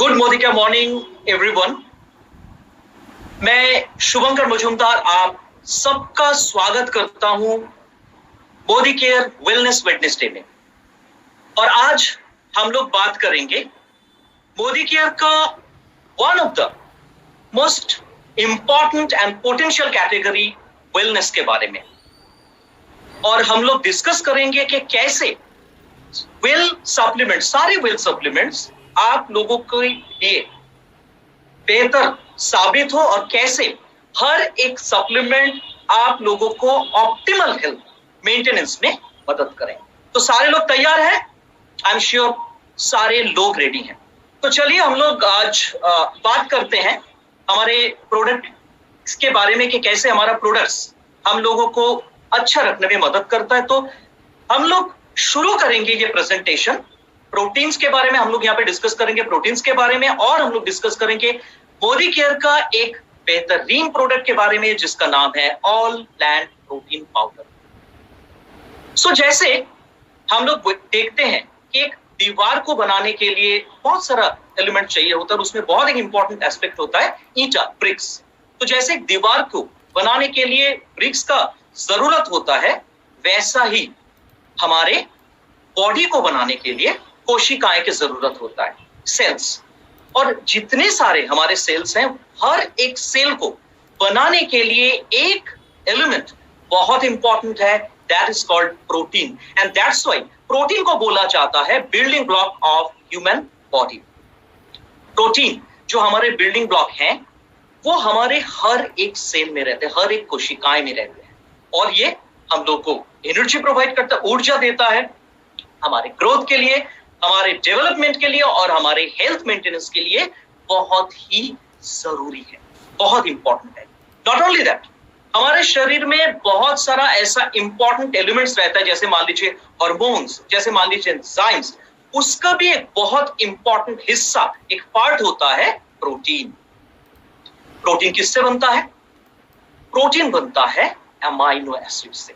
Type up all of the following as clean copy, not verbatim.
Good मोदिका morning everyone. मैं शुभंकर मजूमदार आप सबका स्वागत करता हूं मोदी केयर वेलनेस वेडनेसडे में। और आज हम लोग बात करेंगे मोदी केयर का one of the most important and potential category wellness के बारे में। और हम लोग डिस्कस करेंगे कि कैसे वेल सप्लीमेंट, सारे वेल सप्लीमेंट्स आप लोगों के लिए बेहतर साबित हो और कैसे हर एक सप्लीमेंट आप लोगों को ऑप्टिमल हेल्थ मेंटेनेंस में मदद करें। तो सारे लोग तैयार हैं? आई एम श्योर सारे लोग रेडी हैं। तो चलिए हम लोग आज बात करते हैं हमारे प्रोडक्ट के बारे में कि कैसे हमारा प्रोडक्ट्स हम लोगों को अच्छा रखने में मदद करता है। तो हम लोग शुरू करेंगे ये प्रेजेंटेशन प्रोटीन्स के बारे में। हम लोग यहाँ पे डिस्कस करेंगे प्रोटीन्स के बारे में और हम लोग डिस्कस करेंगे मोदी केयर का एक बेहतरीन प्रोडक्ट के बारे में जिसका नाम है ऑल प्लांट प्रोटीन पाउडर। सो जैसे हम लोग देखते हैं कि एक दीवार को बनाने के लिए बहुत सारा एलिमेंट चाहिए होता है और उसमें बहुत एक इंपॉर्टेंट एस्पेक्ट होता है ईंटा, ब्रिक्स। तो जैसे एक दीवार को बनाने के लिए ब्रिक्स का जरूरत होता है, वैसा ही हमारे बॉडी को बनाने के लिए कोशिकाएं की जरूरत होता है, सेल्स। और जितने सारे हमारे सेल्स हैं, हर एक सेल को बनाने के लिए एक एलिमेंट बहुत इंपॉर्टेंट है, that is called protein. And that's why protein को बोला जाता है building block of human body. Protein जो हमारे बिल्डिंग ब्लॉक हैं वो हमारे हर एक सेल में रहते हैं, हर एक कोशिकाएं में रहते हैं। और ये हम लोग को एनर्जी प्रोवाइड करता है, ऊर्जा देता है हमारे ग्रोथ के लिए, हमारे डेवलपमेंट के लिए और हमारे हेल्थ मेंटेनेंस के लिए बहुत ही जरूरी है, बहुत इंपॉर्टेंट है। नॉट ओनली दैट, हमारे शरीर में बहुत सारा ऐसा इंपॉर्टेंट एलिमेंट्स रहता है, जैसे मान लीजिए हार्मोन्स, जैसे मान लीजिए एंजाइम्स, उसका भी एक बहुत इंपॉर्टेंट हिस्सा, एक पार्ट होता है प्रोटीन। प्रोटीन किससे बनता है? प्रोटीन बनता है अमाइनो एसिड से।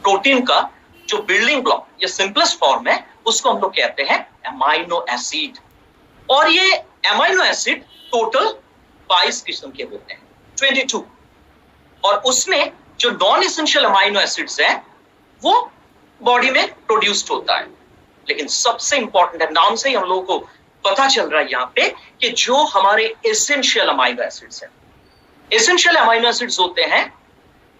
प्रोटीन का जो बिल्डिंग ब्लॉक या सिंपलेस्ट फॉर्म है उसको हम लोग कहते हैं अमाइनो एसिड। और ये अमाइनो एसिड टोटल 22 किस्म के होते हैं, 22। और उसमें जो नॉन एसेंशियल अमाइनो एसिड्स हैं वो बॉडी में प्रोड्यूस्ड होता है। लेकिन सबसे इंपॉर्टेंट है, नाम से ही हम लोगों को पता चल रहा है यहाँ पे कि जो हमारे एसेंशियल अमाइनो एसिड्स हैं, एसेंशियल अमाइनो एसिड्स होते हैं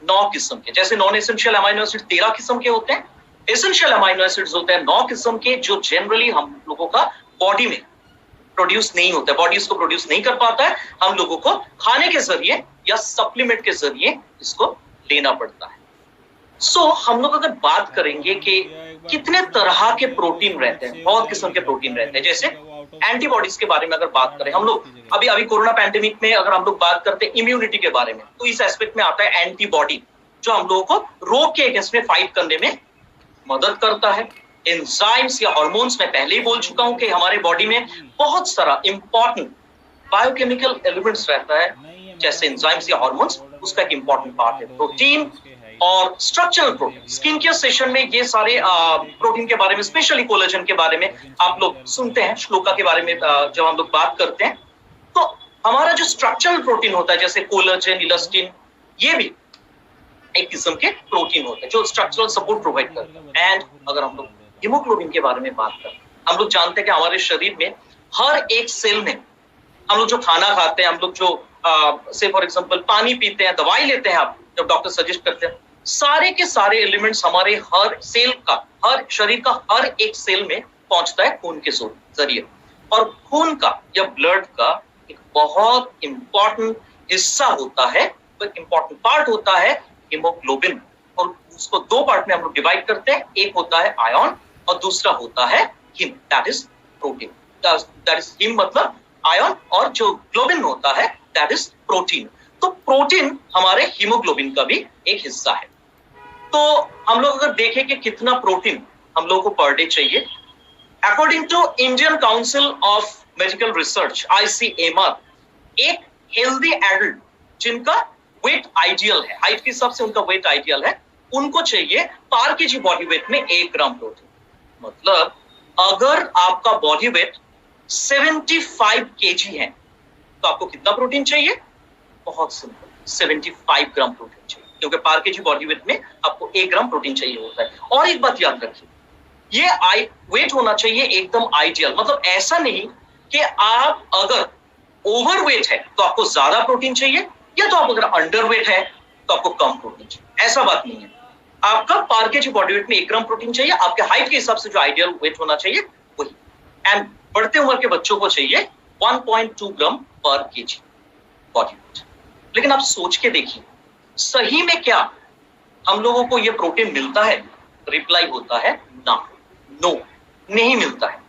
9 किस्म के। जैसे नॉन एसेंशियल अमाइनो एसिड 13 किस्म के होते हैं, एसेंशियल अमाइनो एसिड्स होते हैं 9 किस्म के, जो जनरली हम लोगों का बॉडी में प्रोड्यूस नहीं होता है, बॉडी इसको प्रोड्यूस नहीं कर पाता है। हम लोगों को खाने के जरिए या सप्लीमेंट के जरिए इसको लेना पड़ता है। सो हम लोग अगर बात करेंगे कि कितने तरह के प्रोटीन रहते हैं, बहुत किस्म के प्रोटीन रहते हैं। जैसे एंटीबॉडीज के बारे में अगर बात करें, हम लोग अभी कोरोना पैंडेमिक में अगर हम लोग बात करते हैं इम्यूनिटी के बारे में, तो इस एस्पेक्ट में आता है एंटीबॉडी, जो हम लोगों को रोग के अगेंस्ट में फाइट करने में मदद करता है। एंजाइम्स या हार्मोन्स, मैं पहले ही बोल चुका हूं कि हमारे बॉडी में बहुत सारा इंपॉर्टेंट बायोकेमिकल एलिमेंट्स रहता है, जैसे एंजाइम्स या हार्मोन्स, उसका एक इंपॉर्टेंट पार्ट है प्रोटीन। और structural protein, skin care session में ये सारे प्रोटीन के बारे में, स्पेशली कोलेजन के बारे में आप लोग सुनते हैं, श्लोका के बारे में जब हम लोग बात करते हैं, तो हमारा जो स्ट्रक्चरल प्रोटीन होता है जैसे कोलेजन, इलास्टिन, ये भी एक किस्म के प्रोटीन होते हैं जो स्ट्रक्चरल सपोर्ट प्रोवाइड करते हैं। एंड अगर हम लोग हीमोग्लोबिन के बारे में बात करें, हम लोग जानते हैं कि हमारे शरीर में हर एक सेल में, हम लोग जो खाना खाते हैं, हम लोग जो से फॉर एग्जांपल पानी पीते हैं, दवाई लेते हैं, आप जब डॉक्टर सजेस्ट करते हैं, सारे के सारे एलिमेंट्स हमारे हर सेल का, हर शरीर का हर एक सेल में पहुंचता है खून के जरिए। और खून का या ब्लड का एक बहुत इंपॉर्टेंट हिस्सा होता है, एक इंपॉर्टेंट पार्ट होता है हीमोग्लोबिन। और उसको 2 पार्ट में हम लोग डिवाइड करते हैं, एक होता है आयन और दूसरा होता है him, that is protein. That is him मतलब आयन, और जो ग्लोबिन होता है दैट इज प्रोटीन। तो प्रोटीन हमारे हीमोग्लोबिन का भी एक हिस्सा है। तो हम लोग अगर देखें कि कितना प्रोटीन हम लोग को पर डे चाहिए, according to Indian Council of Medical Research ICMR, एक हेल्दी एडल्ट जिनका वेट आइडियल है, हाइट के हिसाब से उनका वेट आइडियल है, उनको चाहिए पर केजी बॉडी वेट में 1 ग्राम प्रोटीन। मतलब अगर आपका बॉडी वेट 75 kg हैं, तो आपको कितना प्रोटीन चाहिए? बहुत सिंपल, 75 ग्राम प्रोटीन चाहिए, क्योंकि पर केजी बॉडी वेट में आपको 1 ग्राम प्रोटीन चाहिए होता है। और एक बात याद रखिए, ये वेट होना चाहिए एकदम आइडियल, मतलब ऐसा नहीं कि आप अगर ओवरवेट है तो आपको ज्यादा प्रोटीन चाहिए, या तो आप अगर अंडरवेट है तो आपको कम प्रोटीन चाहिए। ऐसा बात नहीं है। आपका पर केजी बॉडी वेट में 1 ग्राम प्रोटीन चाहिए, आपके हाइट के हिसाब से जो आइडियल वेट होना चाहिए वही। एंड बढ़ते उम्र के बच्चों को चाहिए 1.2 ग्राम पर केजी बॉडी वेट। लेकिन आप सोच के देखिए, सही में क्या हम लोगों को ये प्रोटीन मिलता है? रिप्लाई होता है ना, नो, नहीं मिलता है।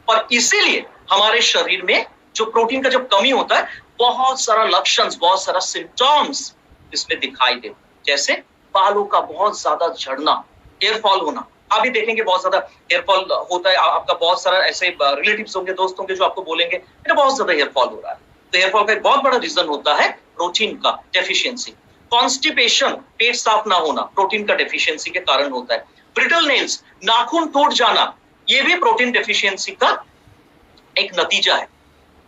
और इसीलिए हमारे शरीर में जो प्रोटीन का जब कमी होता है, बहुत सारा लक्षण, बहुत सारा सिम्टम्स इसमें दिखाई देते हैं। जैसे बालों का बहुत ज्यादा झड़ना, हेयर फॉल होना। आप भी देखेंगे बहुत ज्यादा हेयर फॉल होता है। आपका बहुत सारा ऐसे रिलेटिव्स होंगे, दोस्त होंगे जो आपको बोलेंगे मेरा बहुत ज्यादा हेयर फॉल हो रहा है। तो हेयर फॉल का एक बहुत बड़ा रीजन होता है प्रोटीन का डेफिशिएंसी। कॉन्स्टिपेशन, पेट साफ ना होना, प्रोटीन का डेफिशिएंसी के कारण होता है। ब्रिटल नेल्स, नाखून टूट जाना, ये भी प्रोटीन डेफिशिएंसी का एक नतीजा है।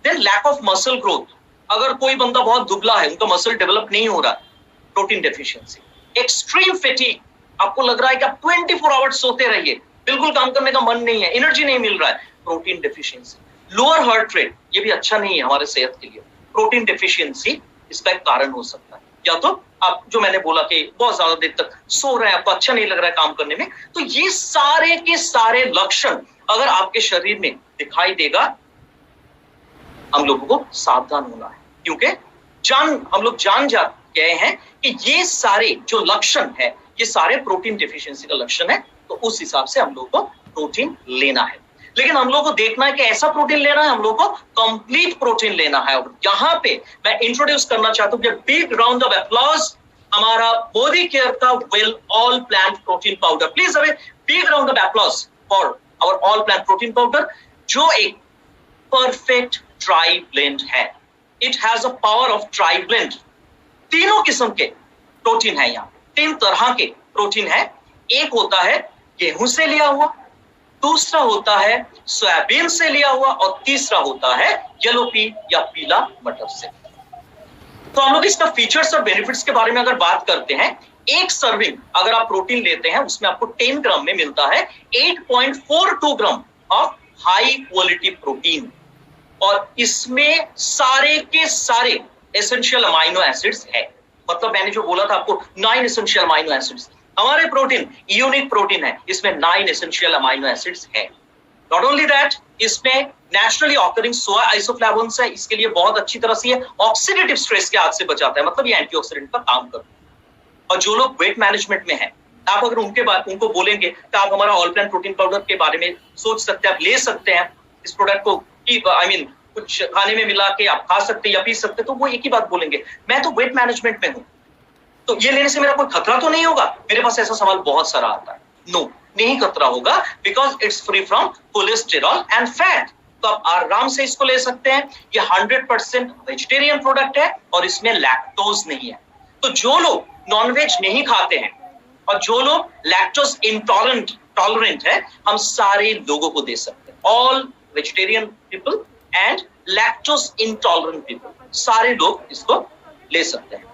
Then lack of muscle growth, अगर कोई बंदा बहुत दुबला है, उनका मसल डेवलप नहीं हो रहा है, प्रोटीन डेफिशिएंसी। एक्सट्रीम फैटीग, आपको लग रहा है कि आप 24 आवर्स सोते रहिए, बिल्कुल काम करने का मन नहीं है, एनर्जी नहीं मिल रहा है, protein deficiency. Lower heart rate, ये भी अच्छा नहीं है हमारे सेहत के लिए, प्रोटीन डेफिशिएंसी इसका एक कारण हो सकता है। या तो आप, जो मैंने बोला कि बहुत ज्यादा देर तक सो रहे हैं, आपको अच्छा नहीं लग रहा है काम करने में, तो ये सारे के सारे लक्षण अगर आपके शरीर में दिखाई देगा, हम लोगों को सावधान होना है, क्योंकि हम लोग जान जा गए हैं कि ये सारे जो लक्षण है, ये सारे प्रोटीन डेफिशिएंसी का लक्षण है। तो उस हिसाब से हम लोग को प्रोटीन लेना है। लेकिन हम लोग को देखना है कि ऐसा प्रोटीन लेना है, हम लोग को कंप्लीट प्रोटीन लेना है। और यहाँ पे मैं इंट्रोड्यूस करना चाहता हूँ, बिग राउंड ऑफ अप्लॉज, हमारा बॉडी केयर का well all plant protein powder. Please away big round of applause for our all plant protein powder, जो एक परफेक्ट ट्राई ब्लेंड है। It has a power of tri blend. तीनों किस्म के protein है, यहाँ 3 तरह के प्रोटीन है। एक होता है गेहूं से लिया हुआ, दूसरा होता है सोयाबीन से लिया हुआ, और तीसरा होता है येलो पी या पीला मटर से। तो हम लोग इसका फीचर्स और बेनिफिट्स के बारे में अगर बात करते हैं, एक सर्विंग अगर आप प्रोटीन लेते हैं, उसमें आपको 10 ग्राम में मिलता है 8.42 gram of high quality protein. और इसमें सारे के सारे एसेंशियल अमाइनो एसिड्स है। मतलब मैंने जो बोला था आपको 9 एसेंशियल अमाइनो एसिड्स, हमारे प्रोटीन यूनिक प्रोटीन है, इसमें 9 एसेंशियल अमाइनो एसिड्स है। नॉट ओनली दैट, इसमें नेचुरली ऑकरिंग सोया आइसोफ्लेवोन्स है, इसके लिए बहुत अच्छी तरह से ये ऑक्सीडेटिव स्ट्रेस के हाथ से बचाता है, मतलब ये एंटीऑक्सीडेंट का काम करता है। और जो लोग वेट मैनेजमेंट में है, आप अगर उनको बोलेंगे तो आप हमारा ऑल प्लांट प्रोटीन पाउडर के बारे में सोच सकते हैं, आप ले सकते हैं इस प्रोडक्ट को, कुछ खाने में मिला के आप खा सकते या पी सकते, तो वो एक ही बात बोलेंगे, मैं तो वेट मैनेजमेंट में हूं, तो ये लेने से मेरा कोई खतरा तो नहीं होगा? मेरे पास ऐसा सवाल बहुत सारा आता है। नो, नहीं खतरा होगा, because it's free from cholesterol and fat. तो आप आराम से इसको ले सकते हैं। ये 100% वेजिटेरियन प्रोडक्ट है और इसमें लैक्टोज नहीं है। तो जो लोग नॉनवेज नहीं खाते हैं और जो लोग लैक्टोज इंटॉलरेंट है, हम सारे लोगों को दे सकते हैं। All vegetarian people and lactose intolerant people, सारे लोग इसको ले सकते हैं।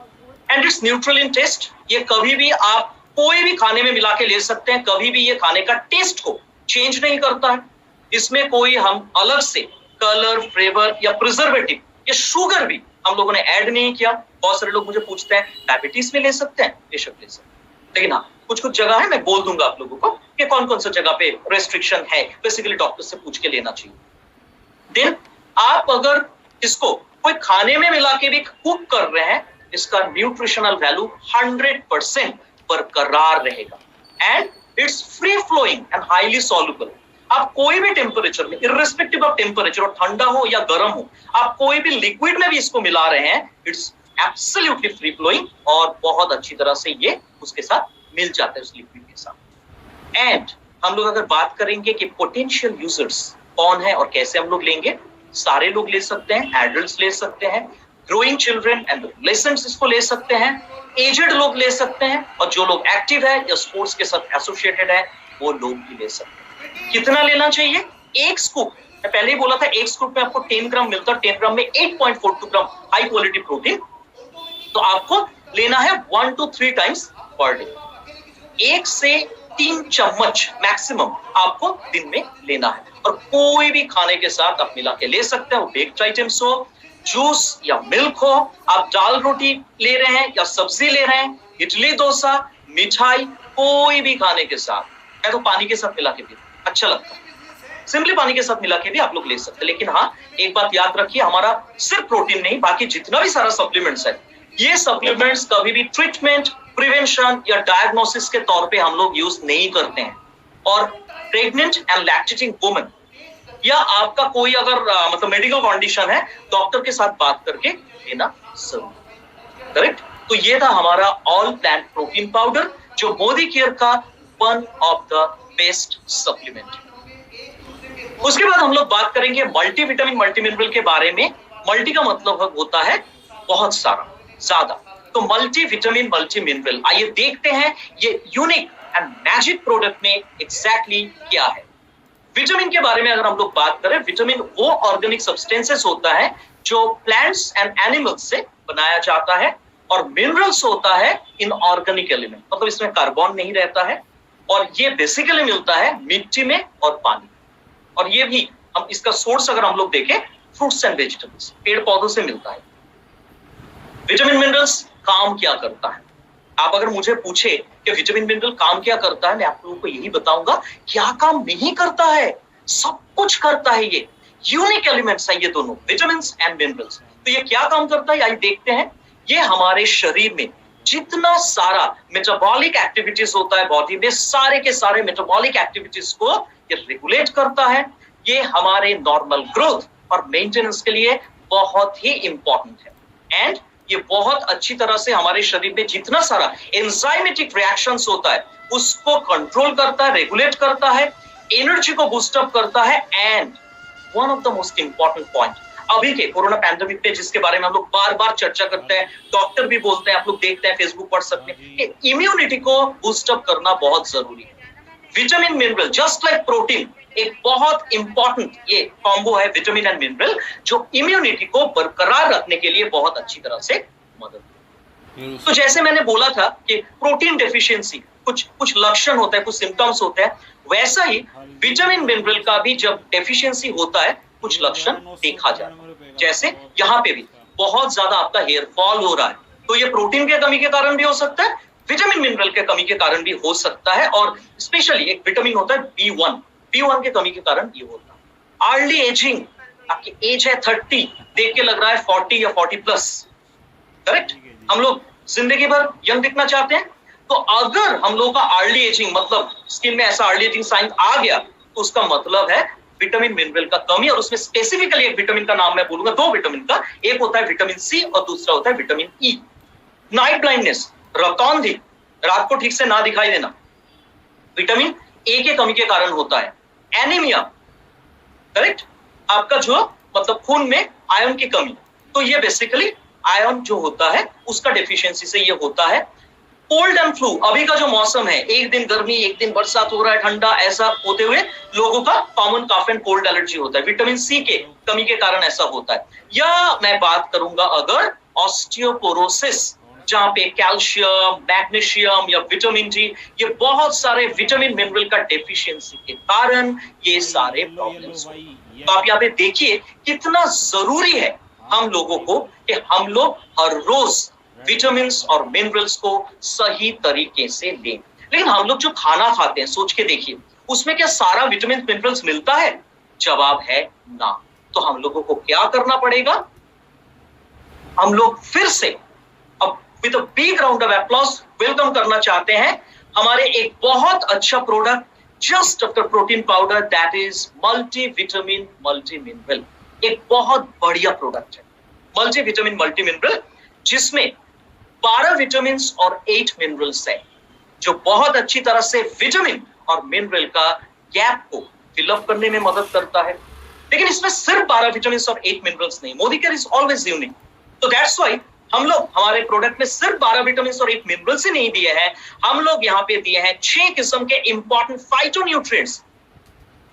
And it's neutral in taste, ये कभी भी आप कोई भी खाने में मिला के ले सकते हैं, कभी भी ये खाने का टेस्ट को चेंज नहीं करता है। इसमें कोई हम अलग से कलर, फ्लेवर या प्रिजर्वेटिव या शुगर भी हम लोगों ने ऐड नहीं किया। बहुत सारे लोग मुझे पूछते हैं डायबिटीज में ले सकते हैं, बेशक ले सकते हैं, लेकिन हाँ कुछ जगह है, मैं बोल दूंगा आप लोगों को कि कौन कौन सा जगह पे रेस्ट्रिक्शन है, बेसिकली डॉक्टर से पूछ के लेना चाहिए। देन आप अगर इसको कोई खाने में मिला के भी कुक कर रहे हैं, इसका न्यूट्रिशनल वैल्यू 100% बरकरार रहेगा। And it's free flowing and highly soluble. आप कोई भी टेम्परेचर में, इर्रेस्पेक्टिव ऑफ टेम्परेचर, और ठंडा हो या गर्म हो, आप कोई भी लिक्विड में भी इसको मिला रहे हैं, इट्स एब्सोल्युटली फ्री फ्लोइंग और बहुत अच्छी तरह से ये उसके साथ मिल जाता है, उस लिक्विड के साथ। एंड हम लोग अगर बात करेंगे कि पोटेंशियल यूजर्स कौन है और कैसे हम लोग लेंगे, सारे लोग ले सकते हैं, एडल्ट्स ले सकते हैं, ग्रोइंग चिल्ड्रन एंड एडोलेसेंट्स इसको ले सकते हैं, एजेड लोग ले सकते हैं, और जो लोग एक्टिव है या स्पोर्ट्स के साथ एसोसिएटेड है वो लोग भी ले सकते हैं। कितना लेना चाहिए? 1 स्कूप मैं पहले ही बोला था एक्स ग्रुप में आपको 10 ग्राम मिलता है, 10 ग्राम में 8.42 ग्राम हाई क्वालिटी प्रोटीन। तो आपको लेना है 1 to 3 टाइम्स पर डे, 1 से 3 चम्मच मैक्सिमम आपको दिन में लेना है। और कोई भी खाने के साथ आप मिला के ले सकते हैं, वो बेक्ड आइटम्स हो, जूस या मिल्क हो, आप दाल रोटी ले रहे हैं या सब्जी ले रहे हैं, इडली डोसा, मिठाई, कोई भी खाने के साथ। मैं तो पानी के साथ मिला के भी अच्छा लगता है, सिंपली पानी के साथ मिला के भी आप लोग ले सकते हैं। लेकिन हाँ, एक बात याद रखिए, हमारा सिर्फ प्रोटीन नहीं, बाकी जितना भी सारा सप्लीमेंट्स है, ये सप्लीमेंट्स कभी भी ट्रीटमेंट, प्रिवेंशन या डायग्नोसिस के तौर पे हम लोग यूज नहीं करते हैं। और प्रेग्नेंट एंड लैक्टेटिंग वुमन या आपका कोई अगर मतलब मेडिकल कंडीशन है, डॉक्टर के साथ बात करके लेना जरूरी। करेक्ट? तो ये था हमारा ऑल प्लांट प्रोटीन पाउडर, जो मोदी केयर का one of the best supplement. उसके बाद हम लोग बात करेंगे मल्टीविटामिन मल्टीमिनरल के बारे में। मल्टी का मतलब होता है बहुत सारा, ज्यादा। तो मल्टीविटामिन मल्टीमिनरल, आइए देखते हैं ये यूनिक एंड मैजिक प्रोडक्ट में एग्जैक्टली क्या है। विटामिन के बारे में अगर हम लोग बात करें, विटामिन वो ऑर्गेनिक सब्सटेंसेस होता है जो प्लांट्स एंड एनिमल्स से बनाया जाता है, और मिनरल्स होता है इनऑर्गेनिक एलिमेंट, मतलब इसमें कार्बन नहीं रहता है, और ये बेसिकली मिलता है मिट्टी में और पानी। और ये भी हम इसका सोर्स अगर हम लोग देखें, फ्रूट्स एंड वेजिटेबल्स, पेड़ पौधों से मिलता है। विटामिन मिनरल्स काम क्या करता है? आप अगर मुझे पूछे कि विटामिन मिनरल काम क्या करता है, मैं आप लोगों को यही बताऊंगा, क्या काम नहीं करता है, सब कुछ करता है। ये यूनिक एलिमेंट्स है ये दोनों, विटामिन एंड मिनरल्स। तो ये क्या काम करता है, आइए देखते हैं। ये हमारे शरीर में जितना सारा मेटाबॉलिक एक्टिविटीज होता है बॉडी में, सारे के सारे मेटाबॉलिक एक्टिविटीज को ये रेगुलेट करता है। ये हमारे नॉर्मल ग्रोथ और मेंटेनेंस के लिए बहुत ही इंपॉर्टेंट है। एंड ये बहुत अच्छी तरह से हमारे शरीर में जितना सारा एंजाइमेटिक रिएक्शंस होता है उसको कंट्रोल करता है, रेगुलेट करता है, एनर्जी को बूस्ट अप करता है। And one of the most important point, अभी के कोरोना पैंडेमिक पे जिसके बारे में हम लोग बार बार चर्चा करते हैं, डॉक्टर भी बोलते हैं, आप लोग देखते हैं फेसबुक व्हाट्सएप में, कि इम्यूनिटी को बूस्ट अप करना बहुत जरूरी है। Vitamin mineral just like protein एक बहुत इंपॉर्टेंट ये कॉम्बो है, विटामिन एंड मिनरल, जो इम्यूनिटी को बरकरार रखने के लिए बहुत अच्छी तरह से मदद करता है। तो जैसे मैंने बोला था कि प्रोटीन डेफिशिएंसी कुछ लक्षण होता है, कुछ सिम्टम्स होते हैं, वैसा ही विटामिन मिनरल का भी जब डेफिशिएंसी होता है कुछ लक्षण देखा जाता है। जैसे यहाँ पे भी बहुत ज्यादा आपका हेयर फॉल हो रहा है, तो ये प्रोटीन के कमी के कारण भी हो सकता है, विटामिन मिनरल के कमी के कारण भी हो सकता है। और स्पेशली एक विटामिन होता है B1 के कमी के कारण ये होता है। अर्ली एजिंग, आपकी एज है 30, देख के लग रहा है 40 या 40 प्लस, करेक्ट? हम लोग जिंदगी भर यंग दिखना चाहते हैं, तो अगर हम लोगों का अर्ली एजिंग मतलब स्किन में ऐसा अर्ली एजिंग साइन आ गया, तो उसका मतलब है विटामिन मिनरल का कमी। और उसमें स्पेसिफिकली एक विटामिन का नाम मैं बोलूंगा, 2 विटामिन का, एक होता है विटामिन सी और दूसरा होता है विटामिन ई। नाइट ब्लाइंडनेस, रक्तौंधी, रात को ठीक से ना दिखाई देना, विटामिन ए के कमी के कारण होता है। एनीमिया, करेक्ट, आपका जो मतलब खून में आयरन की कमी, तो ये बेसिकली आयरन जो होता है उसका डेफिशिएंसी से ये होता है। कोल्ड एंड फ्लू, अभी का जो मौसम है, एक दिन गर्मी एक दिन बरसात हो रहा है, ठंडा, ऐसा होते हुए लोगों का common cough and cold allergy होता है, विटामिन सी के कमी के कारण ऐसा होता है। या मैं बात करूंगा अगर ऑस्टियोपोरोसिस, जहां पे कैल्शियम, मैग्नीशियम या विटामिन डी, ये बहुत सारे विटामिन मिनरल का डेफिशिएंसी के कारण ये सारे प्रॉब्लम्स। तो आप यहाँ पे देखिए कितना जरूरी है हम लोगों को कि हम लोग हर रोज विटामिन और मिनरल्स को सही तरीके से लें। लेकिन हम लोग जो खाना खाते हैं, सोच के देखिए, उसमें क्या सारा विटामिन मिनरल्स मिलता है? जवाब है ना। तो हम लोगों को क्या करना पड़ेगा? हम लोग फिर से अब with a big round of applause welcome करना चाहते हैं हमारे एक बहुत अच्छा product just after protein powder, that is multivitamin multimineral. एक बहुत बढ़िया प्रोडक्ट है मल्टीविटामिन मल्टीमिनरल, जिसमें 12 विटामिन और 8 मिनरल्स है, जो बहुत अच्छी तरह से विटामिन और मिनरल का गैप को फिलअप करने में मदद करता है। लेकिन इसमें सिर्फ 12 विटामिन और 8 मिनरल्स नहीं, Modi care is always unique. तो दैट्स व्हाई हम लोग हमारे प्रोडक्ट में सिर्फ 12 विटामिन और 8 मिनरल्स ही नहीं दिए हैं, हम लोग यहाँ पे दिए हैं 6 किस्म के इंपॉर्टेंट फाइटोन्यूट्रिएंट्स,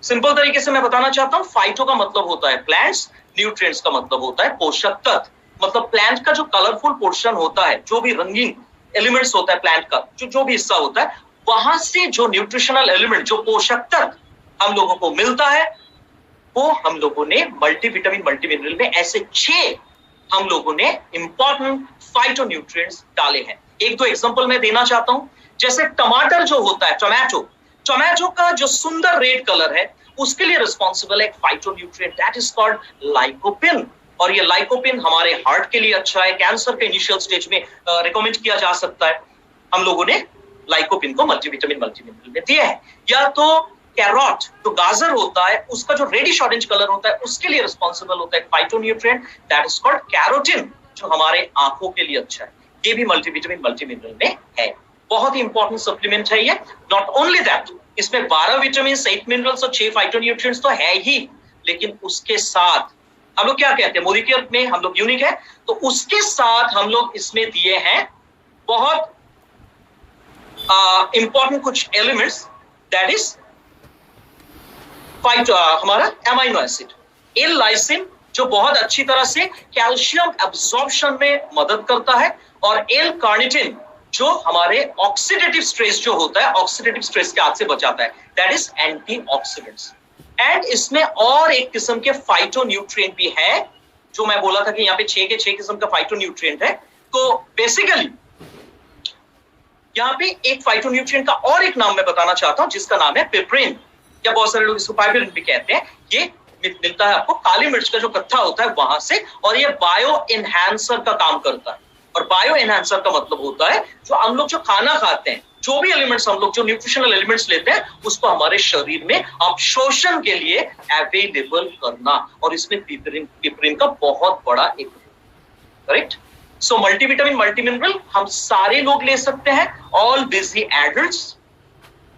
सिंपल तरीके से मैं बताना चाहता हूं, फाइटो का मतलब होता है प्लांट्स, न्यूट्रिएंट्स का मतलब होता है पोषक तत्व। मतलब प्लांट का जो कलरफुल पोर्शन होता है, जो भी रंगीन एलिमेंट्स होता है प्लांट का, जो भी हिस्सा होता है, वहां से जो न्यूट्रिशनल एलिमेंट, जो पोषक तत्व हम लोगों को मिलता है, वो हम लोगों ने मल्टीविटामिन मल्टीमिनरल में ऐसे 6 हम लोगों ने इंपॉर्टेंट फाइटोन्यूट्रिएंट्स डाले हैं। एक दो एग्जांपल मैं देना चाहता हूं। जैसे टमाटर जो होता है, टोमेटो का जो सुंदर रेड कलर है, उसके लिए रिस्पॉन्सिबल है एक phytonutrient that is called lycopene. और ये लाइकोपिन हमारे हार्ट के लिए अच्छा है, कैंसर के इनिशियल स्टेज में रिकमेंड किया जा सकता है। हम लोगों ने लाइकोपिन को मल्टीविटामिन मल्टीमिनरल में दिया है। या तो कैरोट, जो गाजर होता है, उसका जो रेडिश ऑरेंज कलर होता है, उसके लिए रिस्पॉन्सिबल होता है phytonutrient that is called carotene, जो हमारे आंखों के लिए अच्छा है। ये भी मल्टीविटामिन मल्टीमिनरल में है। बहुत ही इंपॉर्टेंट सप्लीमेंट है ये। नॉट ओनली दैट, इसमें 12 विटामिन, 8 मिनरल्स और 6 फाइटोन्यूट्रिएंट्स तो है ही, लेकिन उसके साथ हम लोग क्या कहते हैं, मोदी केयर में हम लोग यूनिक है, तो उसके साथ हम लोग इसमें दिए हैं बहुत इंपॉर्टेंट कुछ एलिमेंट्स, दैट इज हमारा एमाइनो एसिड, एल लाइसिन, जो बहुत अच्छी तरह से कैल्शियम एब्जॉर्प्शन में मदद करता है, और एल कार्निटिन, जो हमारे ऑक्सीडेटिव स्ट्रेस जो होता है, ऑक्सीडेटिव स्ट्रेस के हाथ से बचाता है, दैट इज एंटीऑक्सीडेंट्स। एंड इसमें और एक किस्म के फाइटोन्यूट्रिएंट भी है, जो मैं बोला था कि यहाँ पे 6 के 6 किस्म का फाइटोन्यूट्रिएंट है। तो बेसिकली यहाँ पे एक फाइटोन्यूट्रिएंट का और एक नाम मैं बताना चाहता हूं, जिसका नाम है पिपरिन, या बहुत सारे लोग इसको पाइपरिन भी कहते हैं। ये मिलता है आपको काली मिर्च का जो कत्था होता है वहां से, और ये बायो एनहांसर का काम करता है। और बायो एनहांसर का मतलब होता है, जो हम लोग जो खाना खाते हैं, जो भी एलिमेंट्स हम लोग जो न्यूट्रिशनल एलिमेंट्स लेते हैं, उसको हमारे शरीर में अवशोषण के लिए अवेलेबल करना, और इसमें पिपरिन का बहुत बड़ा एक, करेक्ट। सो मल्टीविटामिन मल्टीमिनरल हम सारे लोग ले सकते हैं, ऑल बिजी एडल्ट्स,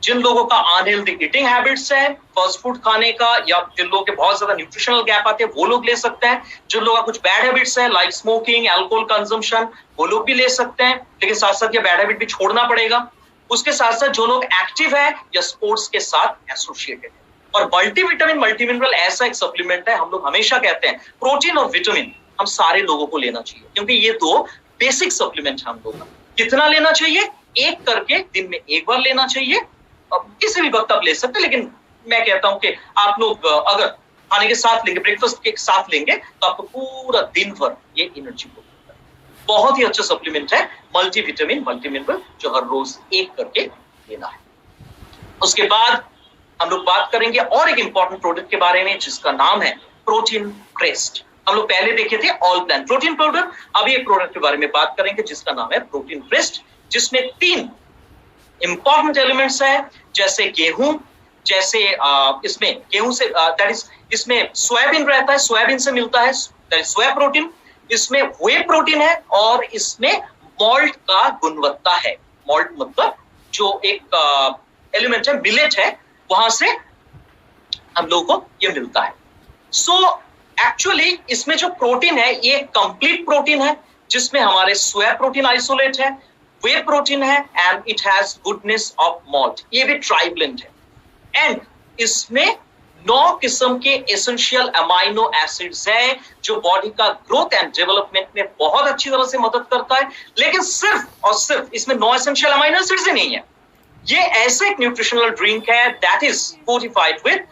जिन लोगों का अनहेल्दी ईटिंग हैबिट्स है, फास्ट फूड खाने का, या जिन लोगों के बहुत ज्यादा न्यूट्रिशनल गैप आते हैं, वो लोग ले सकते हैं। जिन लोगों का कुछ बैड हैबिट्स है, लाइक स्मोकिंग, अल्कोहल कंजम्पशन, वो लोग भी ले सकते हैं, लेकिन साथ साथ ये बैड हैबिट भी छोड़ना पड़ेगा। उसके साथ साथ जो लोग एक्टिव है या स्पोर्ट्स के साथ एसोसिएटेड है। और मल्टीविटामिन मल्टीमिनरल ऐसा एक सप्लीमेंट है, हम लोग हमेशा कहते हैं प्रोटीन और विटामिन हम सारे लोगों को लेना चाहिए, क्योंकि ये दो बेसिक सप्लीमेंट है हम लोगों का। कितना लेना चाहिए? एक करके दिन में एक बार लेना चाहिए। अब किसी भी वक्त आप ले सकते हैं, लेकिन मैं कहता हूं कि आप लोग अगर खाने के साथ लेंगे, ब्रेकफास्ट के साथ लेंगे, तो आपको पूरा दिन भर ये एनर्जी को देता है। बहुत ही अच्छा सप्लीमेंट है मल्टीविटामिन मल्टीमिनरल, जो हर रोज एक करके लेना है। उसके बाद हम लोग बात करेंगे और एक इंपॉर्टेंट प्रोडक्ट के बारे में, जिसका नाम है प्रोटीन क्रेस्ट। हम लोग पहले देखे थे ऑल प्लांट प्रोटीन पाउडर, अभी एक प्रोडक्ट के बारे में बात करेंगे जिसका नाम है प्रोटीन क्रेस्ट, जिसमें 3 इंपॉर्टेंट एलिमेंट्स है। जैसे गेहूं, जैसे इसमें गेहूं से दैट इज, इसमें सोयाबीन रहता है, सोयाबीन से मिलता है दैट इज सोया प्रोटीन, इसमें वे प्रोटीन है, और इसमें मॉल्ट का गुणवत्ता है। मॉल्ट मतलब जो एक एलिमेंट है, मिलेट है, वहां से हम लोगों को ये मिलता है। सो एक्चुअली इसमें जो प्रोटीन है, ये कंप्लीट प्रोटीन है, जिसमें हमारे सोया प्रोटीन आइसोलेट है, वे प्रोटीन है, and it has goodness of malt, ये भी ट्राइब्लेंट है। एंड इसमें 9 किस्म के एसेंशियल अमाइनो एसिड्स हैं, जो बॉडी का ग्रोथ एंड डेवलपमेंट में बहुत अच्छी तरह से मदद करता है। लेकिन सिर्फ और सिर्फ इसमें 9 एसेंशियल अमाइनो एसिड्स ही नहीं है, ये ऐसे एक न्यूट्रिशनल ड्रिंक है that is fortified with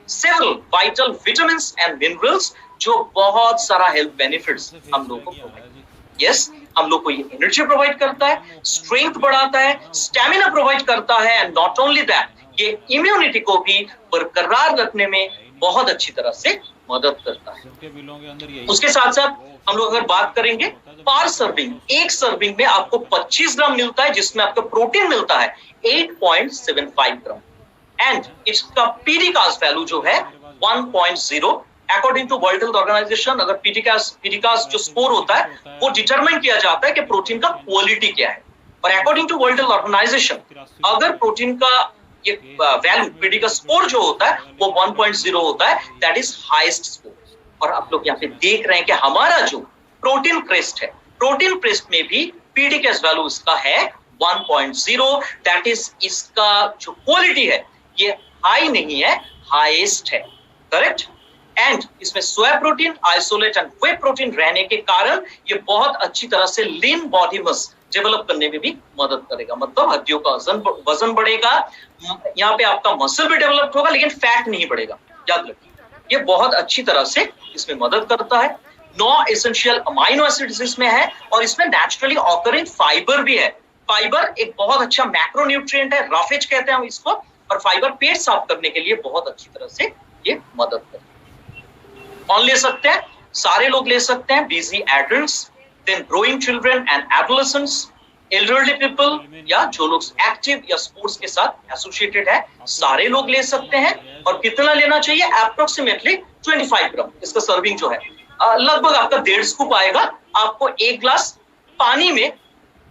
several vital vitamins and minerals, जो बहुत सारा हेल्थ बेनिफिट्स हम लोगों को यस हम लोग को ये एनर्जी प्रोवाइड करता है, स्ट्रेंथ बढ़ाता है, स्टैमिना प्रोवाइड करता है, एंड नॉट ओनली दैट, ये इम्यूनिटी को भी बरकरार रखने में बहुत अच्छी तरह से मदद करता है। उसके साथ साथ हम लोग अगर बात करेंगे पर सर्विंग, एक सर्विंग में आपको 25 ग्राम मिलता है, जिसमें आपको प्रोटीन मिलता है 8.75 ग्राम, एंड इसका पीडीकास वैल्यू जो है 1.0। According to World Health Organization, अगर पीडीकास जो स्कोर होता है, वो डिटरमाइन किया जाता है कि प्रोटीन का क्वालिटी क्या है। और according to World Health Organization, अगर प्रोटीन का ये वैल्यू, पीडी का स्कोर जो होता है, वो 1.0 होता है, दैट इज हाईएस्ट स्कोर। और आप लोग यहाँ पे देख रहे हैं कि हमारा जो प्रोटीन क्रेस्ट है, प्रोटीन क्रेस्ट में भी पीडीकास वैल्यू इसका है 1.0, दैट इज इसका जो क्वालिटी है ये हाई नहीं है, हाईएस्ट है, करेक्ट। एंड इसमें soya protein, isolate and way protein रहने के कारण ये बहुत अच्छी तरह से लीन बॉडी मस डेवलप करने में भी मदद करेगा। मतलब हड्डियों का वजन बढ़ेगा, यहाँ पे आपका मसल भी डेवलप होगा, लेकिन फैट नहीं बढ़ेगा, याद रखिए। ये बहुत अच्छी तरह से इसमें मदद करता है। 9 एसेंशियल अमाइनो एसिड्स इसमें है और इसमें नेचुरली ऑकरिंग फाइबर भी है। फाइबर एक बहुत अच्छा मैक्रोन्यूट्रिएंट है, रफेज कहते हैं हम इसको, और फाइबर पेट साफ करने के लिए बहुत अच्छी तरह से ये मदद करता है। कौन ले सकते हैं? सारे लोग ले सकते हैं, busy adults, then growing children and adolescents, elderly people, या जो लोग एक्टिव या स्पोर्ट्स के साथ एसोसिएटेड है, सारे लोग ले सकते हैं। और कितना लेना चाहिए? अप्रोक्सीमेटली 25 ग्राम। इसका सर्विंग जो है लगभग आपका 1.5 स्कूप आएगा। आपको 1 ग्लास पानी में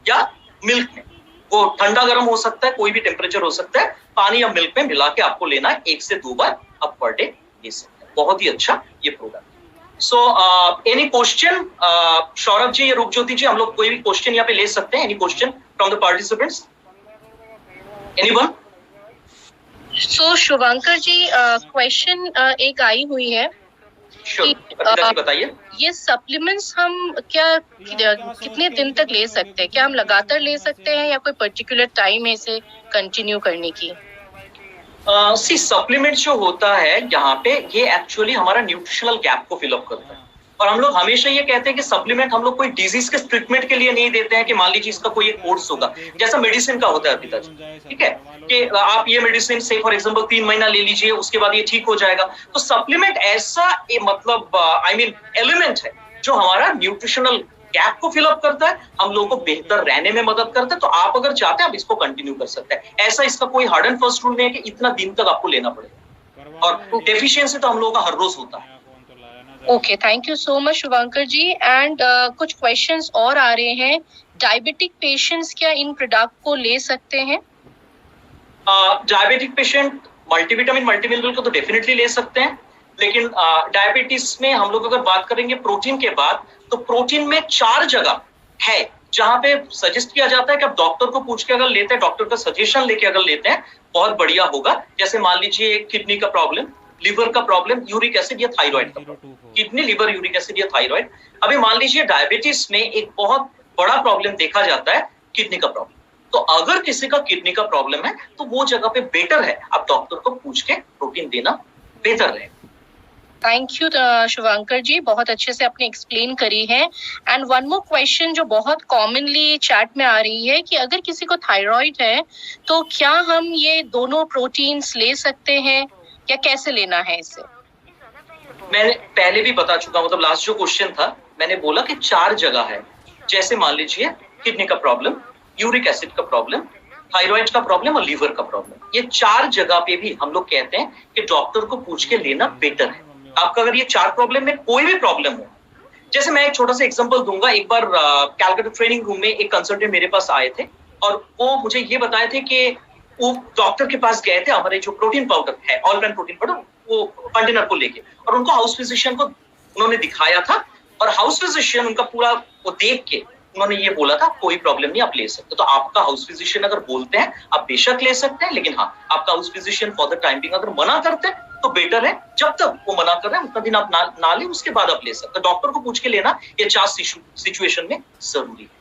या मिल्क में, वो ठंडा गर्म हो सकता है, कोई भी टेम्परेचर हो सकता है, पानी या मिल्क में मिला के आपको लेना है। 1 से 2 बार आप पर डे ले सकते हैं। बहुत ही अच्छा ये product. So any question Saurabh ji या रूपज्योति जी, हम लोग कोई भी क्वेश्चन यहाँ पे ले सकते हैं? Any question from the participants? Anyone? So Shubhankar ji, question एक आई हुई है कि बताइए, ये सप्लीमेंट्स हम कितने दिन तक ले सकते हैं? क्या हम लगातार ले सकते हैं या कोई पर्टिकुलर टाइम है इसे कंटिन्यू करने की? सप्लीमेंट जो होता है यहाँ पे, ये एक्चुअली हमारा न्यूट्रिशनल गैप को फिल अप करता है। और हम लोग हमेशा ये कहते हैं कि सप्लीमेंट हम लोग कोई डिजीज के ट्रीटमेंट के लिए नहीं देते हैं कि मान लीजिए इसका कोई एक कोर्स होगा, जैसा मेडिसिन का होता है पिताजी, ठीक है, कि आप ये मेडिसिन से फॉर एग्जांपल 3 महीना ले लीजिए, उसके बाद ये ठीक हो जाएगा। तो सप्लीमेंट ऐसा मतलब एलिमेंट है जो हमारा न्यूट्रिशनल गैप को फिलअप करता है, हम लोगों को बेहतर रहने में मदद करता है। तो आप अगर चाहते हैं आप इसको कंटिन्यू कर सकते हैं। ऐसा इसका कोई हार्ड एंड फास्ट रूल नहीं है कि इतना दिन तक आपको लेना पड़ेगा। और डेफिशिएंसी तो हम लोगों का हर रोज होता है। Okay, thank you so much Shubhankar ji. And कुछ क्वेश्चंस और आ रहे हैं। डायबिटिक पेशेंट्स क्या इन प्रोडक्ट को ले सकते हैं? डायबिटिक पेशेंट मल्टीविटामिन मल्टीमिनरल को तो डेफिनेटली ले सकते हैं, लेकिन डायबिटीज में हम लोग अगर बात करेंगे प्रोटीन के बाद, तो प्रोटीन में 4 जगह है जहां पे सजेस्ट किया जाता है कि आप डॉक्टर को पूछ के अगर लेते हैं, डॉक्टर का सजेशन लेके अगर लेते हैं, बहुत बढ़िया होगा। जैसे मान लीजिए किडनी का प्रॉब्लम, लिवर का प्रॉब्लम, यूरिक एसिड या थायराइड का problem, kidney, liver, uric acid या थायराइड। अभी मान लीजिए डायबिटीज में एक बहुत बड़ा प्रॉब्लम देखा जाता है किडनी का प्रॉब्लम। तो अगर किसी का किडनी का प्रॉब्लम है तो वो जगह पे बेटर है आप डॉक्टर को पूछ के प्रोटीन देना बेहतर रहेगा। थैंक यू शुभंकर जी, बहुत अच्छे से आपने एक्सप्लेन करी है। एंड वन मोर क्वेश्चन जो बहुत कॉमनली चैट में आ रही है कि अगर किसी को थायराइड है तो क्या हम ये दोनों प्रोटीन्स ले सकते हैं या कैसे लेना है इसे? मैंने पहले भी बता चुका, मतलब लास्ट जो क्वेश्चन था मैंने बोला कि 4 जगह है। जैसे मान लीजिए किडनी का प्रॉब्लम, यूरिक एसिड का प्रॉब्लम, थायराइड का प्रॉब्लम और लीवर का प्रॉब्लम, ये 4 जगह पे भी हम लोग कहते हैं कि डॉक्टर को पूछ के लेना बेटर है। आपका अगर ये 4 प्रॉब्लम में कोई भी प्रॉब्लम हो, जैसे मैं एक छोटा सा एग्जांपल दूंगा। एक बार कैलकाटा ट्रेनिंग रूम में एक कंसल्टेंट मेरे पास आए थे और वो मुझे ये बताए थे कि वो डॉक्टर के पास गए थे हमारे जो प्रोटीन पाउडर है, ऑल प्लांट प्रोटीन पाउडर, वो कंटेनर को लेके, और उनको हाउस फिजिशियन को उन्होंने दिखाया था और हाउस फिजिशियन उनका पूरा वो देख के उन्होंने ये बोला था कोई प्रॉब्लम नहीं, आप ले सकते हो। तो आपका हाउस फिजिशियन अगर बोलते हैं आप बेशक ले सकते हैं, लेकिन हाँ, आपका house physician for the time being अगर मना करते हैं तो बेटर है, जब तक वो मना कर रहे हैं उतना दिन आप ना लें, उसके बाद आप ले सकते हैं। डॉक्टर को पूछ के लेना ये 4 सिचुएशन में जरूरी है।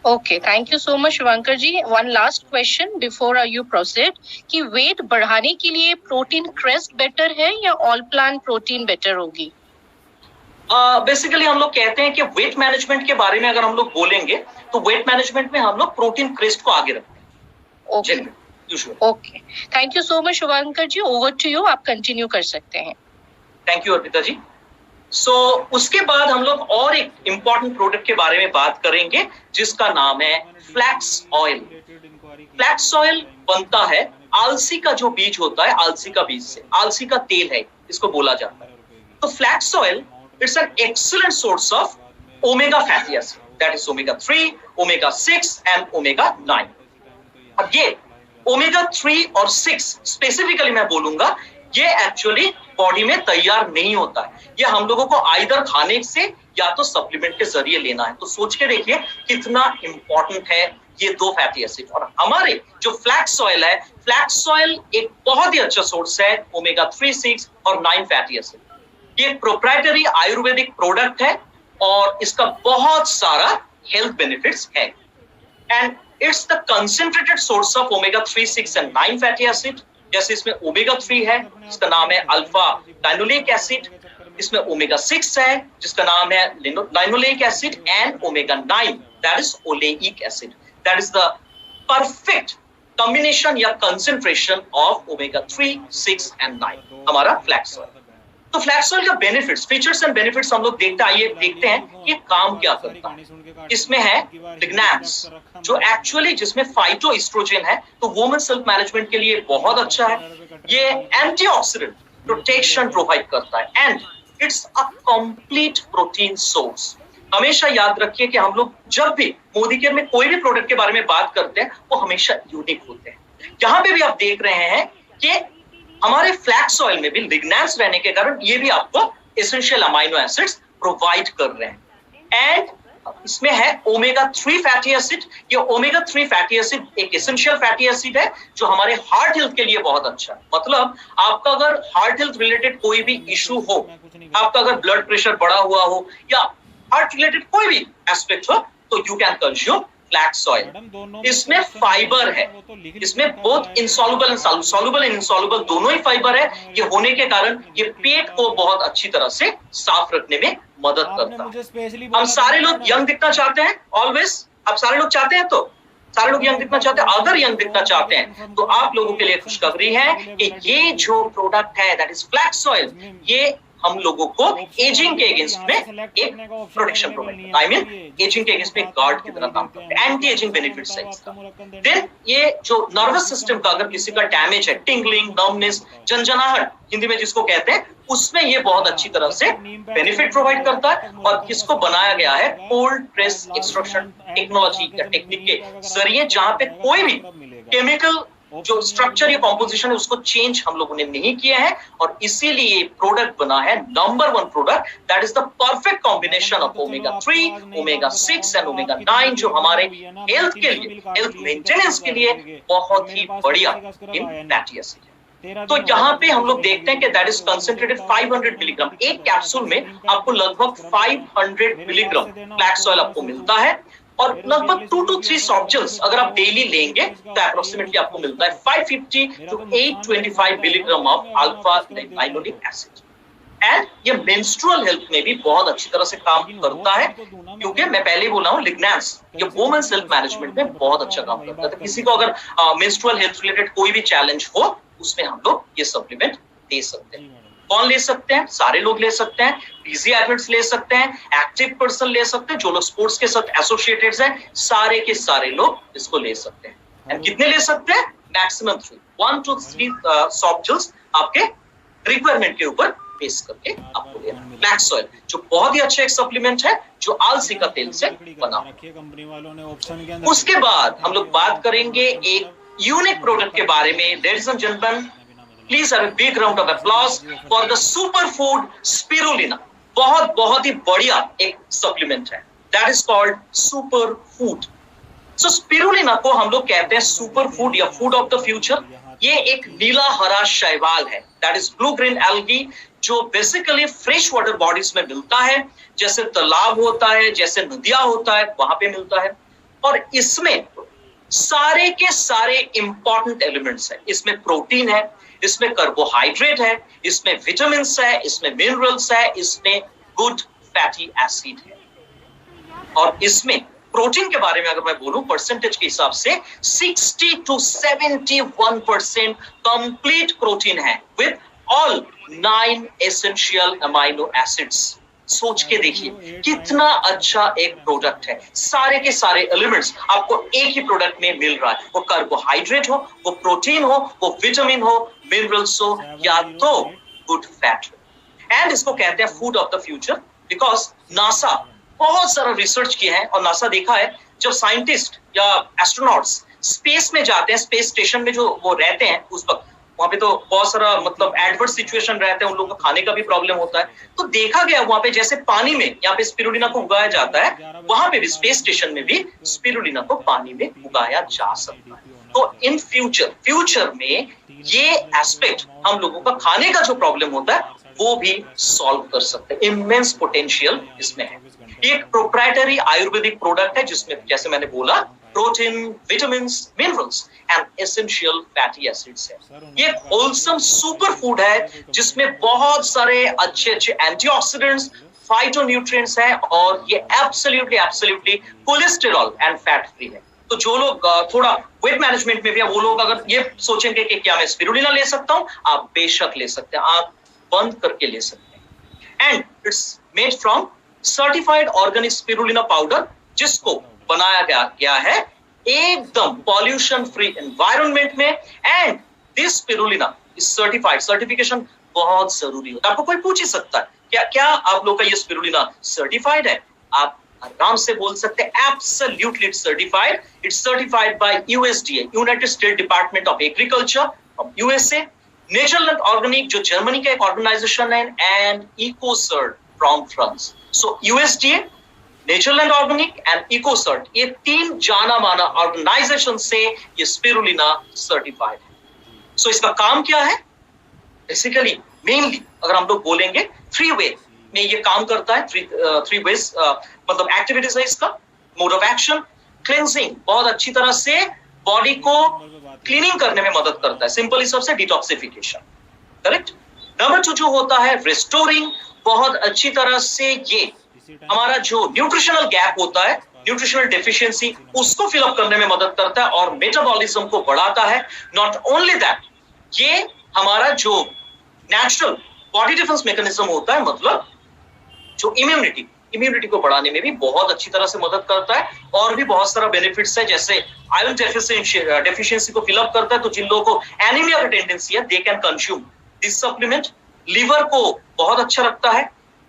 Okay, thank you so much Shubhankar ji. One last question before you proceed कि वेट बढ़ाने के लिए प्रोटीन क्रेस्ट बेटर है या ऑल प्लांट प्रोटीन बेटर होगी? बेसिकली हम लोग कहते हैं कि वेट मैनेजमेंट के बारे में अगर हम लोग बोलेंगे तो वेट मैनेजमेंट में हम लोग प्रोटीन क्रेस्ट को आगे रखते हैं। Okay, thank you so much Shubhankar ji. Over to you, आप कंटिन्यू कर सकते हैं। Thank you Arpita ji. So उसके बाद हम लोग और एक इंपॉर्टेंट प्रोडक्ट के बारे में बात करेंगे जिसका नाम है फ्लैक्स ऑयल। फ्लैक्स ऑयल बनता है आलसी का जो बीज होता है, आलसी का बीज से, आलसी का तेल है इसको बोला जाता है। तो flax oil it's an excellent source of omega fatty acid, that is omega 3, omega 6 and omega 9। अब ये ओमेगा 3 और 6 स्पेसिफिकली मैं बोलूंगा, ये एक्चुअली बॉडी में तैयार नहीं होता है। ये हम लोगों को आइदर खाने से या तो सप्लीमेंट के जरिए लेना है। तो सोच के देखिए कितना इंपॉर्टेंट है ये 2 फैटी एसिड। और हमारे जो फ्लैक्स ऑयल है, फ्लैक्स ऑयल एक बहुत ही अच्छा सोर्स है ओमेगा 3, 6 और 9 फैटी एसिड। ये प्रोप्राइटरी आयुर्वेदिक प्रोडक्ट है और इसका बहुत सारा हेल्थ बेनिफिट्स है। And it's the concentrated source of omega 3, 6 and 9 fatty acid. जैसे इसमें ओमेगा 3 है जिसका नाम है अल्फा लाइनोलेक एसिड, इसमें ओमेगा 6 है जिसका नाम है linoleic acid, and omega 9 that is oleic acid. That is the perfect combination या कंसंट्रेशन ऑफ ओमेगा 3, 6 एंड 9 हमारा फ्लैक्स ऑयल। तो फ्लैक्स ऑयल का बेनिफिट्स, फीचर्स एंड बेनिफिट्स हम लोग देखते हैं ये काम क्या करता है। इसमें है लिग्नैंस जो एक्चुअली जिसमें फाइटो एस्ट्रोजन है, तो वुमेन सेल्फ मैनेजमेंट के लिए बहुत अच्छा है। ये एंटीऑक्सीडेंट प्रोटेक्शन प्रोवाइड करता है and it's a complete protein source. हमेशा याद रखिए कि हम लोग जब भी मोदी केयर में कोई भी प्रोडक्ट के बारे में बात करते हैं वो हमेशा यूनिक होते हैं। यहाँ पे भी आप देख रहे हैं कि हमारे फ्लैक्स ऑयल में भी लिग्नैंस रहने के कारण ये भी आपको एसेंशियल अमाइनो एसिड्स प्रोवाइड कर रहे हैं। एंड इसमें है ओमेगा 3 फैटी एसिड। ये ओमेगा 3 फैटी एसिड एक एसेंशियल फैटी एसिड है जो हमारे हार्ट हेल्थ के लिए बहुत अच्छा है। मतलब आपका अगर हार्ट हेल्थ रिलेटेड कोई भी इशू हो, आपका अगर ब्लड प्रेशर बढ़ा हुआ हो या हार्ट रिलेटेड कोई भी एस्पेक्ट हो, तो you can consume flax oil. इसमें फाइबर है, इसमें both insoluble and soluble and insoluble दोनों ही फाइबर है। ये होने के कारण ये पेट को बहुत अच्छी तरह से साफ रखने में मदद करता है। हम सारे लोग यंग दिखना चाहते हैं ऑलवेज, आप सारे लोग चाहते हैं, तो सारे लोग यंग दिखना चाहते हैं। अगर यंग दिखना चाहते हैं तो आप लोगों के लिए खुशखबरी है कि ये जो प्रोडक्ट है दैट इज फ्लैक्स ऑयल, ये हम लोगों को एजिंग के अगेंस्ट में एक protection provide, I mean ageing के अगेंस्ट में गार्ड की तरह काम करते हैं। एंटी एजिंग बेनिफिट्स है इसका। देन ये जो नर्वस सिस्टम का अगर किसी का डैमेज है, टिंगलिंग, नर्वनेस, झंझनाहट हिंदी में जिसको कहते हैं, उसमें ये बहुत अच्छी तरह से बेनिफिट प्रोवाइड करता है। और इसको बनाया गया है कोल्ड प्रेस एक्सट्रैक्शन टेक्नोलॉजी या टेक्निक के जरिए, जहां पे कोई भी केमिकल जो स्ट्रक्चर या कॉम्पोजिशन है उसको चेंज हम लोगों ने नहीं किया है। और इसीलिए प्रोडक्ट बना है number 1 product that is the perfect combination of omega 3, omega 6 and omega 9 जो हमारे हेल्थ के लिए, हेल्थ मेंटेनेंस के लिए बहुत ही बढ़िया फैटी एसिड है। तो यहाँ पे हम लोग देखते हैं कि दैट इज कंसंट्रेटेड 500 मिलीग्राम। एक कैप्सूल में आपको लगभग 500 मिलीग्राम फ्लैक्स ऑयल आपको मिलता है और लगभग 2 to 3 सॉफ्ट जेल्स अगर आप डेली लेंगे तो अप्रोक्सीमेटली आपको मिलता है 550 to 825 milligram of alpha linoleic acid. And ये मेंस्ट्रुअल हेल्थ में भी बहुत अच्छी तरह से काम करता है, क्योंकि मैं पहले ही बोला हूं लिग्नैंस ये वुमेन सेल्फ मैनेजमेंट में बहुत अच्छा काम करता है। तो किसी को अगर मेंस्ट्रुअल हेल्थ रिलेटेड कोई भी चैलेंज हो, उसमें हम लोग ये सप्लीमेंट दे सकते हैं। कौन ले सकते हैं? सारे लोग ले सकते हैं। बिजी एथलीट्स ले सकते हैं, एक्टिव पर्सन ले सकते हैं, जो लोग स्पोर्ट्स के साथ एसोसिएटेड हैं, सारे के सारे लोग इसको ले सकते हैं। एंड कितने ले सकते हैं? मैक्सिमम 3, 1 to 3 सॉफ्ट जेल्स आपके रिक्वायरमेंट के ऊपर बेस करके आपको लेना। फ्लैक्स ऑयल जो बहुत ही अच्छा एक सप्लीमेंट है जो अलसी का तेल से बना। उसके बाद हम लोग बात करेंगे एक यूनिक प्रोडक्ट के बारे में। Ladies and gentleman, please have a big round of applause for the super food spirulina. बहुत ही बढ़िया एक सप्लीमेंट है, that is called super food. So spirulina को हम लोग कहते हैं सुपर फूड या फूड ऑफ द फ्यूचर। ये एक नीला हरा शैवाल है, that is blue green algae, जो बेसिकली फ्रेश वाटर बॉडीज में मिलता है, जैसे तालाब होता है, जैसे नदियां होता है, वहां पे मिलता है। और इसमें सारे के सारे इंपॉर्टेंट एलिमेंट्स हैं। इसमें प्रोटीन है, इसमें कार्बोहाइड्रेट है, इसमें विटामिन है, इसमें मिनरल्स है, इसमें गुड फैटी एसिड है। और इसमें प्रोटीन के बारे में अगर मैं बोलूं परसेंटेज के हिसाब से 60 to 71% कंप्लीट प्रोटीन है with all 9 essential amino acids. सोच के देखिए कितना अच्छा एक प्रोडक्ट है। सारे के सारे एलिमेंट्स आपको एक ही प्रोडक्ट में मिल रहा है, वो कार्बोहाइड्रेट हो, वो प्रोटीन हो, वो विटामिन हो, मिनरल्स हो, या तो गुड फैट हो। एंड इसको कहते हैं food of the future because NASA बहुत सारा रिसर्च किया है और नासा देखा है जब साइंटिस्ट या एस्ट्रोनॉट्स स्पेस में जाते हैं, स्पेस स्टेशन में जो वो रहते हैं, उस वक्त वहां पे तो बहुत सारा मतलब एडवर्स सिचुएशन रहते हैं, उन लोगों को खाने का भी प्रॉब्लम होता है। तो देखा गया वहां पे जैसे पानी में यहाँ पे स्पिरुलिना को उगाया जाता है, वहां पे भी स्पेस स्टेशन में भी स्पिरुलिना को पानी में उगाया जा सकता है। तो इन फ्यूचर में ये एस्पेक्ट हम लोगों का खाने का जो प्रॉब्लम होता है वो भी सॉल्व कर सकते हैं। इमेंस पोटेंशियल इसमें है। एक प्रोप्राइटरी आयुर्वेदिक प्रोडक्ट है जिसमें जैसे मैंने बोला protein, vitamins, minerals and essential fatty acids है। ये होलसम सुपर फूड है जिसमें बहुत सारे अच्छे अच्छे एंटीऑक्सीडेंट्स, फाइटोन्यूट्रिएंट्स हैं और ये absolutely cholesterol and fat free है। तो जो लोग थोड़ा वेट मैनेजमेंट में भी है वो लोग अगर ये सोचेंगे कि क्या मैं स्पिरुलिना ले सकता हूं, आप बेशक ले सकते हैं, आप बंद करके ले सकते हैं। And it's made from certified organic spirulina powder, जिसको बनाया गया है एकदम पॉल्यूशन फ्री एनवायरनमेंट में। And this spirulina is certified. Certification बहुत जरूरी होता है। आपको कोई पूछ ही सकता है क्या आप लोग का ये स्पिरुलिना सर्टिफाइड है? आप आराम से बोल सकते हैं absolutely it's certified. It's certified by USDA, United State department of agriculture of USA, Natureland organic जो जर्मनी का एक ऑर्गेनाइजेशन है, and Ecocert from France. So USDA, Natureland organic and Ecocert, ये तीन जाना माना ऑर्गेनाइजेशन से ये स्पिरुलिना सर्टिफाइड है। सो इसका काम क्या है? बेसिकली मेनली अगर हम लोग बोलेंगे 3 वे में ये काम करता है। थ्री वेज मतलब एक्टिविटीज है इसका। मोड ऑफ एक्शन, क्लेंजिंग, बहुत अच्छी तरह से बॉडी को क्लीनिंग करने में मदद करता है। सिंपली सबसे डिटॉक्सिफिकेशन, करेक्ट। नंबर 2 जो होता है रिस्टोरिंग, बहुत अच्छी तरह से ये हमारा जो न्यूट्रिशनल गैप होता है, न्यूट्रिशनल डेफिशिएंसी, उसको फिलअप करने में मदद करता है और मेटाबॉलिज्म को बढ़ाता है। नॉट ओनली दैट, ये हमारा जो नेचुरल बॉडी डिफेंस मैकेनिज्म होता है, मतलब जो इम्यूनिटी को बढ़ाने में भी बहुत अच्छी तरह से मदद करता है। और भी बहुत सारा बेनिफिट्स है, जैसे आयरन डेफिशिएंसी को फिलअप करता है। तो जिन लोगों को एनीमिया की टेंडेंसी है, they can consume this supplement. Liver को बहुत अच्छा रखता है,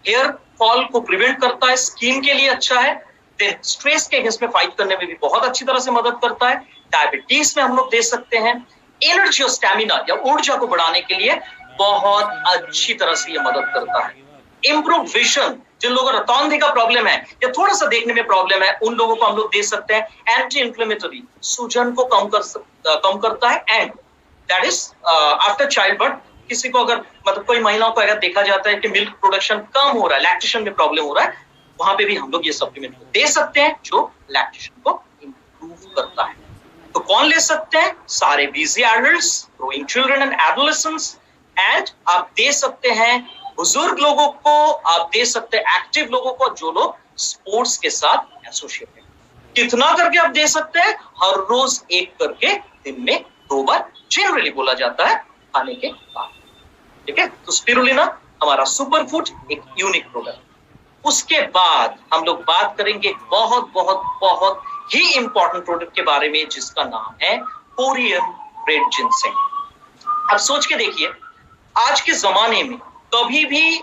हेयर फॉल को प्रिवेंट करता है, स्किन के लिए अच्छा है, देन स्ट्रेस के अगेंस्ट में फाइट करने में भी बहुत अच्छी तरह से मदद करता है। डायबिटीज में हम लोग दे सकते हैं। एनर्जी और स्टैमिना या ऊर्जा को बढ़ाने के लिए बहुत अच्छी तरह से ये मदद करता है। इंप्रूव विजन, जिन लोगों को रतौंधी का प्रॉब्लम है या थोड़ा सा देखने में प्रॉब्लम है, उन लोगों को हम लोग दे सकते हैं। एंटी इंफ्लेमेटरी, सूजन को कम करता है। And that is after child birth, किसी को अगर मतलब कोई महिलाओं को अगर देखा जाता है कि मिल्क प्रोडक्शन कम हो रहा है, लैक्टेशन में प्रॉब्लम हो रहा है, वहां पे भी हम लोग ये सप्लीमेंट दे सकते हैं जो लैक्टेशन को इंप्रूव करता है। तो कौन ले सकते हैं? सारे busy adults, growing children and adolescents. And आप दे सकते हैं बुजुर्ग लोगों को, आप दे सकते हैं एक्टिव लोगों को, जो लोग स्पोर्ट्स के साथ एसोसिएटेड हैं। कितना करके आप दे सकते हैं? हर रोज एक करके, दिन में 2 बार जनरली बोला जाता है खाने के बाद। ठीक है, तो स्पिरुलिना हमारा सुपर फूड, एक यूनिक प्रोडक्ट। उसके बाद हम लोग बात करेंगे बहुत बहुत बहुत ही इंपॉर्टेंट प्रोडक्ट के बारे में, जिसका नाम है कोरियन रेड जिनसेंग। अब सोच के देखिए, आज के जमाने में कभी भी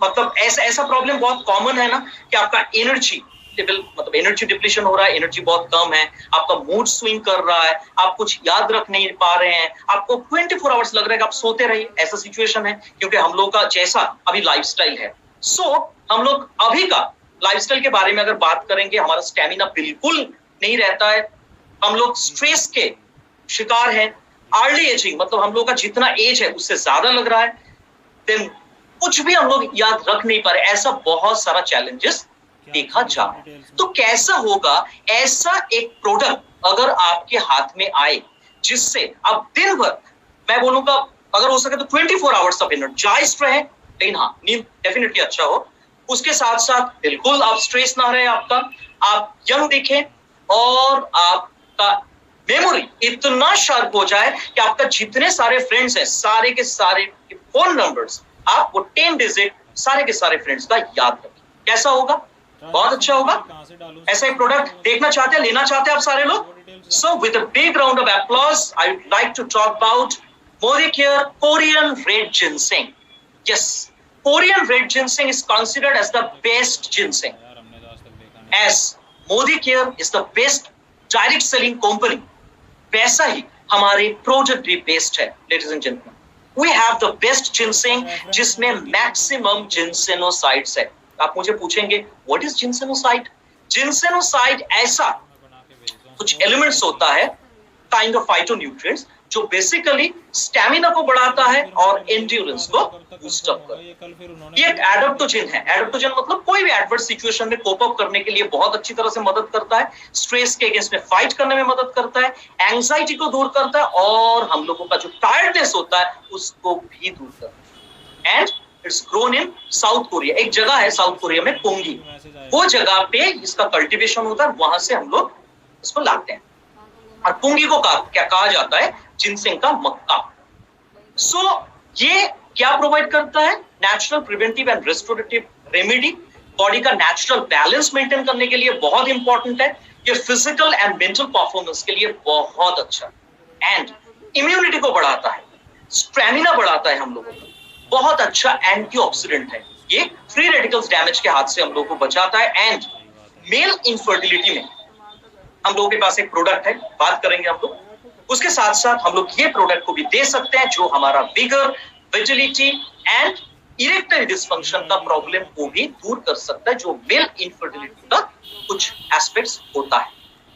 मतलब ऐसा प्रॉब्लम बहुत कॉमन है ना कि आपका एनर्जी लेवल, मतलब एनर्जी डिप्लीशन हो रहा है, एनर्जी बहुत कम है, आपका मूड स्विंग कर रहा है, आप कुछ याद रख नहीं पा रहे हैं, आपको 24 आवर्स लग रहा है कि आप सोते रहिए, ऐसा सिचुएशन है। क्योंकि हम लोग का जैसा अभी लाइफस्टाइल है, सो हम लोग अभी का लाइफस्टाइल के बारे में अगर बात करेंगे, हमारा स्टैमिना बिल्कुल नहीं रहता है, हम लोग स्ट्रेस के शिकार हैं, अर्ली एजिंग, मतलब हम लोग का जितना एज है उससे ज्यादा लग रहा है, देन कुछ भी हम लोग याद रख नहीं पा रहे, ऐसा बहुत सारा चैलेंजेस देखा जा रहा है। तो कैसा होगा ऐसा एक प्रोडक्ट अगर आपके हाथ में आए, जिससे आप दिन भर, मैं बोलूंगा अगर हो सके तो 24 आवर्स आप एनर्जाइज्ड रहे, लेकिन हाँ नींद डेफिनेटली अच्छा हो, उसके साथ साथ बिल्कुल आप स्ट्रेस ना रहे, आपका आप यंग दिखे और आपका मेमोरी इतना शार्प हो जाए कि आपका जितने सारे फ्रेंड्स हैं, सारे के सारे फोन नंबर्स आप वो 10 डिजिट सारे के सारे फ्रेंड्स का याद रखें। कैसा होगा? बहुत अच्छा होगा। ऐसा एक प्रोडक्ट देखना चाहते हैं, लेना चाहते हैं आप सारे लोग? So with a big round of applause, I would like to talk about Modicare Korean Red Ginseng. Yes, Korean Red Ginseng is considered as the best ginseng. As Modicare is the best direct selling company, वैसा ही हमारे product भी best है ladies and gentleman. We have the best ginseng जिसमें maximum ginsenosides है। आप मुझे पूछेंगे what is जिनसेनोसाइड? जिनसेनोसाइड ऐसा कुछ एलिमेंट्स होता है, काइंड ऑफ फाइटोन्यूट्रिएंट्स, जो बेसिकली स्टैमिना को बढ़ाता है और एंड्योरेंस को बूस्ट अप करता है। ये एक एडाप्टोजेन है। एडाप्टोजेन मतलब कोई भी एडवर्स सिचुएशन में कोप अप करने के लिए बहुत अच्छी तरह से मदद करता है, स्ट्रेस के अगेंस्ट में फाइट करने में मदद करता है, एंजाइटी को दूर करता है और हम लोगों का जो टायर्डनेस होता है उसको भी दूर करता है। And it's grown in south Korea. एक जगह है साउथ कोरिया में, पोंगी, वो जगह पे इसका कल्टीवेशन होता है, वहां से हम लोग इसको लाते हैं। और पुंगी को क्या कहा जाता है? जिनसेंग का मक्का। सो ये क्या प्रोवाइड करता है? Natural preventive and restorative remedy, body का नेचुरल बैलेंस मेंटेन करने के लिए बहुत इंपॉर्टेंट है। ये फिजिकल एंड मेंटल परफॉर्मेंस के लिए बहुत अच्छा, एंड इम्यूनिटी को बढ़ाता है, स्टैमिना बढ़ाता है हम लोगों को, बहुत अच्छा एंटीऑक्सीडेंट है। ये फ्री रेडिकल्स डैमेज के हाथ से हम लोगों को बचाता है। एंड मेल इनफर्टिलिटी में हम लोगों के पास एक प्रोडक्ट है, बात करेंगे हम लोग। उसके साथ साथ हम लोग ये प्रोडक्ट को भी दे सकते हैं जो हमारा विगर, विजिलिटी एंड इरेक्टाइल डिसफंक्शन का प्रॉब्लम को भी दूर कर सकता है, जो मेल इनफर्टिलिटी का कुछ एस्पेक्ट्स होता है।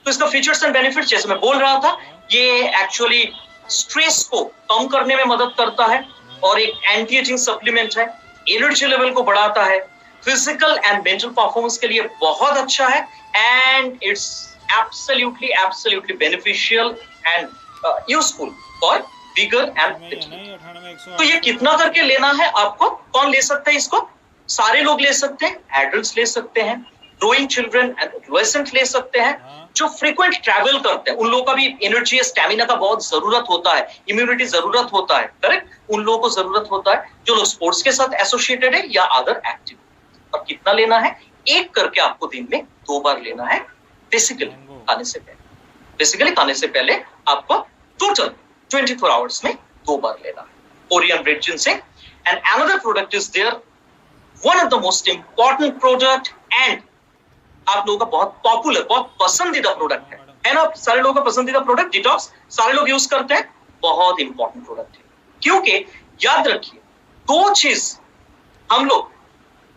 तो इसका फीचर्स एंड बेनिफिट्स जैसे मैं बोल रहा था, ये एक्चुअली स्ट्रेस को कम करने में मदद करता है और एक एंटी एजिंग सप्लीमेंट है, एनर्जी लेवल को बढ़ाता है, फिजिकल एंड मेंटल परफॉर्मेंस के लिए बहुत अच्छा है, and it's absolutely beneficial and useful for vigor and vitality। तो ये कितना करके लेना है आपको? कौन ले सकता है इसको? सारे लोग ले सकते हैं, एडल्ट्स ले सकते हैं, ग्रोइंग चिल्ड्रन एंड एडोलेसेंट ले सकते हैं, जो फ्रीक्वेंट ट्रैवल करते हैं, उन लोगों का भी एनर्जी स्टैमिना का बहुत जरूरत होता है, इम्यूनिटी जरूरत होता है, करेक्ट? उन लोगों को जरूरत होता है जो लोग स्पोर्ट्स के साथ एसोसिएटेड है या अदर एक्टिविटी। और कितना लेना है? एक करके आपको दिन में 2 बार लेना है। बेसिकली खाने से पहले आपको टोटल 24 आवर्स में 2 बार लेना है। Korean red ginseng and another product is there, one of the most important product and आप लोगों का बहुत पॉपुलर, बहुत पसंदीदा प्रोडक्ट है ना? सारे लोगों का पसंदीदा प्रोडक्ट डिटॉक्स, सारे लोग यूज करते हैं, बहुत इंपॉर्टेंट प्रोडक्ट है। क्योंकि याद रखिए, 2 चीज हम लोग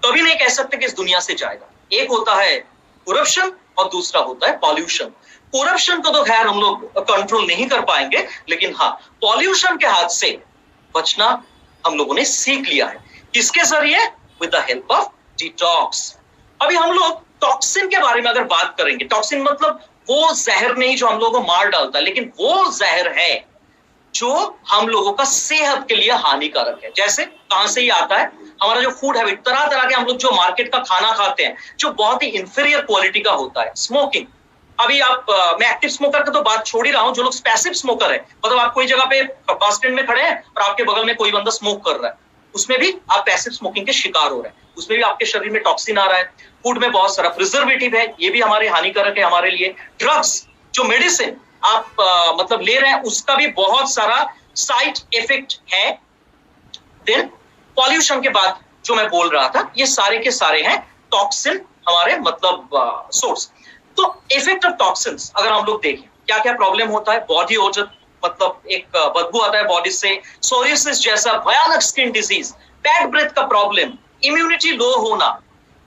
कभी नहीं कह सकते कि इस दुनिया से जाएगा। एक होता है करप्शन और दूसरा होता है पॉल्यूशन। करप्शन को तो खैर हम लोग कंट्रोल नहीं कर पाएंगे, लेकिन हाँ, पॉल्यूशन के हाथ से बचना हम लोगों ने सीख लिया है। किसके जरिए? With the help of detox. अभी हम लोग टॉक्सिन के बारे में अगर बात करेंगे, टॉक्सिन मतलब वो जहर नहीं जो हम लोगों को मार डालता है, लेकिन वो जहर है जो हम लोगों का सेहत के लिए हानिकारक है। जैसे कहां से ही आता है? हमारा जो फूड हैबिट, तरह तरह के हम लोग जो मार्केट का खाना खाते हैं, जो बहुत ही इंफीरियर क्वालिटी का होता है। स्मोकिंग, अभी आप मैं एक्टिव स्मोकर का तो बात छोड़ ही रहा हूं, जो लोग पैसिव स्मोकर है, मतलब आप कोई जगह पे बस स्टैंड में खड़े हैं और आपके बगल में कोई बंदा स्मोक कर रहा है, उसमें भी आप पैसिव स्मोकिंग के शिकार हो रहे हैं, उसमें भी आपके शरीर में टॉक्सिन आ रहा है। फूड में बहुत सारा प्रिजर्वेटिव है, ये भी हमारे हानिकारक है हमारे लिए। ड्रग्स, जो मेडिसिन आप मतलब ले रहे हैं, उसका भी बहुत सारा साइड इफेक्ट है। देन पॉल्यूशन के बाद जो मैं बोल रहा था, ये सारे के सारे हैं टॉक्सिन हमारे मतलब सोर्स। तो इफेक्ट ऑफ टॉक्सिन्स अगर हम लोग देखें, क्या क्या प्रॉब्लम होता है? बॉडी ओजन, मतलब एक बदबू आता है बॉडी से, सोरियासिस जैसा भयानक स्किन डिजीज, बैड ब्रेथ का प्रॉब्लम, इम्यूनिटी लो होना,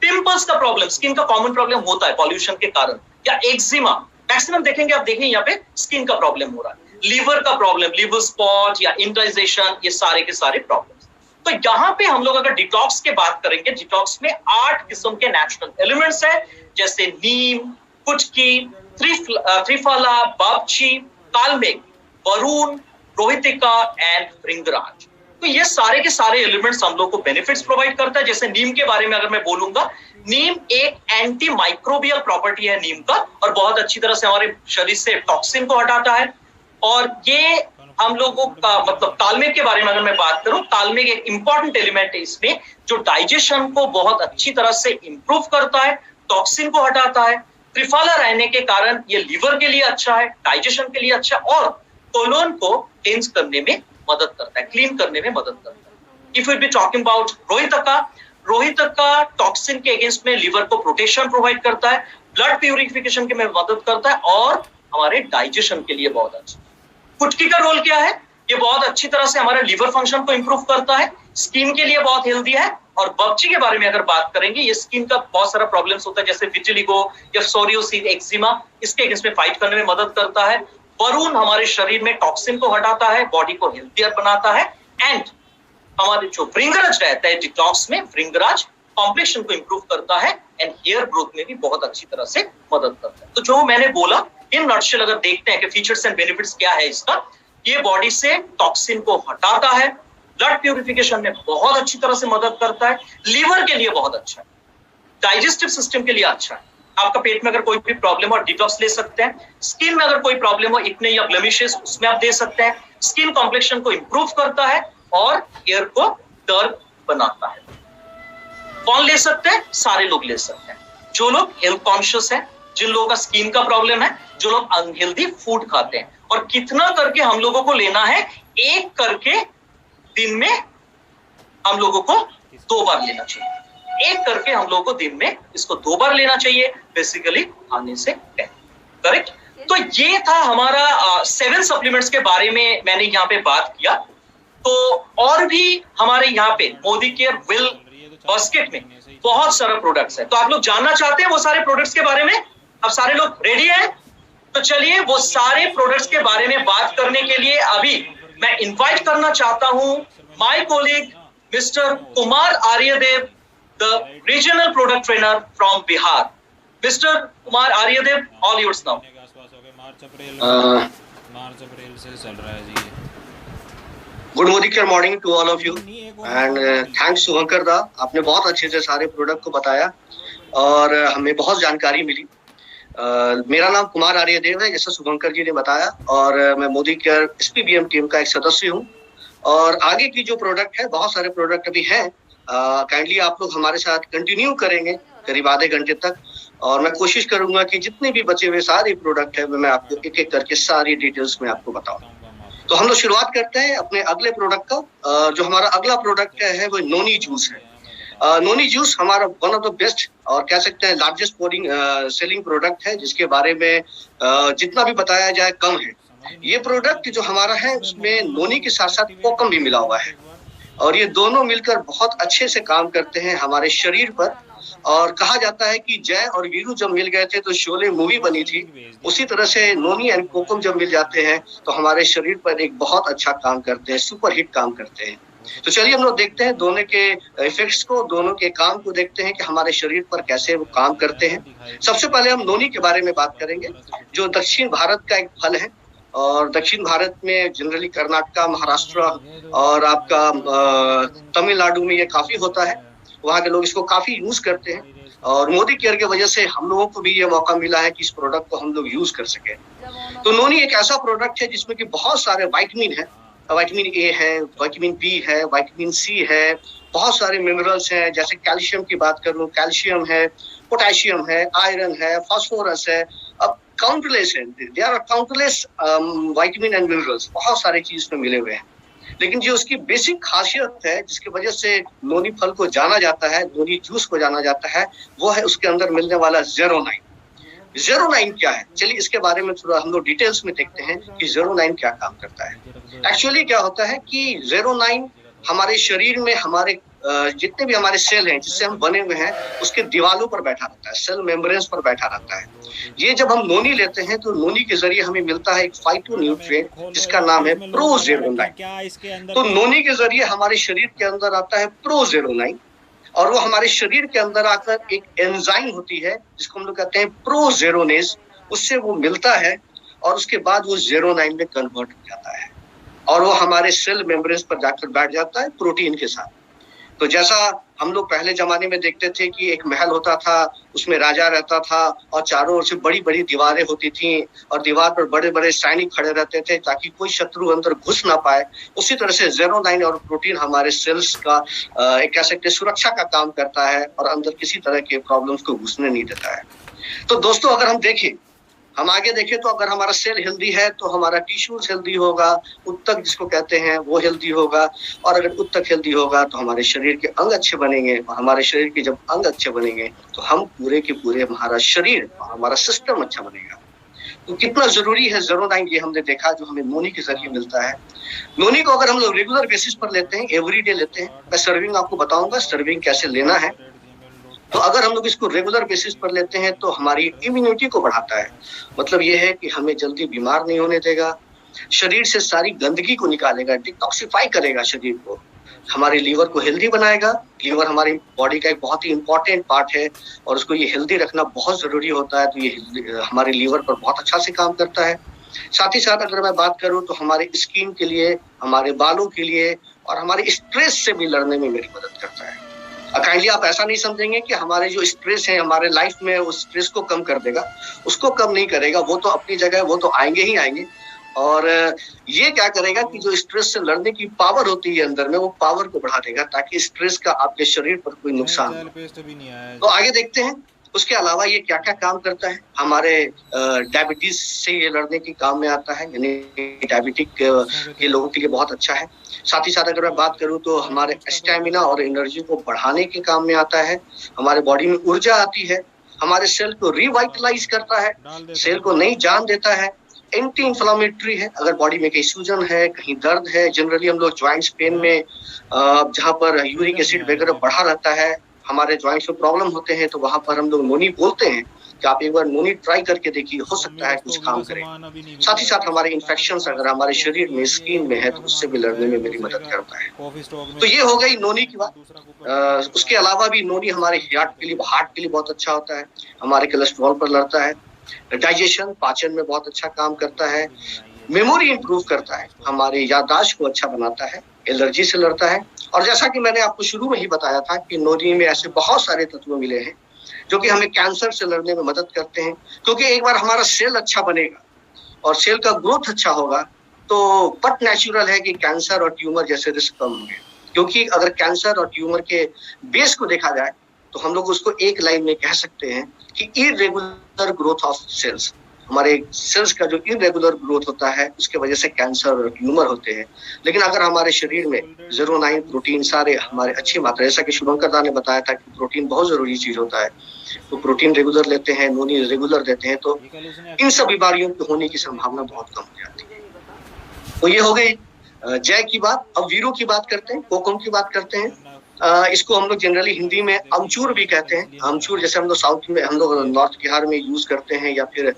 पिंपल्स का प्रॉब्लम, स्किन का कॉमन प्रॉब्लम होता है पॉल्यूशन के कारण, या एक्जिमा, मैक्सिमम देखेंगे आप, देखें यहाँ पे स्किन का प्रॉब्लम हो रहा है, लीवर का प्रॉब्लम, लीवर स्पॉट या इंडाइजेशन, ये सारे के सारे प्रॉब्लम। तो यहाँ पे हम लोग अगर डिटॉक्स की बात करेंगे, डिटॉक्स में 8 किस्म के नेचुरल एलिमेंट्स हैं, जैसे नीम, कुटकी, त्रिफला, बाबची, कालमेघ, वरुण, रोहितिका एंड भृंगराज। तो ये सारे के सारे एलिमेंट्स हम लोग को बेनिफिट्स प्रोवाइड करता है। जैसे नीम के बारे में अगर मैं बोलूंगा, नीम एक एंटी माइक्रोबियल प्रॉपर्टी है नीम का, और बहुत अच्छी तरह से हमारे शरीर से टॉक्सिन को हटाता है। और ये हम लोगों का मतलब कालमेघ के बारे में अगर मैं बात करूं, कालमेघ एक इंपॉर्टेंट एलिमेंट है इसमें, जो डाइजेशन को बहुत अच्छी तरह से इंप्रूव करता है, टॉक्सिन को हटाता है। त्रिफला रहने के कारण ये लीवर के लिए अच्छा है, डाइजेशन के लिए अच्छा, और कोलोन को क्लींस करने में मदद करता है, क्लीन करने में मदद करता है। If we be talking about रोहितका, रोहितका टॉक्सिन के अगेंस्ट में लीवर को प्रोटेक्शन प्रोवाइड करता है, ब्लड प्यूरिफिकेशन के में मदद करता है, और हमारे डाइजेशन के लिए बहुत अच्छा। कुटकी का रोल क्या है? ये बहुत अच्छी तरह से हमारे लीवर फंक्शन को इंप्रूव करता है, स्किन के लिए बहुत हेल्दी है। और बपची के बारे में अगर बात करेंगे, ये स्किन का बहुत सारा प्रॉब्लम्स होता है, जैसे विटिलिगो या सोरियोसिस, एक्जिमा, इसके अगेंस्ट में फाइट करने में मदद करता है। बरून हमारे शरीर में टॉक्सिन को हटाता है, बॉडी को हेल्थियर बनाता है। एंड हमारे जो भृंगराज रहता है डिटॉक्स में, भृंगराज कॉम्प्लेक्शन को इंप्रूव करता है एंड हेयर ग्रोथ में भी बहुत अच्छी तरह से मदद करता है। तो जो मैंने बोला इन नटशेल, अगर देखते हैं कि फीचर्स एंड बेनिफिट्स क्या है इसका, ये बॉडी से टॉक्सिन को हटाता है, ब्लड प्यूरिफिकेशन में बहुत अच्छी तरह से मदद करता है, लीवर के लिए बहुत अच्छा है, डाइजेस्टिव सिस्टम के लिए अच्छा है। आपका पेट में अगर कोई भी प्रॉब्लम हो डिटॉक्स ले सकते हैं, स्किन में अगर कोई प्रॉब्लम हो, इतने या ब्लेमिशेस, उसमें आप दे सकते हैं। स्किन कॉम्प्लेक्शन को इंप्रूव करता है और हेयर को टर्न बनाता है। कौन ले सकते हैं? सारे लोग ले सकते हैं। जो लोग हेल्थ कॉन्शियस हैं, जिन लोगों का स्किन का प्रॉब्लम है, जो लोग अनहेल्दी फूड खाते हैं। और कितना करके हम लोगों को लेना है? एक करके दिन में हम लोगों को 2 बार लेना चाहिए। एक करके हम लोगों को दिन में इसको 2 बार लेना चाहिए, बेसिकली खाने से पहले। करेक्ट? तो ये था हमारा 7 सप्लीमेंट्स के बारे में मैंने यहाँ पे बात किया। तो और भी हमारे यहाँ पे मोदी केयर विल बास्केट में बहुत सारा प्रोडक्ट्स है। तो आप लोग जानना चाहते हैं वो सारे प्रोडक्ट्स के बारे में? अब सारे लोग रेडी हैं? तो चलिए वो सारे प्रोडक्ट्स के बारे में बात करने के लिए अभी मैं इनवाइट करना चाहता हूं my colleague mister Kumar Aryadev, the regional product trainer from Bihar. Mister Kumar Aryadev, all yours now. मार्च अप्रैल से चल रहा है जी। Good Modicare morning to all of you and thanks Shubhankar da, आपने बहुत अच्छे से सारे प्रोडक्ट को बताया और हमें बहुत जानकारी मिली। मेरा नाम कुमार आर्यदेव है, जैसा शुभंकर जी ने बताया, और मैं मोदी केयर SPBM टीम का एक सदस्य हूँ। और आगे की जो प्रोडक्ट है, बहुत सारे प्रोडक्ट अभी हैं, काइंडली आप लोग हमारे साथ कंटिन्यू करेंगे करीब आधे घंटे तक। और मैं कोशिश करूंगा कि जितने भी बचे हुए सारे प्रोडक्ट है मैं आपको एक एक करके सारी डिटेल्स में आपको बताऊं। तो हम लोग शुरुआत करते हैं अपने अगले प्रोडक्ट का। जो हमारा अगला प्रोडक्ट है वो नोनी जूस है। नोनी जूस हमारा वन ऑफ द बेस्ट और कह सकते हैं लार्जेस्ट सेलिंग प्रोडक्ट है, जिसके बारे में जितना भी बताया जाए कम है। ये प्रोडक्ट जो हमारा है उसमें नोनी के साथ साथ कोकम भी मिला हुआ है और ये दोनों मिलकर बहुत अच्छे से काम करते हैं हमारे शरीर पर। और कहा जाता है कि जय और वीरू जब मिल गए थे तो शोले मूवी बनी थी, उसी तरह से नोनी एंड कोकम जब मिल जाते हैं तो हमारे शरीर पर एक बहुत अच्छा काम करते हैं, सुपर हिट काम करते हैं। तो चलिए हम लोग देखते हैं दोनों के इफेक्ट्स को, दोनों के काम को देखते हैं कि हमारे शरीर पर कैसे वो काम करते हैं। सबसे पहले हम नोनी के बारे में बात करेंगे, जो दक्षिण भारत का एक फल है और दक्षिण भारत में जनरली कर्नाटका, महाराष्ट्र और आपका तमिलनाडु में ये काफी होता है। वहाँ के लोग इसको काफी यूज करते हैं और मोदी केयर की वजह से हम लोगों को भी ये मौका मिला है कि इस प्रोडक्ट को हम लोग यूज कर सके। तो नोनी एक ऐसा प्रोडक्ट है जिसमें कि बहुत सारे विटामिन है, विटामिन ए है, विटामिन बी है, विटामिन सी है, बहुत सारे मिनरल्स हैं। जैसे कैल्शियम की बात करूं, कैल्शियम है, पोटेशियम है, आयरन है, फास्फोरस है, अब काउंटलेस है, there are countless vitamin and minerals, बहुत सारे चीज में मिले हुए हैं। लेकिन जो उसकी बेसिक खासियत है जिसकी वजह से नोनी फल को जाना जाता है, नोनी जूस को जाना जाता है, वो है उसके अंदर मिलने वाला ज़ेरोनाइन। ज़ेरोनाइन क्या है? चलिए इसके बारे में थोड़ा हम लोग डिटेल्स में देखते हैं कि ज़ेरोनाइन क्या काम करता है। एक्चुअली क्या होता है कि ज़ेरोनाइन हमारे शरीर में हमारे जितने भी हमारे सेल हैं जिससे हम बने हुए हैं उसके दीवालों पर बैठा रहता है, सेल मेम्ब्रेन्स पर बैठा रहता है। ये जब हम नोनी लेते हैं तो नोनी के जरिए हमें मिलता है एक फाइटोन्यूट्रिएंट जिसका नाम है प्रोज़ेरोनाइन। तो नोनी के जरिए हमारे शरीर के अंदर आता है प्रोज़ेरोनाइन और वो हमारे शरीर के अंदर आकर एक एंजाइम होती है जिसको हम लोग कहते हैं प्रोज़ेरोनेज, उससे वो मिलता है और उसके बाद वो ज़ेरोनाइन में कन्वर्ट हो जाता है और वो हमारे सेल मेम्ब्रेन्स पर जाकर बैठ जाता है प्रोटीन के साथ। तो जैसा हम लोग पहले जमाने में देखते थे कि एक महल होता था, उसमें राजा रहता था और चारों ओर से बड़ी बड़ी दीवारें होती थी और दीवार पर बड़े बड़े सैनिक खड़े रहते थे ताकि कोई शत्रु अंदर घुस ना पाए। उसी तरह से ज़ेरोनाइन और प्रोटीन हमारे सेल्स का एक कह सकते सुरक्षा का काम करता है और अंदर किसी तरह के प्रॉब्लम्स को घुसने नहीं देता है। तो दोस्तों अगर हम देखें, हम आगे देखें तो अगर हमारा सेल हेल्दी है तो हमारा टिश्यूज हेल्दी होगा, उत्तक जिसको कहते हैं वो हेल्दी होगा और अगर उत्तक हेल्दी होगा तो हमारे शरीर के अंग अच्छे बनेंगे और हमारे शरीर के जब अंग अच्छे बनेंगे तो हम पूरे के पूरे हमारा शरीर और हमारा सिस्टम अच्छा बनेगा। तो कितना जरूरी है ज़ेरोनाइन, ये हमने देखा जो हमें नोनी के जरिए मिलता है। नोनी को अगर हम लोग रेगुलर बेसिस पर लेते हैं, एवरीडे लेते हैं, मैं सर्विंग आपको बताऊंगा सर्विंग कैसे लेना है। तो अगर हम लोग इसको रेगुलर बेसिस पर लेते हैं तो हमारी इम्यूनिटी को बढ़ाता है। मतलब ये है कि हमें जल्दी बीमार नहीं होने देगा, शरीर से सारी गंदगी को निकालेगा, डिटॉक्सिफाई करेगा शरीर को, हमारे लीवर को हेल्दी बनाएगा। लीवर हमारी बॉडी का एक बहुत ही इंपॉर्टेंट पार्ट है और उसको ये हेल्दी रखना बहुत जरूरी होता है। तो ये हमारे लीवर पर बहुत अच्छा से काम करता है। साथ ही साथ अगर मैं बात करूं तो हमारे स्किन के लिए, हमारे बालों के लिए और हमारे स्ट्रेस से भी लड़ने में मेरी मदद करता है। काइंडली आप ऐसा नहीं समझेंगे कि हमारे जो स्ट्रेस है हमारे लाइफ में उस स्ट्रेस को कम कर देगा, उसको कम नहीं करेगा, वो तो अपनी जगह वो तो आएंगे ही आएंगे। और ये क्या करेगा कि जो स्ट्रेस से लड़ने की पावर होती है अंदर में, वो पावर को बढ़ा देगा ताकि स्ट्रेस का आपके शरीर पर कोई नुकसान हो। तो आगे देखते हैं उसके अलावा ये क्या क्या काम करता है। हमारे डायबिटीज से ये लड़ने की काम में आता है, यानी डायबिटिक के लोगों के लिए बहुत अच्छा है। साथ ही साथ अगर मैं बात करूं तो हमारे स्टैमिना और एनर्जी को बढ़ाने के काम में आता है। हमारे बॉडी में ऊर्जा आती है, हमारे सेल को रिवाइटलाइज करता है, सेल को नई जान देता है। एंटी इंफ्लामेटरी है, अगर बॉडी में कहीं सूजन है, कहीं दर्द है, जनरली हम लोग ज्वाइंट्स पेन में जहाँ पर यूरिक एसिड वगैरह बढ़ा रहता है, हमारे ज्वाइंट्स में प्रॉब्लम होते हैं, तो वहां पर हम लोग नोनी बोलते हैं कि आप एक बार नोनी ट्राई करके देखिए, हो सकता है कुछ काम करे। साथ ही साथ हमारे इन्फेक्शंस अगर हमारे शरीर में, स्किन में है, तो उससे भी लड़ने में मेरी मदद करता है। तो ये हो गई नोनी की बात। उसके अलावा भी नोनी हमारे हार्ट के लिए बहुत अच्छा होता है, हमारे कोलेस्ट्रॉल पर लड़ता है, डाइजेशन पाचन में बहुत अच्छा काम करता है, मेमोरी इंप्रूव करता है, हमारी याददाश्त को अच्छा बनाता है, एलर्जी से लड़ता है। और जैसा कि मैंने आपको शुरू में ही बताया था कि नोनी में ऐसे बहुत सारे तत्व मिले हैं जो कि हमें कैंसर से लड़ने में मदद करते हैं। क्योंकि एक बार हमारा सेल अच्छा बनेगा और सेल का ग्रोथ अच्छा होगा तो बट नेचुरल है कि कैंसर और ट्यूमर जैसे रिस्क कम होंगे। क्योंकि अगर कैंसर और ट्यूमर के बेस को देखा जाए तो हम लोग उसको एक लाइन में कह सकते हैं कि इरेगुलर ग्रोथ ऑफ सेल्स। हमारे सेल्स का जो इरेगुलर ग्रोथ होता है उसके वजह से कैंसर और ट्यूमर होते हैं। लेकिन अगर हमारे शरीर में 09 प्रोटीन सारे हमारे अच्छी मात्रा, जैसा कि शुभंकर दा ने बताया था कि प्रोटीन बहुत जरूरी चीज होता है, तो प्रोटीन रेगुलर लेते हैं, नोनी रेगुलर देते हैं, तो इन सब बीमारियों के होने की संभावना बहुत कम हो जाती है। तो ये हो गई जय की बात। अब वीरू की बात करते हैं, कोकम की बात करते हैं। इसको हम लोग जनरली हिंदी में अमचूर भी कहते हैं। अमचूर जैसे हम लोग साउथ में, हम लोग नॉर्थ बिहार में यूज करते हैं या फिर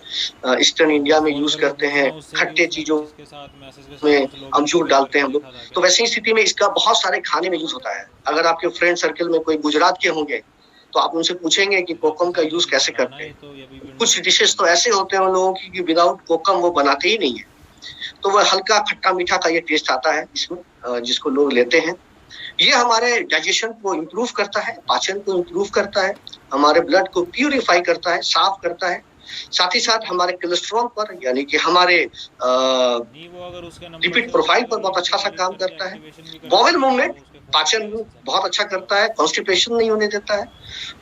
ईस्टर्न इंडिया में यूज करते हैं, खट्टे चीजों में अमचूर डालते हैं हम लोग। तो वैसी स्थिति में इसका बहुत सारे खाने में यूज होता है। अगर आपके फ्रेंड सर्कल में कोई गुजरात के होंगे तो आप उनसे पूछेंगे कि कोकम का यूज कैसे करते हैं। कुछ डिशेस तो ऐसे होते हैं उन लोगों की कि विदाउट कोकम वो बनाते ही नहीं है, तो वह हल्का खट्टा मीठा का ये टेस्ट आता है इसमें, जिसको लोग लेते हैं। ये हमारे डाइजेशन को इम्प्रूव करता है, पाचन को इम्प्रूव करता है, हमारे ब्लड को प्यूरिफाई करता है, साफ करता है। साथ ही साथ हमारे कोलेस्ट्रॉल पर, यानी कि हमारे लिपिड प्रोफाइल पर बहुत अच्छा सा काम करता है। बॉवेल मूवमेंट, पाचन बहुत अच्छा करता है, कॉन्स्टिपेशन नहीं होने देता है,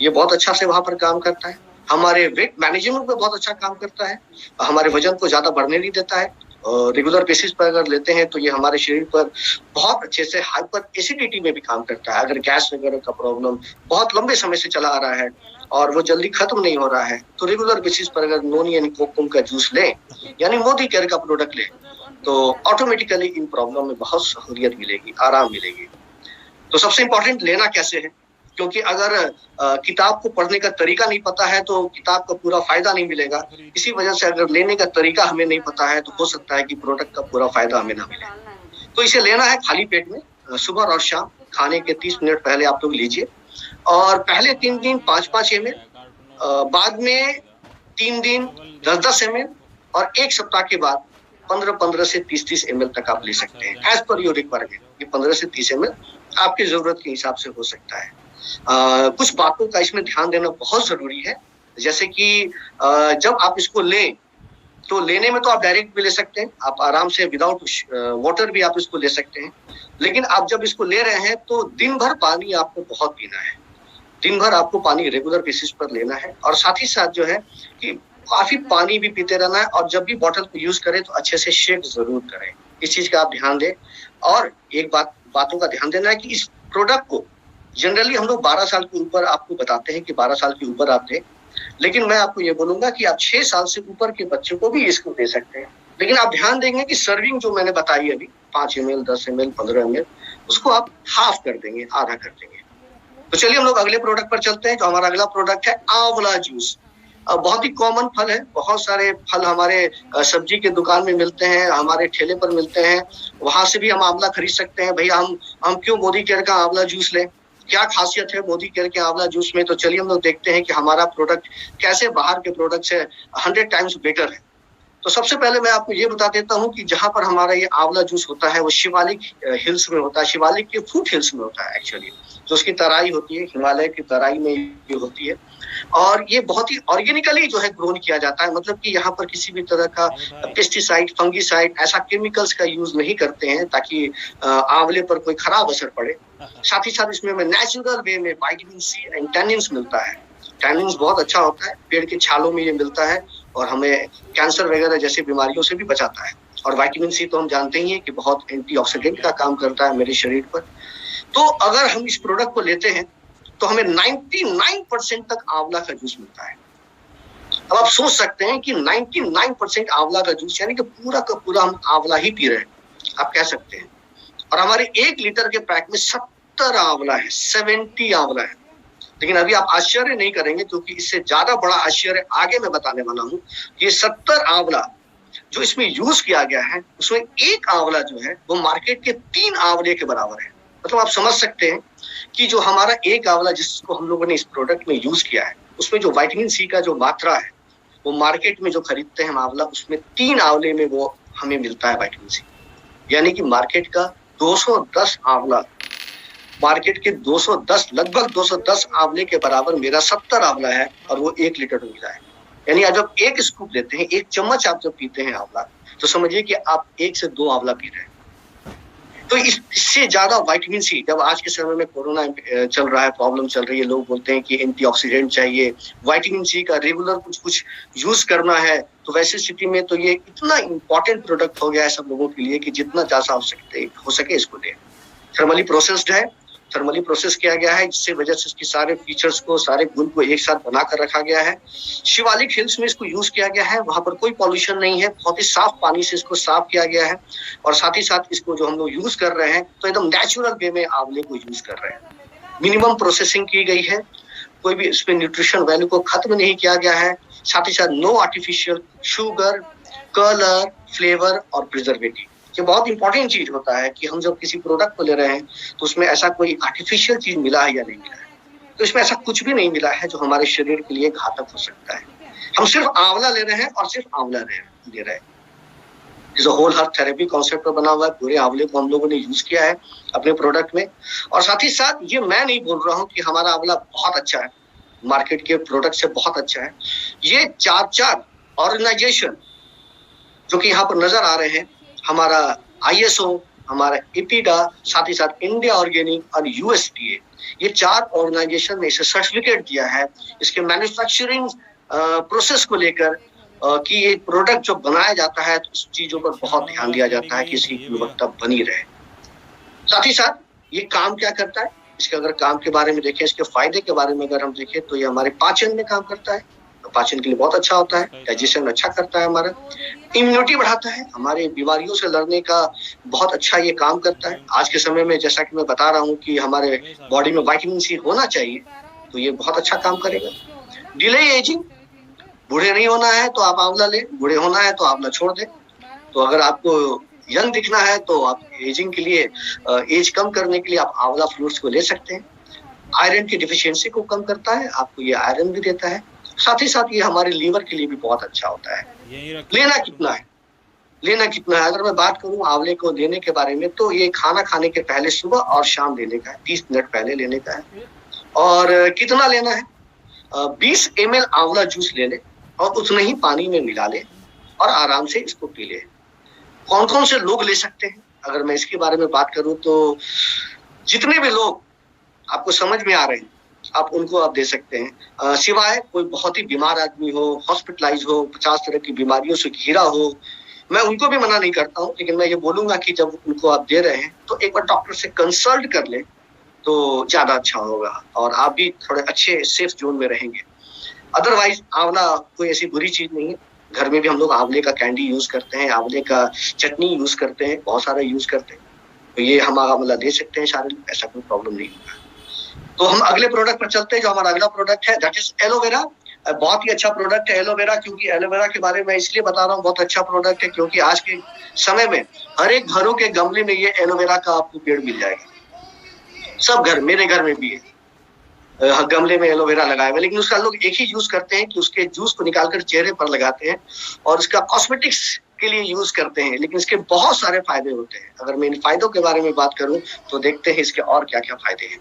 ये बहुत अच्छा से वहां पर काम करता है। हमारे वेट मैनेजमेंट में बहुत अच्छा काम करता है, हमारे वजन को ज्यादा बढ़ने नहीं देता है। रेगुलर बेसिस पर अगर लेते हैं तो ये हमारे शरीर पर बहुत अच्छे से हाइपर एसिडिटी में भी काम करता है। अगर गैस वगैरह का प्रॉब्लम बहुत लंबे समय से चला आ रहा है और वो जल्दी खत्म नहीं हो रहा है, तो रेगुलर बेसिस पर अगर नोनी यानी कोकम का जूस लें, यानी मोदी केयर का प्रोडक्ट लें, तो ऑटोमेटिकली इन प्रॉब्लम में बहुत सहूलियत मिलेगी, आराम मिलेगी। तो सबसे इम्पोर्टेंट लेना कैसे है, क्योंकि अगर किताब को पढ़ने का तरीका नहीं पता है तो किताब का पूरा फायदा नहीं मिलेगा। इसी वजह से अगर लेने का तरीका हमें नहीं पता है तो हो सकता है कि प्रोडक्ट का पूरा फायदा हमें ना मिले। तो इसे लेना है खाली पेट में, सुबह और शाम खाने के 30 मिनट पहले आप लोग लीजिए। और पहले 3 दिन 5-5 ml, बाद में 3 दिन 10-10 ml और 1 सप्ताह के बाद 15-15 से 30-30 ml तक आप ले सकते हैं। एज पर योर रिक्वायरमेंट, ये 15 से 30 ml आपकी जरूरत के हिसाब से हो सकता है। कुछ बातों का इसमें ध्यान देना बहुत जरूरी है, जैसे कि जब आप इसको लें तो लेने में तो आप डायरेक्ट भी ले सकते हैं, आप आराम से विदाउट वाटर भी आप इसको ले सकते हैं। लेकिन आप जब इसको ले रहे हैं तो दिन भर पानी आपको बहुत पीना है, दिन भर आपको पानी रेगुलर बेसिस पर लेना है। और साथ ही साथ जो है कि काफी पानी भी पीते रहना है, और जब भी बॉटल को यूज करें तो अच्छे से शेक जरूर करें, इस चीज का आप ध्यान दें। और एक बातों का ध्यान देना है कि इस प्रोडक्ट को जनरली हम लोग 12 साल के ऊपर आपको बताते हैं कि 12 साल के ऊपर आप दें, लेकिन मैं आपको ये बोलूंगा कि आप 6 साल से ऊपर के बच्चों को भी इसको दे सकते हैं। लेकिन आप ध्यान देंगे कि सर्विंग जो मैंने बताई अभी 5 ml, 10 ml, 15 ml, उसको आप हाफ कर देंगे, आधा कर देंगे। तो चलिए हम लोग अगले प्रोडक्ट पर चलते हैं। जो हमारा अगला प्रोडक्ट है आंवला जूस। बहुत ही कॉमन फल है, बहुत सारे फल हमारे सब्जी के दुकान में मिलते हैं, हमारे ठेले पर मिलते हैं, वहां से भी हम आंवला खरीद सकते हैं। भैया हम क्यों मोदी केयर का आंवला जूस लें, क्या खासियत है मोदी केयर के आंवला जूस में? तो चलिए हम लोग देखते हैं कि हमारा प्रोडक्ट कैसे बाहर के प्रोडक्ट से 100 टाइम्स बेटर है। तो सबसे पहले मैं आपको ये बता देता हूँ कि जहां पर हमारा ये आंवला जूस होता है वो शिवालिक हिल्स में होता है, शिवालिक के फूट हिल्स में होता है एक्चुअली, जो उसकी तराई होती है, हिमालय की तराई में ये होती है। और ये बहुत ही ऑर्गेनिकली जो है ग्रोन किया जाता है, मतलब कि यहाँ पर किसी भी तरह का पेस्टिसाइड, फंगीसाइड, ऐसा केमिकल्स का यूज नहीं करते हैं ताकि आंवले पर कोई खराब असर पड़े। साथ ही साथ इसमें हमें नेचुरल वे में विटामिन सी एंड टैनिन्स मिलता है। टैनिन्स बहुत अच्छा होता है, पेड़ के छालों में ये मिलता है और हमें कैंसर वगैरह जैसी बीमारियों से भी बचाता है। और विटामिन सी तो हम जानते ही हैं कि बहुत एंटीऑक्सीडेंट का काम करता है मेरे शरीर पर। तो अगर हम इस प्रोडक्ट को लेते हैं तो हमें 99% तक आंवला का जूस मिलता है। अब आप सोच सकते हैं कि 99% आंवला का जूस यानी कि पूरा का पूरा हम आंवला ही पी रहे हैं, आप कह सकते हैं। और हमारे 1 लीटर के पैक में 70 आंवला है, 70 आंवला है। लेकिन अभी आप आश्चर्य नहीं करेंगे क्योंकि इससे ज्यादा बड़ा आश्चर्य आगे मैं बताने वाला हूँ। ये 70 आंवला जो इसमें यूज किया गया है, उसमें 1 आंवला जो है वो मार्केट के 3 आंवले के बराबर है। मतलब आप समझ सकते हैं कि जो हमारा 1 आंवला जिसको हम लोगों ने इस प्रोडक्ट में यूज किया है, उसमें जो विटामिन सी का जो मात्रा है वो मार्केट में जो खरीदते हैं आंवला, उसमें 3 आंवले में वो हमें मिलता है विटामिन सी। यानी कि मार्केट का 210 आंवला, मार्केट के 210 लगभग 210 आंवले के बराबर मेरा 70 आंवला है और वो 1 लीटर मिला है। यानी आज जब 1 स्कूप लेते हैं, 1 चम्मच आप जब पीते हैं आंवला, तो समझिए कि आप 1 से 2 आंवला पी रहे हैं। तो इससे ज्यादा विटामिन सी, जब आज के समय में कोरोना चल रहा है, प्रॉब्लम चल रही है, लोग बोलते हैं कि एंटीऑक्सीडेंट चाहिए, विटामिन सी का रेगुलर कुछ यूज करना है, तो वैसी स्थिति में तो ये इतना इंपॉर्टेंट प्रोडक्ट हो गया है सब लोगों के लिए कि जितना ज्यादा हो सके इसको लें। थर्मली प्रोसेस्ड है, थर्मली प्रोसेस किया गया है, जिससे वजह से इसकी सारे फीचर्स को, सारे गुण को एक साथ बनाकर रखा गया है। शिवालिक हिल्स में इसको यूज किया गया है, वहां पर कोई पॉल्यूशन नहीं है, बहुत ही साफ पानी से इसको साफ किया गया है। और साथ ही साथ इसको जो हम लोग यूज कर रहे हैं तो एकदम नेचुरल वे में आंवले को यूज कर रहे हैं। मिनिमम प्रोसेसिंग की गई है, कोई भी इसमें न्यूट्रिशन वैल्यू को खत्म नहीं किया गया है। साथ ही साथ no artificial sugar, colour, flavour और प्रिजर्वेटिव। ये बहुत इंपॉर्टेंट चीज होता है कि हम जब किसी प्रोडक्ट को ले रहे हैं तो उसमें ऐसा कोई आर्टिफिशियल चीज मिला है या नहीं मिला है। तो इसमें ऐसा कुछ भी नहीं मिला है जो हमारे शरीर के लिए घातक हो सकता है। हम सिर्फ आंवला ले रहे हैं और सिर्फ आंवला ले रहे हैं। जो होल हर्थ थेरेपी कॉन्सेप्ट पर बना हुआ है, पूरे आंवले को हम लोगों ने यूज किया है अपने प्रोडक्ट में। और साथ ही साथ ये मैं नहीं बोल रहा हूँ कि हमारा आंवला बहुत अच्छा है, मार्केट के प्रोडक्ट से बहुत अच्छा है। ये 4 ऑर्गेनाइजेशन जो कि यहाँ पर नजर आ रहे हैं, हमारा ISO, हमारा EPIDA, साथ ही साथ इंडिया ऑर्गेनिक और USDA, ये 4 ऑर्गेनाइजेशन ने इसे सर्टिफिकेट दिया है इसके मैन्युफैक्चरिंग प्रोसेस को लेकर कि ये प्रोडक्ट जो बनाया जाता है तो उस चीजों पर बहुत ध्यान दिया जाता है कि इसकी गुणवत्ता बनी रहे। साथ ही साथ ये काम क्या करता है, इसके अगर काम के बारे में देखें, इसके फायदे के बारे में अगर हम देखें तो ये हमारे पाचन में काम करता है, पाचन के लिए बहुत अच्छा होता है, डाइजेशन अच्छा करता है, हमारा इम्यूनिटी बढ़ाता है, हमारे बीमारियों से लड़ने का बहुत अच्छा ये काम करता है। आज के समय में जैसा कि मैं बता रहा हूँ कि हमारे बॉडी में विटामिन सी होना चाहिए, तो ये बहुत अच्छा काम करेगा। डिले एजिंग, बूढ़े नहीं होना है तो आप आंवला लें, बूढ़े होना है तो आंवला छोड़ दें। तो अगर आपको यंग दिखना है तो आप एजिंग के लिए, एज कम करने के लिए आप आंवला फ्रूट्स को ले सकते हैं। आयरन की डिफिशियंसी को कम करता है, आपको ये आयरन भी देता है। साथ ही साथ ये हमारे लीवर के लिए भी बहुत अच्छा होता है। लेना कितना है, लेना कितना है, अगर मैं बात करूं आंवले को लेने के बारे में तो ये खाना खाने के पहले सुबह और शाम लेने का है, 30 मिनट पहले लेने का है। और कितना लेना है, 20 ml आंवला जूस ले ले और उतना ही पानी में मिला ले और आराम से इसको पी ले। कौन कौन से लोग ले सकते हैं, अगर मैं इसके बारे में बात करूं तो जितने भी लोग आपको समझ में आ रहे हैं आप उनको आप दे सकते हैं, सिवाय कोई बहुत ही बीमार आदमी हो, हॉस्पिटलाइज हो, 50 तरह की बीमारियों से घिरा हो, मैं उनको भी मना नहीं करता हूँ। लेकिन मैं ये बोलूंगा कि जब उनको आप दे रहे हैं तो एक बार डॉक्टर से कंसल्ट कर ले तो ज्यादा अच्छा होगा और आप भी थोड़े अच्छे सेफ जोन में रहेंगे। अदरवाइज आंवला कोई ऐसी बुरी चीज नहीं है। घर में भी हम लोग आंवले का कैंडी यूज करते हैं, आंवले का चटनी यूज करते हैं, बहुत सारा यूज करते हैं। तो ये हम आंवला दे सकते हैं सारे लोग, ऐसा कोई प्रॉब्लम नहीं होगा। तो हम अगले प्रोडक्ट पर चलते हैं। जो हमारा अगला प्रोडक्ट है दैट इज एलोवेरा। बहुत ही अच्छा प्रोडक्ट है एलोवेरा, क्योंकि एलोवेरा के बारे में इसलिए बता रहा हूँ बहुत अच्छा प्रोडक्ट है क्योंकि आज के समय में हर एक घरों के गमले में ये एलोवेरा का आपको पेड़ मिल जाएगा। सब घर, मेरे घर में भी है, गमले में एलोवेरा लगाया हुआ है। लेकिन उसका लोग एक ही यूज करते हैं कि उसके जूस को निकालकर चेहरे पर लगाते हैं और उसका कॉस्मेटिक्स के लिए यूज करते हैं। लेकिन इसके बहुत सारे फायदे होते हैं। अगर मैं इन फायदों के बारे में बात करूं तो देखते हैं इसके और क्या क्या फायदे हैं।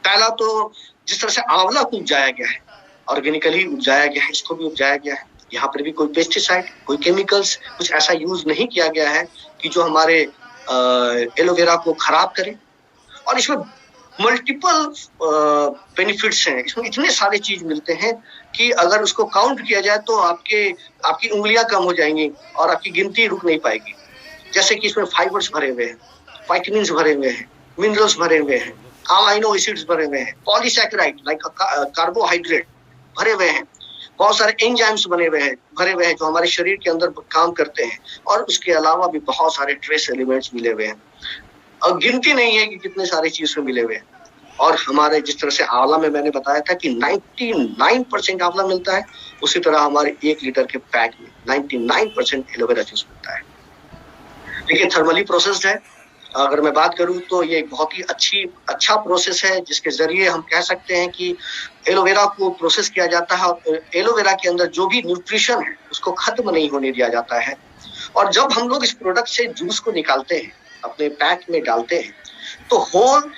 पहला तो जिस तरह से आंवला को उपजाया गया है, ऑर्गेनिकली उपजाया गया है, इसको भी उपजाया गया है। यहाँ पर भी कोई पेस्टिसाइड, कोई केमिकल्स, कुछ ऐसा यूज नहीं किया गया है कि जो हमारे एलोवेरा को खराब करे। और इसमें मल्टीपल बेनिफिट्स हैं, इसमें इतने सारे चीज मिलते हैं कि अगर उसको काउंट किया जाए तो आपकी उंगलियां कम हो जाएंगी और आपकी गिनती रुक नहीं पाएगी। जैसे कि इसमें फाइबर्स भरे हुए हैं, विटामिन्स भरे हुए हैं, मिनरल्स भरे हुए हैं, अमाइनो एसिड्स भरे हुए हैं, पॉलीसैकेराइड लाइक कार्बोहाइड्रेट भरे हुए हैं, बहुत सारे एंजाइम्स भरे हुए हैं जो हमारे शरीर के अंदर काम करते हैं। और उसके अलावा भी बहुत सारे ट्रेस एलिमेंट्स मिले हुए हैं और गिनती नहीं है कि कितने सारे चीज में मिले हुए हैं। और हमारे जिस तरह से आंवला में मैंने बताया था कि 99% आंवला मिलता है, उसी तरह हमारे 1 लीटर के पैक में 99% एलोवेरा जूस मिलता है। देखिए थर्मली प्रोसेस्ड है। अगर मैं बात करूं तो ये बहुत ही अच्छा प्रोसेस है जिसके जरिए हम कह सकते हैं कि एलोवेरा को प्रोसेस किया जाता है और एलोवेरा के अंदर जो भी न्यूट्रिशन है उसको खत्म नहीं होने दिया जाता है। और जब हम लोग इस प्रोडक्ट से जूस को निकालते हैं, अपने पैक में डालते हैं, तो होल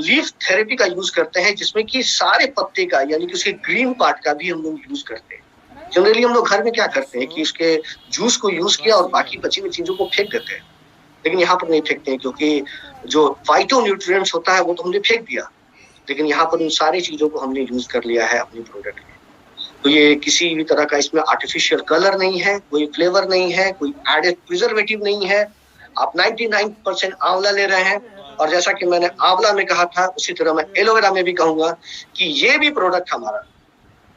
लीफ थेरेपी का यूज करते हैं, जिसमें कि सारे पत्ते का यानी कि उसके ग्रीन पार्ट का भी हम लोग यूज करते हैं। जनरली हम लोग घर में क्या करते हैं कि उसके जूस को यूज किया और बाकी बची हुई चीजों को फेंक देते हैं। लेकिन यहाँ पर नहीं फेंकते हैं क्योंकि जो फाइटोन्यूट्रिएंट्स होता है वो तो हमने फेंक दिया, लेकिन यहाँ पर उन सारी चीजों को हमने यूज कर लिया है अपने प्रोडक्ट में। तो ये किसी भी तरह का इसमें आर्टिफिशियल कलर नहीं है, कोई फ्लेवर नहीं है, कोई एडेड प्रिजर्वेटिव नहीं है। आप 99% आंवला ले रहे हैं। और जैसा कि मैंने आंवला में कहा था उसी तरह मैं एलोवेरा में भी कहूंगा कि ये भी प्रोडक्ट हमारा,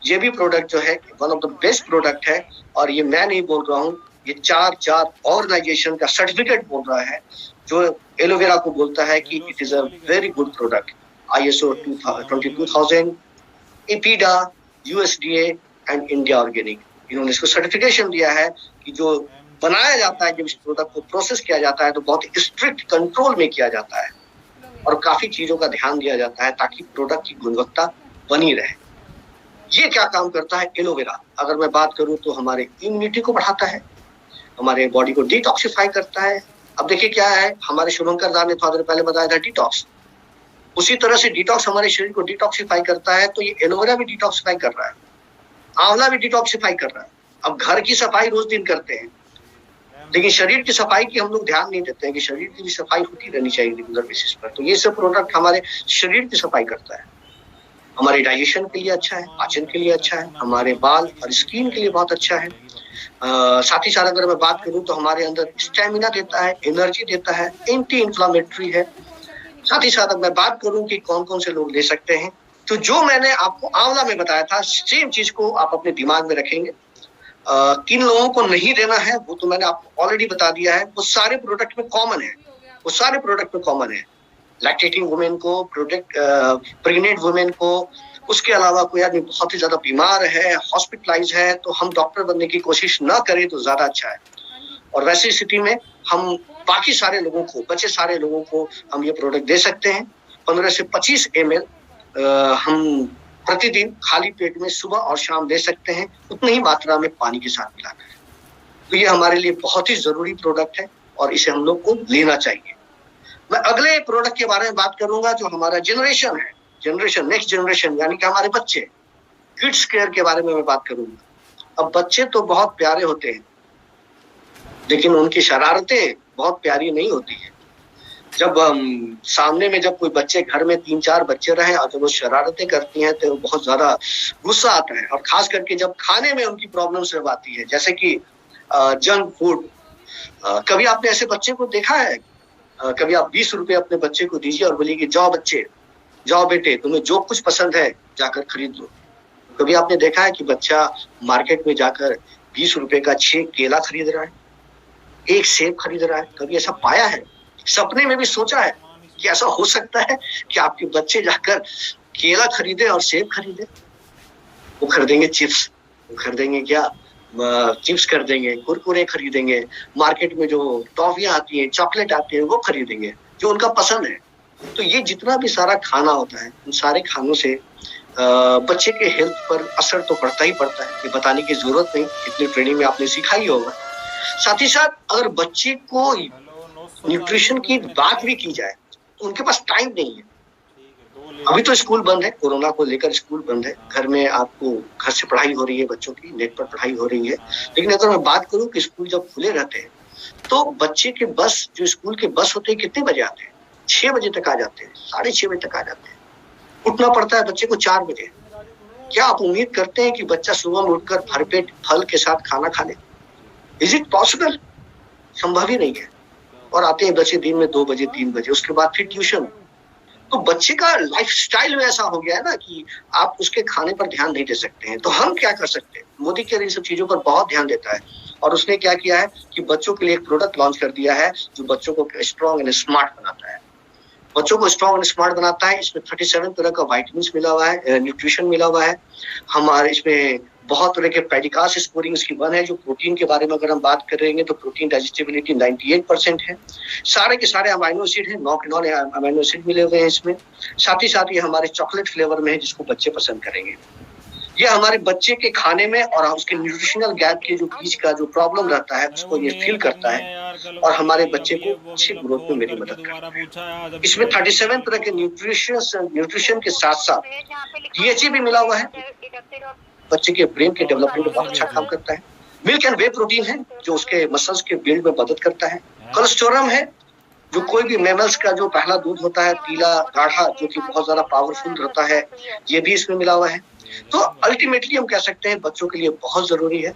ये भी प्रोडक्ट जो है one of the best product है। और ये मैं नहीं बोल रहा हूँ, ये 4 ऑर्गेनाइजेशन का सर्टिफिकेट बोल रहा है जो एलोवेरा को बोलता है कि it is a very good product. ISO 22000, EPIDA, USDA and India organic, इन्होंने इसको सर्टिफिकेशन दिया है कि जो बनाया जाता है, जब इस प्रोडक्ट को प्रोसेस किया जाता है तो बहुत स्ट्रिक्ट कंट्रोल में किया जाता है और काफी चीजों का ध्यान दिया जाता है ताकि प्रोडक्ट की गुणवत्ता बनी रहे। ये क्या काम करता है एलोवेरा? अगर मैं बात करूं तो हमारे इम्यूनिटी को बढ़ाता है, हमारे बॉडी को डिटॉक्सिफाई करता है। अब देखिए क्या है, हमारे शुभंकर दा ने थोड़ा देर पहले बताया था डिटॉक्स, उसी तरह से डिटॉक्स हमारे शरीर को डिटॉक्सिफाई करता है। तो ये एलोवेरा भी डिटॉक्सिफाई कर रहा है, आंवला भी डिटॉक्सिफाई कर रहा है। अब घर की सफाई रोज दिन करते हैं, लेकिन शरीर की सफाई की हम लोग ध्यान नहीं देते हैं कि शरीर की भी सफाई होती रहनी चाहिए रेगुलर बेसिस पर। तो ये सब प्रोडक्ट हमारे शरीर की सफाई करता है, हमारे डाइजेशन के लिए अच्छा है, पाचन के लिए अच्छा है, हमारे बाल और स्किन के लिए बहुत अच्छा है। साथ ही साथ अगर मैं बात करूं तो हमारे अंदर स्टेमिना देता है, एनर्जी देता है, एंटी इंफ्लामेटरी है। साथ ही साथ अगर मैं बात करूं कि कौन कौन से लोग ले सकते हैं, तो जो मैंने आपको आंवला में बताया था सेम चीज को आप अपने दिमाग में रखेंगे। किन लोगों को नहीं देना है वो तो मैंने आपको ऑलरेडी बता दिया है। वो सारे प्रोडक्ट में कॉमन है, वो सारे प्रोडक्ट में कॉमन है। लैक्टेटिंग वुमेन को, प्रेग्नेंट वुमेन को, उसके अलावा कोई आदमी बहुत ही ज्यादा बीमार है, हॉस्पिटलाइज है, तो हम डॉक्टर बनने की कोशिश ना करें तो ज्यादा अच्छा है। और वैसी स्थिति में हम बाकी सारे लोगों को, बचे सारे लोगों को हम ये प्रोडक्ट दे सकते हैं। 15 से 25 ml हम प्रतिदिन खाली पेट में सुबह और शाम ले सकते हैं, उतनी ही मात्रा में पानी के साथ मिलाकर। तो ये हमारे लिए बहुत ही जरूरी प्रोडक्ट है और इसे हम लोग को लेना चाहिए। मैं अगले प्रोडक्ट के बारे में बात करूंगा जो हमारा जनरेशन है, नेक्स्ट जनरेशन यानी कि हमारे बच्चे, किड्स केयर के बारे में मैं बात करूंगा। अब बच्चे तो बहुत प्यारे होते हैं, लेकिन उनकी शरारतें बहुत प्यारी नहीं होती है। जब सामने में जब कोई बच्चे, घर में 3-4 बच्चे रहे और जब वो शरारतें करती हैं तो बहुत ज्यादा गुस्सा आता है। और खास करके जब खाने में उनकी प्रॉब्लम जब आती है, जैसे कि जंक फूड। कभी आपने ऐसे बच्चे को देखा है? कभी आप 20 रुपए अपने बच्चे को दीजिए और बोलिए कि जाओ बच्चे, जाओ बेटे, तुम्हें जो कुछ पसंद है जाकर खरीद लो। कभी आपने देखा है कि बच्चा मार्केट में जाकर 20 रुपए का 6 केला खरीद रहा है, 1 सेब खरीद रहा है? कभी ऐसा पाया है? सपने में भी सोचा है कि ऐसा हो सकता है कि आपके बच्चे जाकर केला खरीदे और सेब खरीदे? वो खरीदेंगे चिप्स, वो खरीदेंगे क्या, चिप्स खरीदेंगे, कुरकुरे खरीदेंगे, मार्केट में जो टॉफियां आती हैं, चॉकलेट आती है, वो खरीदेंगे जो उनका पसंद है। तो ये जितना भी सारा खाना होता है, उन सारे खानों से बच्चे के हेल्थ पर असर तो पड़ता ही पड़ता है, ये बताने की जरूरत नहीं, इतनी ट्रेनिंग में आपने सिखा ही होगा। साथ ही साथ अगर बच्चे को न्यूट्रिशन की बात भी की जाए तो उनके पास टाइम नहीं है। अभी तो स्कूल बंद है, कोरोना को लेकर स्कूल बंद है, घर में आपको घर से पढ़ाई हो रही है, बच्चों की नेट पर पढ़ाई हो रही है। लेकिन अगर मैं बात करूं कि स्कूल जब खुले रहते हैं तो बच्चे के बस, जो स्कूल के बस होते हैं, कितने बजे आते हैं? 6 बजे तक आ जाते हैं, 6:30 बजे तक आ जाते हैं। उठना पड़ता है बच्चे को 4 बजे। क्या आप उम्मीद करते हैं कि बच्चा सुबह में उठकर भरपेट फल के साथ खाना खा ले? Is it possible? संभव ही नहीं है। और आते हैं बच्चे दिन में 2 बजे 3 बजे, उसके बाद फिर ट्यूशन। तो बच्चे का लाइफस्टाइल में ऐसा हो गया है ना कि आप उसके खाने पर ध्यान नहीं दे सकते हैं। तो हम क्या कर सकते हैं? मोदी केयर इन सब चीजों पर बहुत ध्यान देता है और उसने क्या किया है कि बच्चों के लिए एक प्रोडक्ट लॉन्च कर दिया है जो बच्चों को स्ट्रॉन्ग एंड स्मार्ट बनाता है। बच्चों को स्ट्रॉन्ग एंड स्मार्ट बनाता है। इसमें 37 तरह का विटामिन मिला हुआ है, न्यूट्रिशन मिला हुआ है। हमारे इसमें बहुत तरह के पेडिकास स्कोरिंग इसकी 1 है। जो प्रोटीन के बारे में अगर हम बात करेंगे तो प्रोटीन डाइजेस्टिबिलिटी 98% है। सारे के सारे अमाइनो एसिड है, 9 के 9 अमाइनो एसिड मिले हुए हैं इसमें। साथ ही साथ ये हमारे चॉकलेट फ्लेवर में है जिसको बच्चे पसंद करेंगे। ये हमारे बच्चे के खाने में और उसके न्यूट्रिशनल गैप के जो बीच का जो प्रॉब्लम रहता है उसको ये फिल करता है और हमारे बच्चे को अच्छी ग्रोथ में मेरी मदद करता है। इसमें 37 तरह के न्यूट्रिशन के साथ साथ DHA भी मिला हुआ है, बच्चे के ब्रेन के डेवलपमेंट में बहुत अच्छा काम करता है। मिल्क एंड वे प्रोटीन है जो उसके मसल्स के बिल्ड में मदद करता है। कोलेस्टेरॉल है जो कोई भी मैमल्स का जो पहला दूध होता है, पीला गाढ़ा, जो कि बहुत ज्यादा पावरफुल रहता है, ये भी इसमें मिला हुआ है। तो अल्टीमेटली हम कह सकते हैं बच्चों के लिए बहुत जरूरी है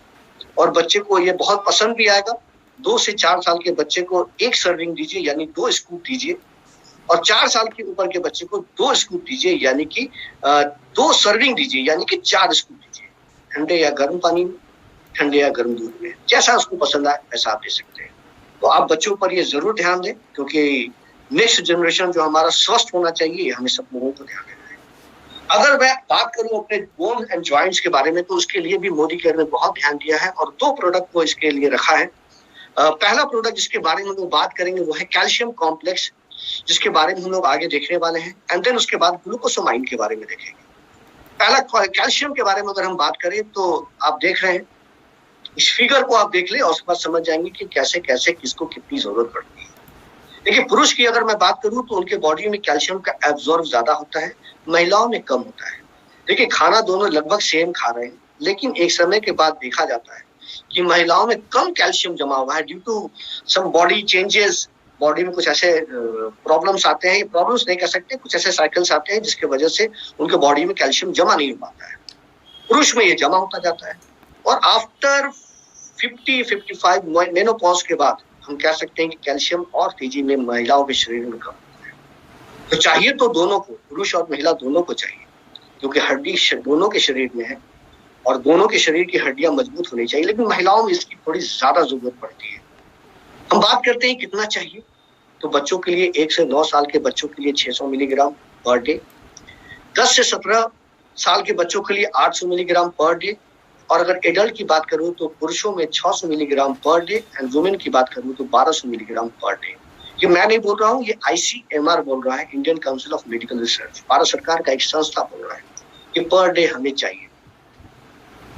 और बच्चे को ये बहुत पसंद भी आएगा। 2 से 4 साल के बच्चे को 1 सर्विंग दीजिए यानी 2 स्कूप दीजिए और 4 साल के ऊपर के बच्चे को 2 स्कूप दीजिए यानी कि 2 सर्विंग दीजिए यानी कि 4 स्कूप दीजिए। ठंडे या गर्म पानी में, ठंडे या गर्म दूध में, जैसा उसको पसंद आए वैसा आप दे सकते हैं। तो आप बच्चों पर ये जरूर ध्यान दें क्योंकि नेक्स्ट जनरेशन जो हमारा स्वस्थ होना चाहिए, हमें सब लोगों को ध्यान देना है। अगर मैं बात करूं अपने बोन एंड जॉइंट्स के बारे में तो उसके लिए भी मोदी केयर ने बहुत ध्यान दिया है और 2 प्रोडक्ट को इसके लिए रखा है। पहला प्रोडक्ट जिसके बारे में हम लोग बात करेंगे वो है कैल्शियम कॉम्प्लेक्स, जिसके बारे में हम लोग आगे देखने वाले हैं। एंड देन उसके बाद ग्लूकोसामाइन के बारे में देखेंगे। पहला कैल्शियम के बारे में अगर हम बात करें तो आप देख रहे हैं, इस फिगर को आप देख ले और उसके बाद समझ जाएंगे कि कैसे कैसे किसको कितनी जरूरत पड़ती है। देखिए, पुरुष की अगर मैं बात करूं तो उनके बॉडी में कैल्शियम का एब्जॉर्ब ज्यादा होता है, महिलाओं में कम होता है। देखिए, खाना दोनों लगभग सेम खा रहे हैं लेकिन एक समय के बाद देखा जाता है कि महिलाओं में कम कैल्शियम जमा हुआ है due to some body changes. Body में कुछ ऐसे प्रॉब्लम्स आते हैं, प्रॉब्लम्स नहीं कह सकते, कुछ ऐसे साइकिल्स आते हैं जिसके वजह से उनके बॉडी में कैल्शियम जमा नहीं हो पाता है। पुरुष में ये जमा होता जाता है और आफ्टर 50-55 मेनोपॉज के बाद हम कह सकते हैं कि कैल्शियम और तेजी में महिलाओं के शरीर में कम होता है। तो चाहिए तो दोनों को, पुरुष और महिला दोनों को चाहिए, क्योंकि हड्डी दोनों के शरीर में है और दोनों के शरीर की हड्डियां मजबूत होनी चाहिए, लेकिन महिलाओं में इसकी थोड़ी ज्यादा जरूरत पड़ती है। हम बात करते हैं कितना चाहिए, तो बच्चों के लिए 1 से 9 साल के बच्चों के लिए 600 मिलीग्राम पर डे, 10 से 17 साल के बच्चों के लिए 800 मिलीग्राम पर डे, और अगर एडल्ट की बात करूं तो पुरुषों में 600 milligram per day and women की बात करूं तो 1200 मिलीग्राम पर डे। ये मैं नहीं बोल रहा हूं, ये ICMR बोल रहा है, Indian Council of Medical research, Bharat सरकार का एक संस्था बोल रहा है कि पर डे हमें चाहिए।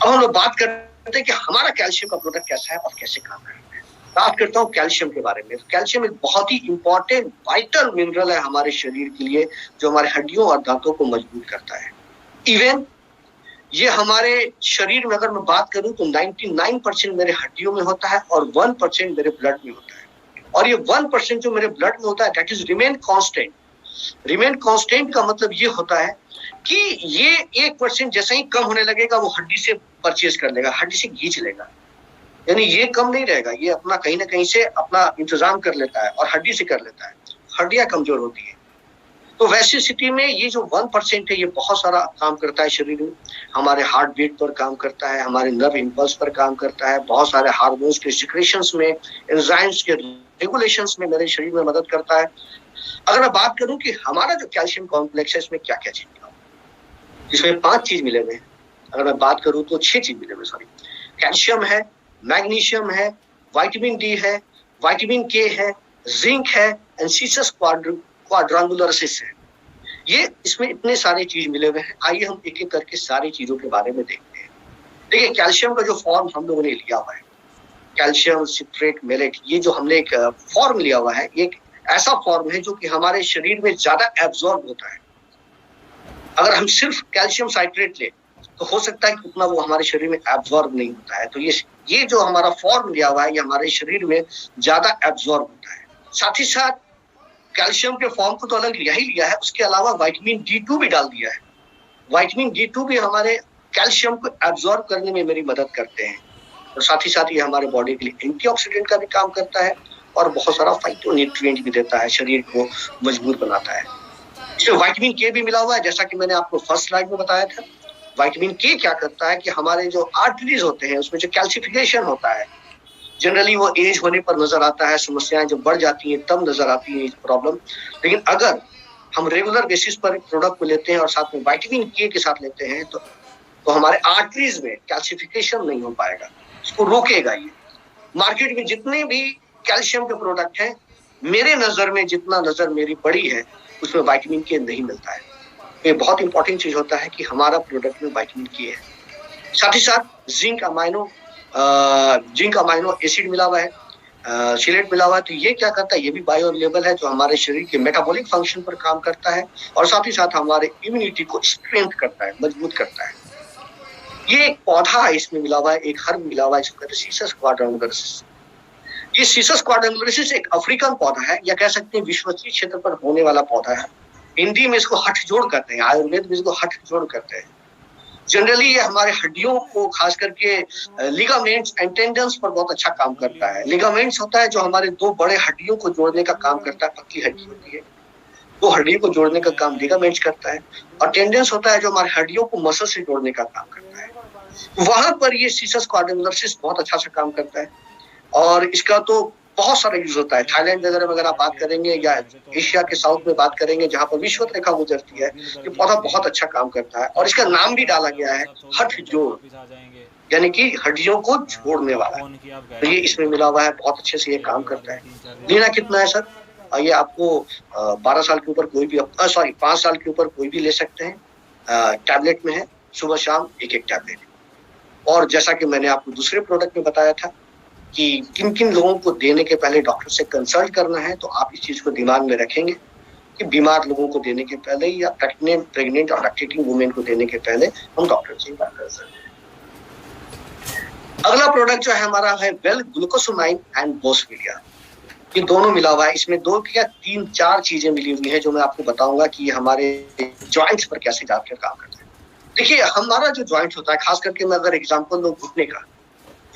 अब हम लोग बात करते हैं कि हमारा कैल्शियम का प्रोडक्ट कैसा है और कैसे काम करता है। बात करता हूँ कैल्शियम के बारे में। कैल्शियम एक बहुत ही इंपॉर्टेंट वाइटल मिनरल है हमारे शरीर के लिए, जो हमारे हड्डियों और दांतों को मजबूत करता है। इवन ये हमारे शरीर में अगर मैं बात करूं तो 99% मेरे हड्डियों में होता है और 1% मेरे ब्लड में होता है। और ये 1% जो मेरे ब्लड में होता है that is remain constant. Remain constant का मतलब ये होता है कि ये 1% जैसे ही कम होने लगेगा वो हड्डी से परचेज कर लेगा, हड्डी से खींच लेगा, यानी ये कम नहीं रहेगा, ये अपना कहीं ना कहीं से अपना इंतजाम कर लेता है और हड्डी से कर लेता है। हड्डियां कमजोर होती है तो वैसी स्थिति में ये जो 1% है ये बहुत सारा काम करता है शरीर में, हमारे हार्ट बीट पर काम करता है, हमारे नर्व इम्पल्स पर काम करता है, बहुत सारे हार्मोन्स के सिक्रेशंस में, एंजाइम्स के रेगुलेशंस में मेरे शरीर में मदद करता है। अगर मैं बात करूं कि हमारा जो कैल्शियम कॉम्प्लेक्स है इसमें क्या क्या चीज मिला, इसमें 5 चीज मिले हुए हैं। अगर मैं बात करूं तो 6 चीज मिले हुए, सॉरी। कैल्शियम है, मैग्नीशियम है, विटामिन डी है, विटामिन के है, जिंक है, एंड सीसस क्वाड्रांगुलरिस है। ये इसमें इतने सारे चीज मिले हुए हैं। आइए हम एक एक करके सारी चीजों के बारे में देखते हैं। देखिए, कैल्शियम का जो फॉर्म हम लोगों ने लिया हुआ है, कैल्शियम सिट्रेट मेलेट, ये जो हमने एक फॉर्म लिया हुआ है, ये एक ऐसा फॉर्म है जो कि हमारे शरीर में ज्यादा एब्जॉर्ब होता है। अगर हम सिर्फ कैल्शियम साइट्रेट ले तो हो सकता है कि उतना वो हमारे शरीर में एब्जॉर्ब नहीं होता है। तो ये जो हमारा फॉर्म लिया हुआ है ये हमारे शरीर में ज्यादा एब्जॉर्ब होता है। साथ ही साथ कैल्शियम के फॉर्म को तो अलग लिया ही लिया है, उसके अलावा विटामिन D2 भी डाल दिया है। विटामिन D2 भी हमारे कैल्शियम को एब्जॉर्ब करने में मेरी मदद करते हैं, और साथ ही साथ ये हमारे बॉडी के लिए एंटीऑक्सीडेंट का भी काम करता है और बहुत सारा फाइटोन्यूट्रिएंट भी देता है, शरीर को मजबूत बनाता है। इसमें विटामिन के भी मिला हुआ है, जैसा कि मैंने आपको फर्स्ट स्लाइड में बताया था। विटामिन के क्या करता है कि हमारे जो आर्टरीज होते हैं उसमें जो कैल्सिफिकेशन होता है, जनरली वो एज होने पर नजर आता है, समस्याएं जब बढ़ जाती हैं तब नजर आती है प्रॉब्लम। लेकिन अगर हम रेगुलर बेसिस पर प्रोडक्ट को लेते हैं और साथ में विटामिन के के साथ लेते हैं तो हमारे आर्टरीज में कैल्सिफिकेशन नहीं हो पाएगा, इसको रोकेगा ये। मार्केट में जितने भी कैल्शियम के प्रोडक्ट हैं, मेरे नजर में जितना नजर मेरी पड़ी है उसमें विटामिन के नहीं मिलता है। ये बहुत इंपॉर्टेंट चीज होता है कि हमारा प्रोडक्ट में विटामिन के है। साथ ही साथ जिंक अमाइनो एसिड मिला हुआ है, चिलेट मिला हुआ है। तो ये क्या करता है, ये भी बायोअवेलेबल है, जो हमारे शरीर के मेटाबॉलिक फंक्शन पर काम करता है और साथ ही साथ हमारे इम्यूनिटी को स्ट्रेंथ करता है, मजबूत करता है। ये एक पौधा है, इसमें मिला हुआ है, एक हर्ब मिला हुआ है, इसको कहते हैं सीसस क्वाड्रांगुलरिस। ये सीसस क्वाड्रांगुलरिस एक अफ्रीकन पौधा है, या कह सकते हैं विश्वकीय क्षेत्र पर होने वाला पौधा है। हिंदी में इसको हठजोड़ कहते हैं, आयुर्वेद में इसको हठजोड़ कहते हैं। जनरली ये हमारे हड्डियों को, खास करके लिगामेंट्स एंड टेंडन्स पर बहुत अच्छा काम करता है। लिगामेंट्स होता है जो हमारे 2 बड़े हड्डियों को जोड़ने का काम करता है, पतली हड्डी होती है, 2 हड्डियों को जोड़ने का काम लिगामेंट्स करता है, और टेंडन्स होता है जो हमारे हड्डियों को मसल से जोड़ने का काम करता है। वहां पर ये सीसस क्वाड्रांगुलरिस बहुत अच्छा सा काम करता है, और इसका तो बहुत सारा यूज होता है। थाईलैंड वगैरह में अगर आप बात करेंगे या एशिया के साउथ में बात करेंगे जहाँ पर विश्व रेखा गुजरती है, ये पौधा बहुत अच्छा काम करता है। और इसका नाम भी डाला गया है हठजोड़, यानी कि हड्डियों को जोड़ने वाला। तो ये इसमें मिला हुआ है, बहुत अच्छे से ये काम करता है। लेना कितना है सर? ये आपको 12 साल के ऊपर कोई भी, 5 साल के ऊपर कोई भी ले सकते हैं। टैबलेट में है, सुबह शाम एक टैबलेट। और जैसा कि मैंने आपको दूसरे प्रोडक्ट में बताया था कि किन किन लोगों को देने के पहले डॉक्टर से कंसल्ट करना है, तो आप इस चीज को दिमाग में रखेंगे कि बीमार लोगों को देने के पहले या प्रेग्नेंट और लैक्टेटिंग वुमेन को देने के पहले हम डॉक्टर से बात कर सकते हैं। अगला प्रोडक्ट जो है हमारा है वेल ग्लूकोसामाइन एंड बोसफिलिया। ये दोनों मिला हुआ है। इसमें 2 या 3-4 चीजें मिली हुई है जो मैं आपको बताऊंगा कि ये हमारे जॉइंट्स पर कैसे जाकर काम करते हैं। देखिए, हमारा जो जॉइंट होता है, खास करके मैं अगर एग्जाम्पल दूं घुटने का,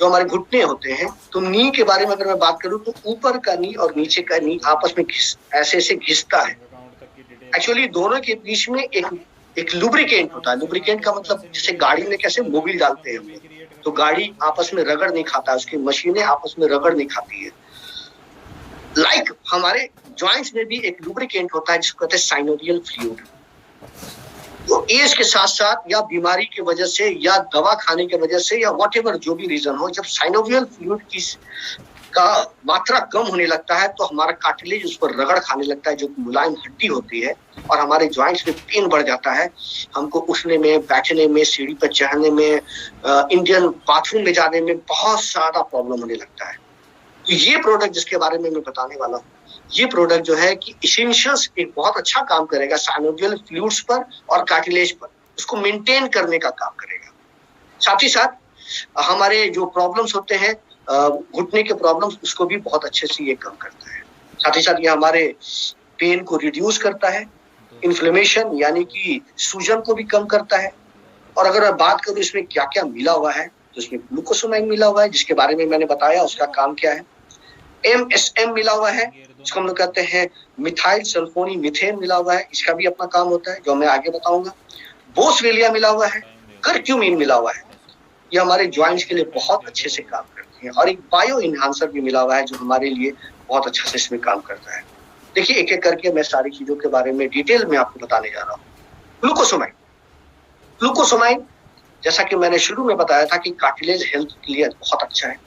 जो हमारे घुटने होते हैं, तो नी के बारे में अगर मैं बात करूं तो ऊपर का नी और नीचे का नी आपस में ऐसे घिसता है। एक्चुअली दोनों के बीच में एक लुब्रिकेंट होता है। लुब्रिकेंट का मतलब जैसे गाड़ी में कैसे मोबिल डालते हैं, तो गाड़ी आपस में रगड़ नहीं खाता, उसकी मशीनें आपस में रगड़ नहीं खाती है। लाइक हमारे जॉइंट्स में भी एक लुब्रिकेंट होता है जिसको कहते हैं साइनोवियल फ्लूइड। तो एज के साथ साथ या बीमारी की वजह से या दवा खाने की वजह से या व्हाटएवर जो भी रीजन हो, जब साइनोवियल फ्लूइड का मात्रा कम होने लगता है तो हमारा कार्टिलेज उस पर रगड़ खाने लगता है, जो मुलायम हड्डी होती है, और हमारे जॉइंट्स में पेन बढ़ जाता है। हमको उठने में, बैठने में, सीढ़ी पर चढ़ने में, इंडियन बाथरूम में जाने में बहुत ज्यादा प्रॉब्लम होने लगता है। तो ये प्रोडक्ट जिसके बारे में मैं बताने वाला हूँ, ये प्रोडक्ट जो है कि एसेंशियल्स एक बहुत अच्छा काम करेगा साइनोवियल फ्लूइड्स पर और कार्टिलेज पर, उसको मेंटेन करने का काम करेगा। साथ ही साथ हमारे जो प्रॉब्लम्स होते हैं, घुटने के प्रॉब्लम्स, उसको भी बहुत अच्छे से ये कम करता है। साथ ही साथ ये हमारे पेन को रिड्यूस करता है, इन्फ्लेमेशन यानी कि सूजन को भी कम करता है। और अगर मैं बात करूँ इसमें क्या क्या मिला हुआ है, तो इसमें ग्लूकोसामाइन मिला हुआ है जिसके बारे में मैंने बताया, उसका काम क्या है। MSM मिला हुआ है, जिसको हम लोग कहते हैं मिथाइल सल्फोनी मीथेन मिला हुआ है, इसका भी अपना काम होता है जो मैं आगे बताऊंगा। बोसवेलिया मिला हुआ है, करक्यूमिन मिला हुआ है, ये हमारे ज्वाइंट्स के लिए बहुत अच्छे से काम करती है। और एक बायो इन्हांसर भी मिला हुआ है जो हमारे लिए बहुत अच्छा से इसमें काम करता है। देखिए एक एक करके मैं सारी चीजों के बारे में डिटेल में आपको बताने जा रहा हूँ। ग्लूकोसोमाइन, ग्लूकोसोमाइन जैसा कि मैंने शुरू में बताया था कि कार्टिलेज हेल्थ के लिए बहुत अच्छा है।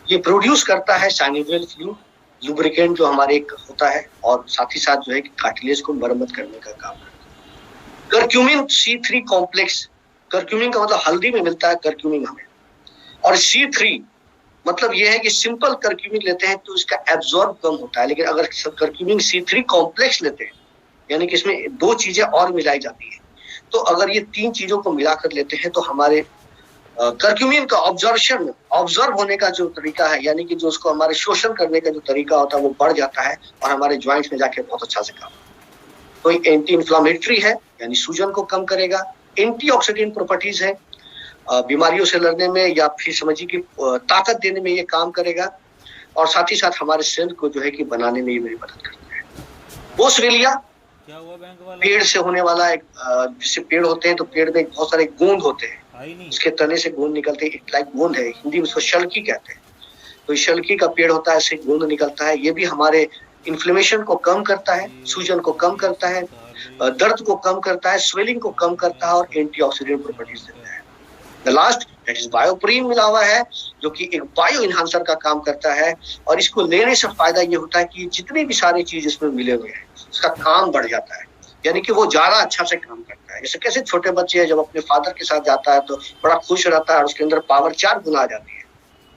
ये प्रोड्यूस करता है साइनोवियल फ्लूइड, लुब्रिकेंट जो हमारे एक होता है, और साथ ही साथ जो है कि कार्टिलेज को मरम्मत करने का काम करता है। करक्यूमिन C3 कॉम्प्लेक्स, करक्यूमिन का मतलब हल्दी में मिलता है करक्यूमिन हमें, और C3 मतलब ये है कि सिंपल करक्यूमिन लेते हैं तो इसका एब्जॉर्ब कम होता है, लेकिन अगर करक्यूमिन C3 कॉम्प्लेक्स लेते हैं यानी कि इसमें दो चीजें और मिलाई जाती है, तो अगर ये तीन चीजों को मिलाकर लेते हैं तो हमारे करक्यूमिन का ऑब्जर्व होने का जो तरीका है, यानी कि जो उसको हमारे शोषण करने का जो तरीका होता है वो बढ़ जाता है और हमारे ज्वाइंट्स में जाके बहुत अच्छा से काम। तो ये एंटी इंफ्लामेटरी है, यानी सूजन को कम करेगा। एंटीऑक्सीडेंट प्रॉपर्टीज है, बीमारियों से लड़ने में या फिर समझिए कि ताकत देने में ये काम करेगा, और साथ ही साथ हमारे सेल को जो है कि बनाने में ये मेरी मदद करता है। बोसवेलिया क्या हुआ बैंक वाला? पेड़ से होने वाला एक, जिससे पेड़ होते हैं तो पेड़ में बहुत सारे गोंद होते हैं, उसके तने से गोंद निकलते हैं, लाइक गोंद है, हिंदी में उसको शल्की कहते हैं। तो इस शल्की का पेड़ होता है, इससे गोंद निकलता है। ये भी हमारे इन्फ्लेमेशन को कम करता है, सूजन को कम करता है, दर्द को कम करता है, स्वेलिंग को कम करता है और एंटीऑक्सीडेंट प्रॉपर्टीज देता है। द लास्ट दैट इज बायोप्रीन मिला हुआ है जो कि एक बायो इन्हांसर का काम करता है, और इसको लेने से फायदा ये होता है कि जितनी भी सारी चीज इसमें मिले हुए हैं उसका काम बढ़ जाता है, यानी कि वो ज्यादा अच्छा से काम करता है। जैसे कैसे छोटे बच्चे हैं जब अपने फादर के साथ जाता है तो बड़ा खुश रहता है और उसके अंदर पावर 4 गुना आ जाती है,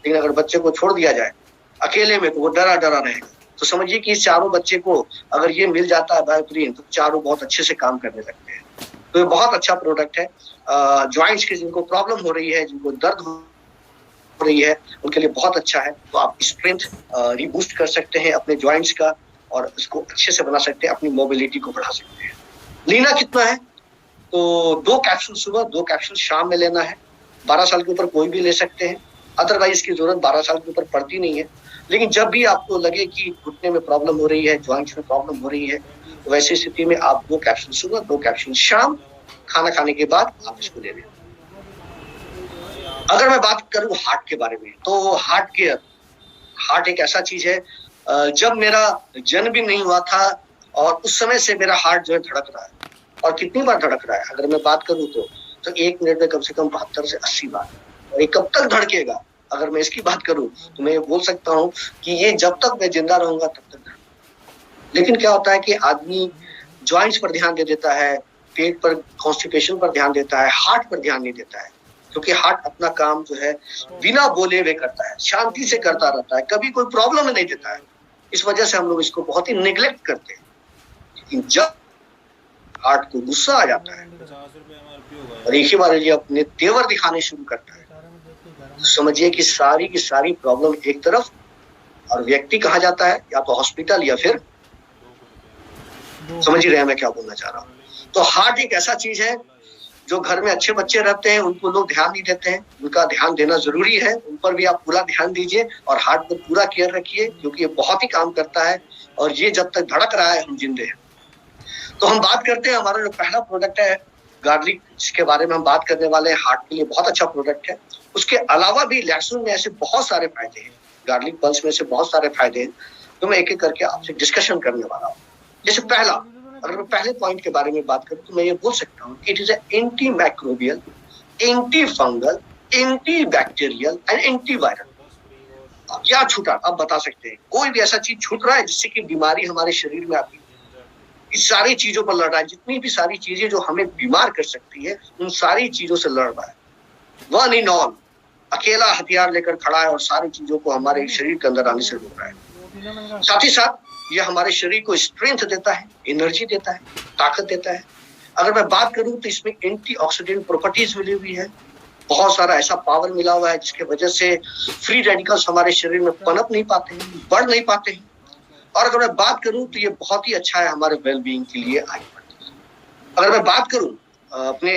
लेकिन अगर बच्चे को छोड़ दिया जाए अकेले में तो वो डरा डरा रहेगा। तो समझिए कि इस चारों बच्चे को अगर ये मिल जाता है बायोप्रीन तो चारों बहुत अच्छे से काम करने लगते हैं। तो ये बहुत अच्छा प्रोडक्ट है। ज्वाइंट्स के जिनको प्रॉब्लम हो रही है, जिनको दर्द हो रही है, उनके लिए बहुत अच्छा है। तो आप स्ट्रेंथ रीबूस्ट कर सकते हैं अपने ज्वाइंट्स का और उसको अच्छे से बना सकते हैं, अपनी मोबिलिटी को बढ़ा सकते हैं। लेना कितना है? तो 2 कैप्सूल सुबह, 2 कैप्सूल शाम में लेना है। 12 साल के ऊपर कोई भी ले सकते हैं, अदरवाइज इसकी जरूरत 12 साल के ऊपर पड़ती नहीं है। लेकिन जब भी आपको लगे कि घुटने में प्रॉब्लम हो रही है, ज्वाइंट्स में प्रॉब्लम हो रही है, तो वैसी स्थिति में आप 2 कैप्सूल सुबह, 2 कैप्सूल शाम, खाना खाने के बाद आप इसको ले लें। अगर मैं बात करूं हार्ट के बारे में, तो हार्ट एक ऐसा चीज है, जब मेरा जन्म भी नहीं हुआ था और उस समय से मेरा हार्ट जो है धड़क रहा है, और कितनी बार धड़क रहा है अगर मैं बात करूं तो 1 मिनट में कम से कम 72 से 80 बार। और ये कब तक धड़केगा अगर मैं इसकी बात करूं तो मैं ये बोल सकता हूं कि ये जब तक मैं जिंदा रहूंगा तब तक धड़केगा। लेकिन क्या होता है कि आदमी ज्वाइंट्स पर ध्यान दे देता है, पेट पर, कॉन्स्टिपेशन पर ध्यान देता है, हार्ट पर ध्यान नहीं देता है, क्योंकि हार्ट अपना काम जो है बिना बोले हुए करता है, शांति से करता रहता है, कभी कोई प्रॉब्लम नहीं देता है। इस वजह से हम लोग इसको बहुत ही निगलेक्ट करते हैं। लेकिन जब हार्ट को गुस्सा आ जाता है और एक ही बार ये अपने तेवर दिखाने शुरू करता है, तो समझिए कि सारी की सारी प्रॉब्लम एक तरफ, और व्यक्ति कहा जाता है या तो हॉस्पिटल या फिर, समझ ही रहे हैं मैं क्या बोलना चाह रहा हूँ। तो हार्ट एक ऐसा चीज है जो घर में अच्छे बच्चे रहते हैं उनको लोग ध्यान नहीं देते हैं, उनका ध्यान देना जरूरी है, उन पर भी आप पूरा ध्यान दीजिए और हार्ट पर पूरा केयर रखिए, क्योंकि ये बहुत ही काम करता है और ये जब तक धड़क रहा है हम जिंदे हैं। तो हम बात करते हैं हमारा जो पहला प्रोडक्ट है गार्लिक, जिसके बारे में हम बात करने वाले हैं। हार्ट के लिए बहुत अच्छा प्रोडक्ट है। उसके अलावा भी लहसुन में ऐसे बहुत सारे फायदे हैं, गार्लिक पल्स में से बहुत सारे फायदे हैं, तो मैं एक एक करके आपसे डिस्कशन करने वाला हूँ। जैसे पहला, अगर मैं पहले पॉइंट के बारे में बात करूं तो मैं ये बोल सकता हूँ कि it is anti microbial, anti fungal, anti bacterial and anti viral. क्या छूटा आप बता सकते हैं? कोई भी ऐसा चीज छूट रहा है जिससे कि बीमारी हमारे शरीर में आती है? इस सारी चीजों पर लड़ रहा है। जितनी भी सारी चीजें जो हमें बीमार कर सकती है उन सारी चीजों से लड़ रहा है। वन इन ऑल, अकेला हथियार लेकर खड़ा है और सारी चीजों को हमारे शरीर के अंदर आने से रोक रहा है। साथ ही साथ ये हमारे शरीर को स्ट्रेंथ देता है, एनर्जी देता है, ताकत देता है। अगर मैं बात करूं तो इसमें एंटीऑक्सीडेंट प्रॉपर्टीज मिली हुई है, बहुत सारा ऐसा पावर मिला हुआ है जिसके वजह से फ्री रेडिकल्स हमारे शरीर में पनप नहीं पाते हैं, बढ़ नहीं पाते हैं। और अगर मैं बात करूं तो ये बहुत ही अच्छा है हमारे वेलबींग के लिए। अगर मैं बात करूं अपने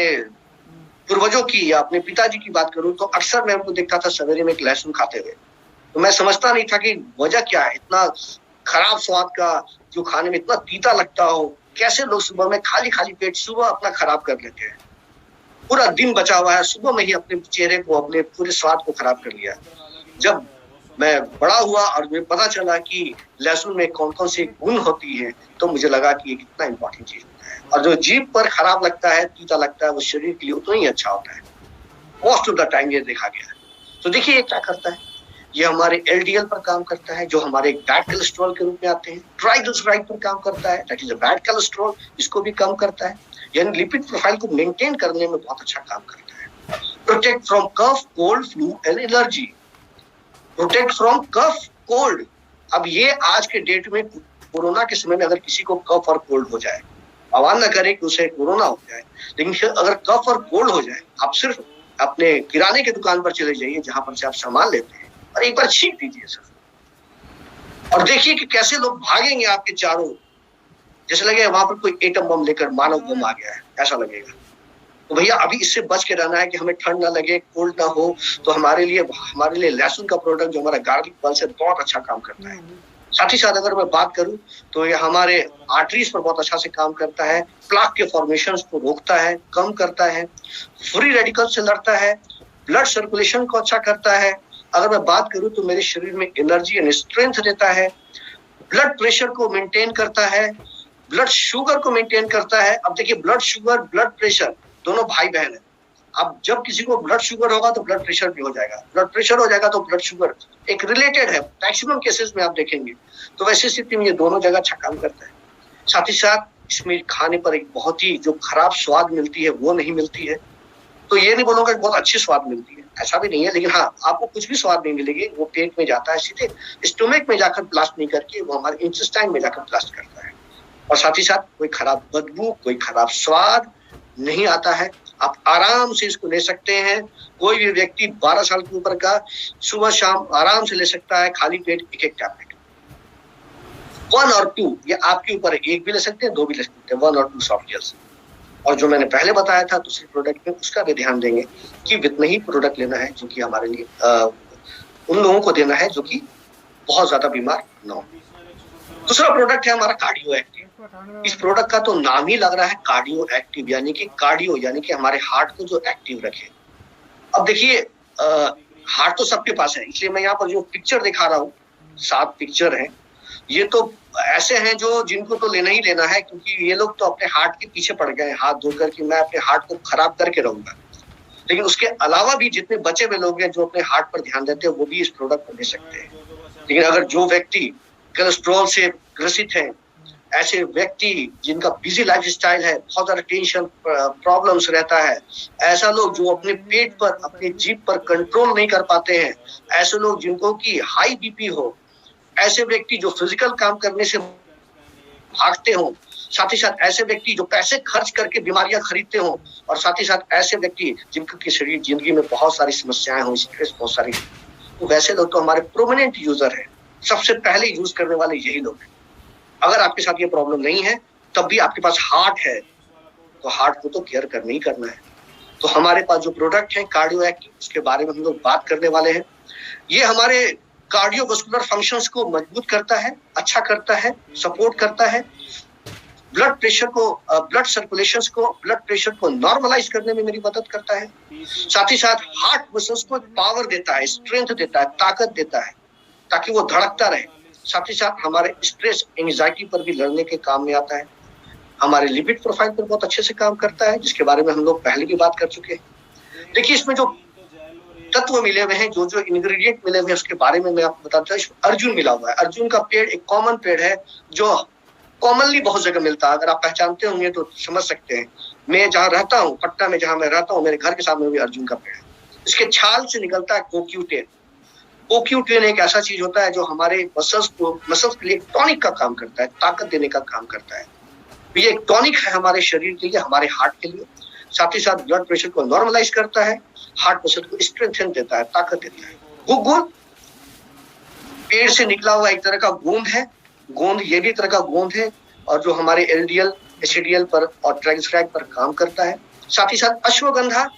पूर्वजों की या अपने पिताजी की बात करूं तो अक्सर मैं उनको देखता था सवेरे में एक लहसुन खाते हुए, तो मैं समझता नहीं था कि वजह क्या है, इतना खराब स्वाद का, जो खाने में इतना तीता लगता हो, कैसे लोग सुबह में खाली खाली पेट सुबह अपना खराब कर लेते हैं। पूरा दिन बचा हुआ है, सुबह में ही अपने चेहरे को, अपने पूरे स्वाद को खराब कर लिया। जब मैं बड़ा हुआ और मुझे पता चला कि लहसुन में कौन कौन सी गुण होती है, तो मुझे लगा कि ये कितना इंपॉर्टेंट चीज होता है। और जो जीभ पर खराब लगता है, तीता लगता है, वो शरीर के लिए उतना ही अच्छा होता है। मोस्ट ऑफ द टाइम ये देखा गया है। तो देखिए ये क्या करता है, ये हमारे एलडीएल पर काम करता है, जो हमारे बैड कोलेस्ट्रॉल के रूप में आते हैं। ट्राइग्लिसराइड पर काम करता है, that is a bad cholesterol, इसको भी कम करता है, यानी लिपिड प्रोफाइल को मेंटेन करने में बहुत अच्छा काम करता है। Protect from cough, cold, flu and allergy. Protect from cough, cold. अब ये आज के डेट में कोरोना के समय में अगर किसी को कफ और कोल्ड हो जाए, भगवान न करे कि उसे कोरोना हो जाए, लेकिन अगर कफ और कोल्ड हो जाए, आप सिर्फ अपने किराने की दुकान पर चले जाइए, जहां पर से आप सामान लेते हैं, और एक बार छींक दीजिए सर, और देखिए कि कैसे लोग भागेंगे आपके चारों, जैसे लगे वहां पर कोई एटम बम लेकर मानव बम आ गया है, ऐसा लगेगा। तो भैया अभी इससे बच के रहना है कि हमें ठंड ना लगे, कोल्ड ना हो। तो हमारे लिए लहसुन का प्रोडक्ट, जो हमारा गार्लिक पल्स है, बहुत अच्छा काम करता है। साथ ही साथ अगर मैं बात करूं तो ये हमारे आर्टरीज पर बहुत अच्छा से काम करता है, प्लाक के फॉर्मेशंस को रोकता है, कम करता है, फ्री रेडिकल से लड़ता है, ब्लड सर्कुलेशन को अच्छा करता है। अगर मैं बात करूं तो मेरे शरीर में एनर्जी एंड स्ट्रेंथ देता है, ब्लड प्रेशर को मेंटेन करता है, ब्लड शुगर को मेंटेन करता है। अब देखिए ब्लड शुगर, ब्लड प्रेशर दोनों भाई बहन है। अब जब किसी को ब्लड शुगर होगा तो ब्लड प्रेशर भी हो जाएगा, ब्लड प्रेशर हो जाएगा तो ब्लड शुगर, एक रिलेटेड है मैक्सिमम केसेस में आप देखेंगे। तो वैसी स्थिति में ये दोनों जगह अच्छा काम करता है। साथ ही साथ इसमें खाने पर एक बहुत ही जो खराब स्वाद मिलती है वो नहीं मिलती है। तो ये नहीं बोलूंगा कि बहुत अच्छी स्वाद मिलती है, ऐसा भी नहीं है, लेकिन हाँ आपको कुछ भी स्वाद नहीं मिलेगी। वो पेट में जाता है, सीधे स्टोमक में जाकर ब्लास्ट नहीं करके वो हमारे इंटेस्टाइन में जाकर ब्लास्ट करता है। और साथ ही साथ कोई खराब बदबू, कोई खराब स्वाद नहीं आता है। आप आराम से इसको ले सकते हैं। कोई भी व्यक्ति 12 साल के ऊपर का सुबह शाम आराम से ले सकता है, खाली पेट एक एक टैबलेट, 1 और 2, ये आपके ऊपर है। एक भी ले सकते हैं, 2 भी ले सकते हैं, 1 और 2 सॉफ्ट जेल्स। और जो मैंने पहले बताया था दूसरे प्रोडक्ट में, उसका भी ध्यान देंगे कि वितना ही प्रोडक्ट लेना है, जो कि हमारे लिए उन लोगों को देना है जो कि बहुत ज्यादा बीमार न हो। दूसरा प्रोडक्ट है हमारा कार्डियो एक्टिव। इस प्रोडक्ट का तो नाम ही लग रहा है कार्डियो एक्टिव, यानी कि कार्डियो यानी कि हमारे हार्ट को जो एक्टिव रखे। अब देखिए हार्ट तो सबके पास है, इसलिए मैं यहाँ पर जो पिक्चर दिखा रहा हूँ, 7 पिक्चर है, ये तो ऐसे हैं जो जिनको तो लेना ही लेना है, क्योंकि ये लोग तो अपने हार्ट के पीछे पड़ गए हैं हाथ धोकर कि मैं अपने हार्ट को खराब करके रहूंगा। लेकिन उसके अलावा भी जितने बचे हुए लोग हैं जो अपने हार्ट पर ध्यान देते हैं, वो भी इस प्रोडक्ट को ले सकते हैं। लेकिन अगर जो व्यक्ति कोलेस्ट्रॉल से ग्रसित है, ऐसे व्यक्ति जिनका बिजी लाइफस्टाइल है, बहुत ज्यादा टेंशन प्रॉब्लम्स रहता है, ऐसा लोग जो अपने पेट पर, अपने जीभ पर कंट्रोल नहीं कर पाते हैं, ऐसे लोग जिनको की हाई बीपी हो, ऐसे व्यक्ति जो फिजिकल काम करने से भागते हो, साथ ही साथ ऐसे व्यक्ति जो पैसे खर्च करके बीमारियां खरीदते हो, और साथ ही साथ ऐसे व्यक्ति जिनके शरीर जिंदगी में बहुत सारी समस्याएं हो, स्ट्रेस बहुत सारी, तो वैसे लोग तो हमारे प्रोमिनेंट यूजर है, सबसे पहले यूज करने वाले यही लोग हैं। अगर आपके साथ ये प्रॉब्लम नहीं है, तब भी आपके पास हार्ट है, तो हार्ट को तो केयर करना ही करना है। तो हमारे पास जो प्रोडक्ट है कार्डियो एक्टिव, उसके बारे में हम लोग बात करने वाले हैं। ये हमारे कार्डियोवास्कुलर फंक्शंस को मजबूत करता है, अच्छा करता है, सपोर्ट करता है, ब्लड प्रेशर को, ब्लड सर्कुलेशंस को, ब्लड प्रेशर को नॉर्मलाइज करने में मेरी मदद करता है। साथ ही साथ हार्ट मसल्स को पावर देता है, स्ट्रेंथ देता है, ताकत देता है, ताकि वो धड़कता रहे। साथ ही साथ हमारे स्ट्रेस, एंजाइटी पर भी लड़ने के काम में आता है। हमारे लिपिड प्रोफाइल पर बहुत अच्छे से काम करता है, जिसके बारे में हम लोग पहले भी बात कर चुके हैं। देखिए इसमें जो तत्व मिले हुए हैं, जो जो इंग्रेडिएंट मिले हुए हैं, उसके बारे में मैं आपको बताता हूँ। अर्जुन मिला हुआ है। अर्जुन का पेड़ एक कॉमन पेड़ है जो कॉमनली बहुत जगह मिलता है। अगर आप पहचानते होंगे तो समझ सकते हैं। मैं जहाँ रहता हूँ, पटना में जहाँ मैं रहता हूँ, मेरे घर के सामने भी अर्जुन का पेड़ है। इसके छाल से निकलता है कोक्यूटेन। कोक्यूटेन एक ऐसा चीज होता है जो हमारे मसल्स के लिए टॉनिक का काम करता है, ताकत देने का काम करता है। ये एक टॉनिक है हमारे शरीर के लिए, हमारे हार्ट के लिए। साथ ही साथ ब्लड प्रेशर को नॉर्मलाइज करता है, हार्ट मसल को स्ट्रेंथन देता है, ताकत देता है। गुड़ पेड़ से निकला हुआ एक तरह का गोंद है, गोंद ये भी एक तरह का गोंद है, और जो हमारे एलडीएल, एचडीएल पर और ट्राइग्लिसराइड पर काम करता है। साथ ही साथ अश्वगंधा,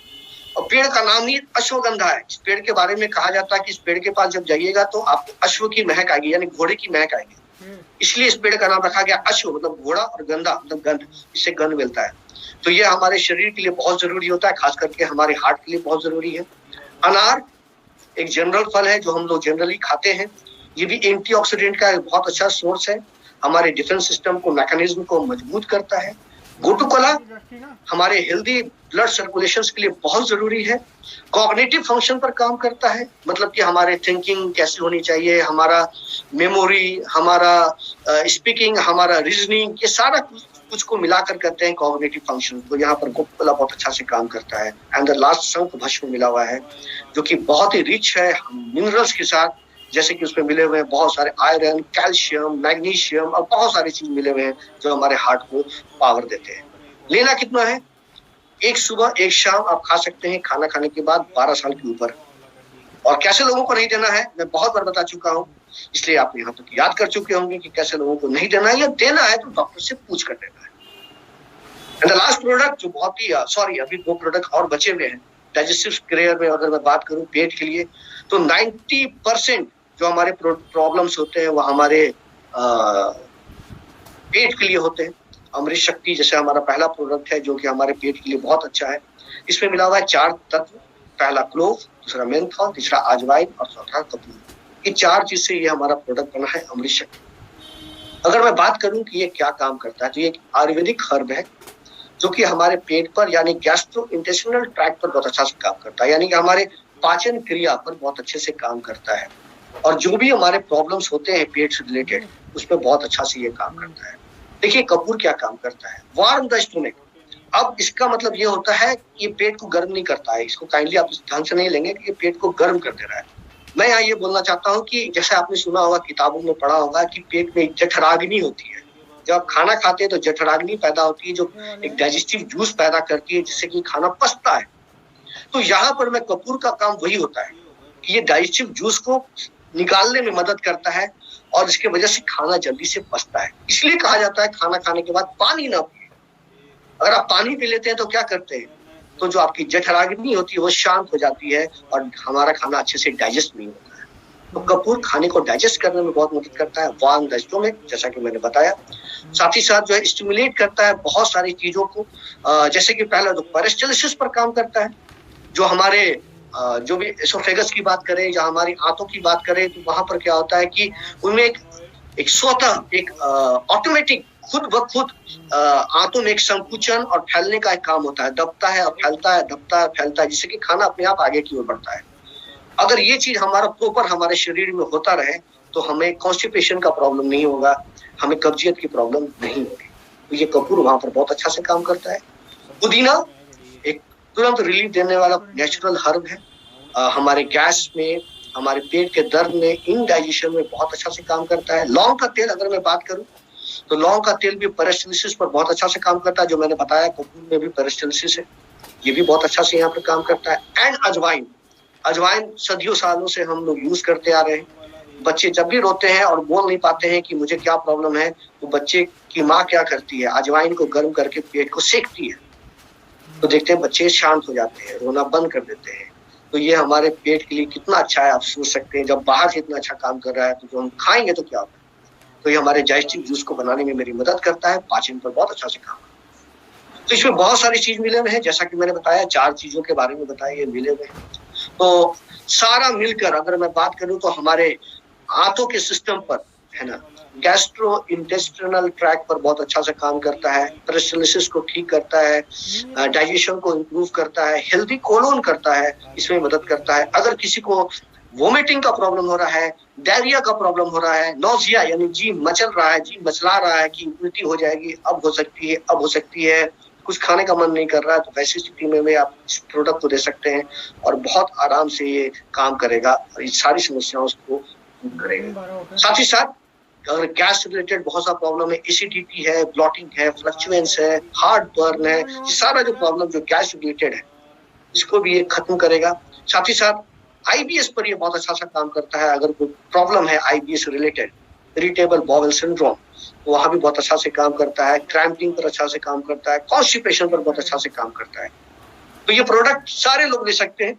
और पेड़ का नाम ही अश्वगंधा है। इस पेड़ के बारे में कहा जाता है कि इस पेड़ के पास जब जाइएगा तो आपको अश्व की महक आएगी, यानी घोड़े की महक आएगी। इसलिए इस पेड़ का नाम रखा गया अश्व, मतलब घोड़ा, और गंधा मतलब गंध, इससे गंध मिलता है। तो ये हमारे शरीर के लिए बहुत जरूरी होता है, खास करके हमारे हार्ट के लिए बहुत जरूरी है। अनार एक जनरल फल है जो हम लोग जनरली खाते हैं। ये भी एंटीऑक्सीडेंट का एक बहुत अच्छा सोर्स है, हमारे डिफेंस सिस्टम को, मैकेनिज्म को मजबूत करता है। गोटुकोला हमारे हेल्दी ब्लड सर्कुलेशन के लिए बहुत जरूरी है। कॉग्निटिव फंक्शन पर काम करता है, मतलब कि हमारे थिंकिंग कैसी होनी चाहिए, हमारा मेमोरी, हमारा स्पीकिंग, हमारा रीजनिंग, ये सारा कुछ को मिलाकर करते हैं कॉग्निटिव फंक्शन। तो यहाँ पर गोटुकोला बहुत अच्छा से काम करता है। एंड द लास्ट शंख भस्म मिला हुआ है जो कि बहुत ही रिच है मिनरल्स के साथ, जैसे कि उसमें मिले हुए हैं बहुत सारे आयरन, कैल्शियम, मैग्नीशियम और बहुत सारी चीज मिले हुए हैं जो हमारे हार्ट को पावर देते हैं। लेना कितना है? एक सुबह एक शाम आप खा सकते हैं, खाना खाने के बाद 12 साल के ऊपर। और कैसे लोगों को नहीं देना है मैं बहुत बार बता चुका हूँ, इसलिए आप यहाँ तक याद कर चुके होंगे कि कैसे लोगों को नहीं देना है, या देना है तो डॉक्टर से पूछ कर देना है। एंड द लास्ट प्रोडक्ट जो बहुत ही अभी 2 प्रोडक्ट और बचे हुए हैं डाइजेस्टिव केयर में। अगर मैं बात करूं पेट के लिए, तो 90% जो हमारे प्रॉब्लम्स होते हैं वो हमारे पेट के लिए होते हैं। अमृत शक्ति जैसे हमारा पहला प्रोडक्ट है जो कि हमारे पेट के लिए बहुत अच्छा है। इसमें मिला हुआ है 4 तत्व, पहला क्लोव, दूसरा मेंथॉल, तीसरा अजवाइन और चौथा कपूर। ये 4 चीज से ये हमारा प्रोडक्ट बना है अमृत शक्ति। अगर मैं बात करूं कि ये क्या काम करता है, तो ये एक आयुर्वेदिक हर्ब है जो कि हमारे पेट पर यानी गैस्ट्रो इंटेस्टिनल ट्रैक्ट पर बहुत अच्छा से काम करता है, यानी कि हमारे पाचन क्रिया पर बहुत अच्छे से काम करता है। और जो भी हमारे प्रॉब्लम्स होते हैं पेट से रिलेटेड, उसमें बहुत अच्छा से ये काम करता है। देखिए कपूर क्या काम करता है, वार्म द स्टोमक। अब इसका मतलब ये होता है कि ये पेट को गर्म नहीं करता है, इसको काइंडली आप ध्यान से नहीं लेंगे कि ये पेट को गर्म कर दे रहा है। मैं यहाँ ये बोलना चाहता हूँ कि जैसे आपने सुना होगा, किताबों में पढ़ा होगा कि पेट में जठराग्नि होती है। जब आप खाना खाते हैं तो जठराग्नि पैदा होती है जो एक डाइजेस्टिव जूस पैदा करती है जिससे कि खाना पचता है। तो यहाँ पर मैं कपूर का काम वही होता है कि ये डाइजेस्टिव जूस को निकालने में मदद करता है और इसके वजह से खाना जल्दी से पचता है। इसलिए कहा जाता है खाना खाने के बाद पानी ना पिए। अगर आप पानी पी लेते हैं तो क्या करते हैं, तो जो आपकी जठराग्नि होती है वो शांत हो जाती है और हमारा खाना अच्छे से डाइजेस्ट नहीं होता है। तो कपूर खाने को डाइजेस्ट करने में बहुत मदद करता है, वार्म द स्टोमक जैसा कि मैंने बताया। साथ ही साथ जो है स्टिमुलेट करता है बहुत सारी चीजों को, जैसे कि पहला तो पेरिस्टाल्सिस पर काम करता है। जो हमारे जो भी एसोफेगस की बात करें या हमारी आंतों की बात करें, तो वहां पर क्या होता है कि उनमें एक स्वतः एक ऑटोमेटिक खुद ब खुद आंतों में एक संकुचन और फैलने का एक काम होता है, दबता है और फैलता है, दबता है फैलता है, जिससे कि खाना अपने आप आगे की ओर बढ़ता है। अगर ये चीज हमारा प्रॉपर हमारे शरीर में होता रहे तो हमें कॉन्स्टिपेशन का प्रॉब्लम नहीं होगा, हमें कब्जियत की प्रॉब्लम नहीं होगी। तो ये कपूर वहां पर बहुत अच्छा से काम करता है। पुदीना एक तुरंत रिलीफ देने वाला नेचुरल हर्ब है, हमारे गैस में, हमारे पेट के दर्द में, इनडाइजेशन में बहुत अच्छा से काम करता है। लौंग का तेल अगर मैं बात करूं तो लौंग का तेल भी पेरिस्टाल्सिस पर बहुत अच्छा से काम करता है, जो मैंने बताया कपूर में भी पेरिस्टाल्सिस है, ये भी बहुत अच्छा से यहाँ पर काम करता है। एंड अजवाइन, अजवाइन सदियों सालों से हम लोग यूज करते आ रहे हैं। बच्चे जब भी रोते हैं और बोल नहीं पाते हैं कि मुझे क्या प्रॉब्लम है, तो बच्चे की माँ क्या करती है, अजवाइन को गर्म करके पेट को सेकती है, तो देखते हैं बच्चे शांत हो जाते हैं, रोना बंद कर देते हैं। तो ये हमारे पेट के लिए कितना अच्छा है आप सोच सकते हैं। जब बाहर से इतना अच्छा काम कर रहा है तो जो हम खाएंगे तो क्या होगा। तो ये हमारे डाइजेस्टिव जूस को बनाने में मेरी मदद करता है, पाचन पर बहुत अच्छा से काम करता है। तो इसमें बहुत सारी चीज मिले हुए हैं, जैसा कि मैंने बताया 4 चीजों के बारे में बताया, ये मिले हुए हैं। तो सारा मिलकर अगर मैं बात करूं तो हमारे आंतों के सिस्टम पर है ना, गैस्ट्रो इंटेस्टिनल ट्रैक्ट पर बहुत अच्छा से काम करता है, पेरिस्टाल्सिस को ठीक करता है, डाइजेशन को इम्प्रूव करता है, हेल्दी कोलोन करता है, इसमें मदद करता है। अगर किसी को वोमिटिंग का प्रॉब्लम हो रहा है, डायरिया का प्रॉब्लम हो रहा है, नोजिया यानी जी मचल रहा है, जी मचला रहा है कि उल्टी हो जाएगी, अब हो सकती है, अब हो सकती है, कुछ खाने का मन नहीं कर रहा है, तो वैसी स्थिति में आप इस प्रोडक्ट को दे सकते हैं और बहुत आराम से ये काम करेगा और ये सारी समस्याओं को दूर करेगा। साथ ही साथ अगर गैस से रिलेटेड बहुत सा प्रॉब्लम है, एसिडिटी है, ब्लॉटिंग है, फ्लक्चुएंस है, हार्ट बर्न है, ये सारा जो प्रॉब्लम जो गैस रिलेटेड है इसको भी ये खत्म करेगा। साथ ही साथ आईबीएस पर ये बहुत अच्छा सा काम करता है। अगर कोई प्रॉब्लम है IBS related, irritable bowel syndrome, तो वहां भी बहुत अच्छा से काम करता है। क्रैम्पिंग पर अच्छा से काम करता है, कॉन्स्टिपेशन पर बहुत अच्छा से काम करता है। तो ये प्रोडक्ट सारे लोग ले सकते हैं,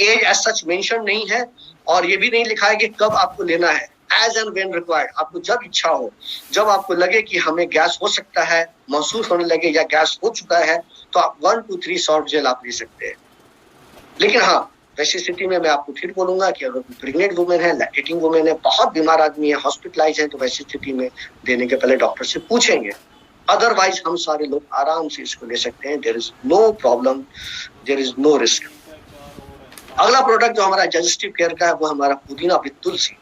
एज एज सच मेंशन नहीं है और ये भी नहीं लिखा है कि कब आपको लेना है। As and when required. आपको जब इच्छा हो, जब आपको लगे कि हमें गैस हो सकता है, महसूस होने लगे या गैस हो चुका है, तो आप 1 to 3 सॉफ्ट जेल आप ले सकते हैं। लेकिन हाँ, वैसी स्थिति में मैं आपको फिर बोलूंगा कि अगर प्रेग्नेंट वुमेन है, लैक्टेटिंग वुमेन है, बहुत बीमार आदमी है, हॉस्पिटलाइज है, तो वैसी स्थिति में देने के पहले डॉक्टर से पूछेंगे। अदरवाइज हम सारे लोग आराम से इसको ले सकते हैं। There is no problem, there is no risk. अगला प्रोडक्ट जो हमारा डाइजेस्टिव केयर का है वो हमारा पुदीना विद तुलसी।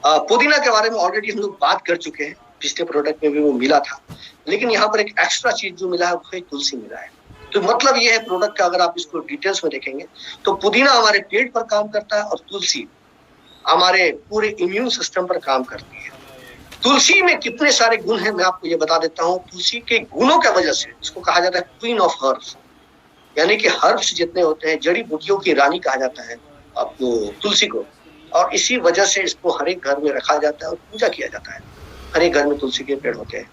पुदीना के बारे में ऑलरेडी हम लोग बात कर चुके हैं, पिछले प्रोडक्ट में भी वो मिला था, लेकिन यहाँ पर एक एक्स्ट्रा चीज जो मिला है वो है तुलसी मिला है। तो मतलब ये है प्रोडक्ट का, अगर आप इसको डिटेल्स में देखेंगे तो पुदीना हमारे पेट पर काम करता है और तुलसी हमारे पूरे इम्यून सिस्टम पर काम करती है। तुलसी में कितने सारे गुण हैं मैं आपको ये बता देता हूँ। तुलसी के गुणों की वजह से इसको कहा जाता है क्वीन ऑफ हर्ब्स, यानी कि हर्ब्स जितने होते हैं, जड़ी बूटियों की रानी कहा जाता है आपको तुलसी को, और इसी वजह से इसको हर एक घर में रखा जाता है और पूजा किया जाता है। हर एक घर में तुलसी के पेड़ होते हैं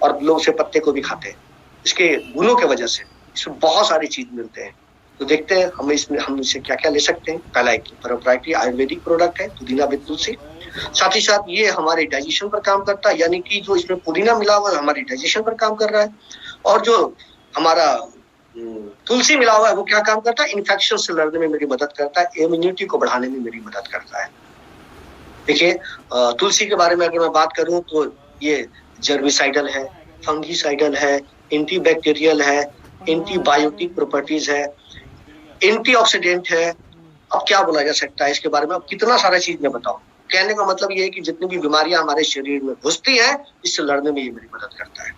और लोग उसे पत्ते को भी खाते हैं। इसके गुणों की वजह से इसमें बहुत सारी चीज मिलते हैं। तो देखते हैं हम इसे क्या क्या ले सकते हैं। पहला एक प्रोप्राइटरी आयुर्वेदिक प्रोडक्ट है पुदीना विद तुलसी। साथ ही साथ ये हमारे डाइजेशन पर काम करता है, यानी कि जो इसमें पुदीना मिला हुआ है हमारी डाइजेशन पर काम कर रहा है, और जो हमारा तुलसी मिला हुआ है वो क्या काम करता है, इन्फेक्शन से लड़ने में मेरी मदद करता है, इम्यूनिटी को बढ़ाने में मेरी मदद करता है। देखिए तुलसी के बारे में अगर मैं बात करूं तो ये जर्मिसाइडल है, फंगीसाइडल है, एंटीबैक्टीरियल है, एंटीबायोटिक प्रॉपर्टीज है, एंटीऑक्सीडेंट है। अब क्या बोला जा सकता है इसके बारे में, अब कितना सारा चीज मैं बताऊं। कहने का मतलब ये है कि जितनी भी बीमारियां हमारे शरीर में घुसती हैं, इससे लड़ने में ये मेरी मदद करता है।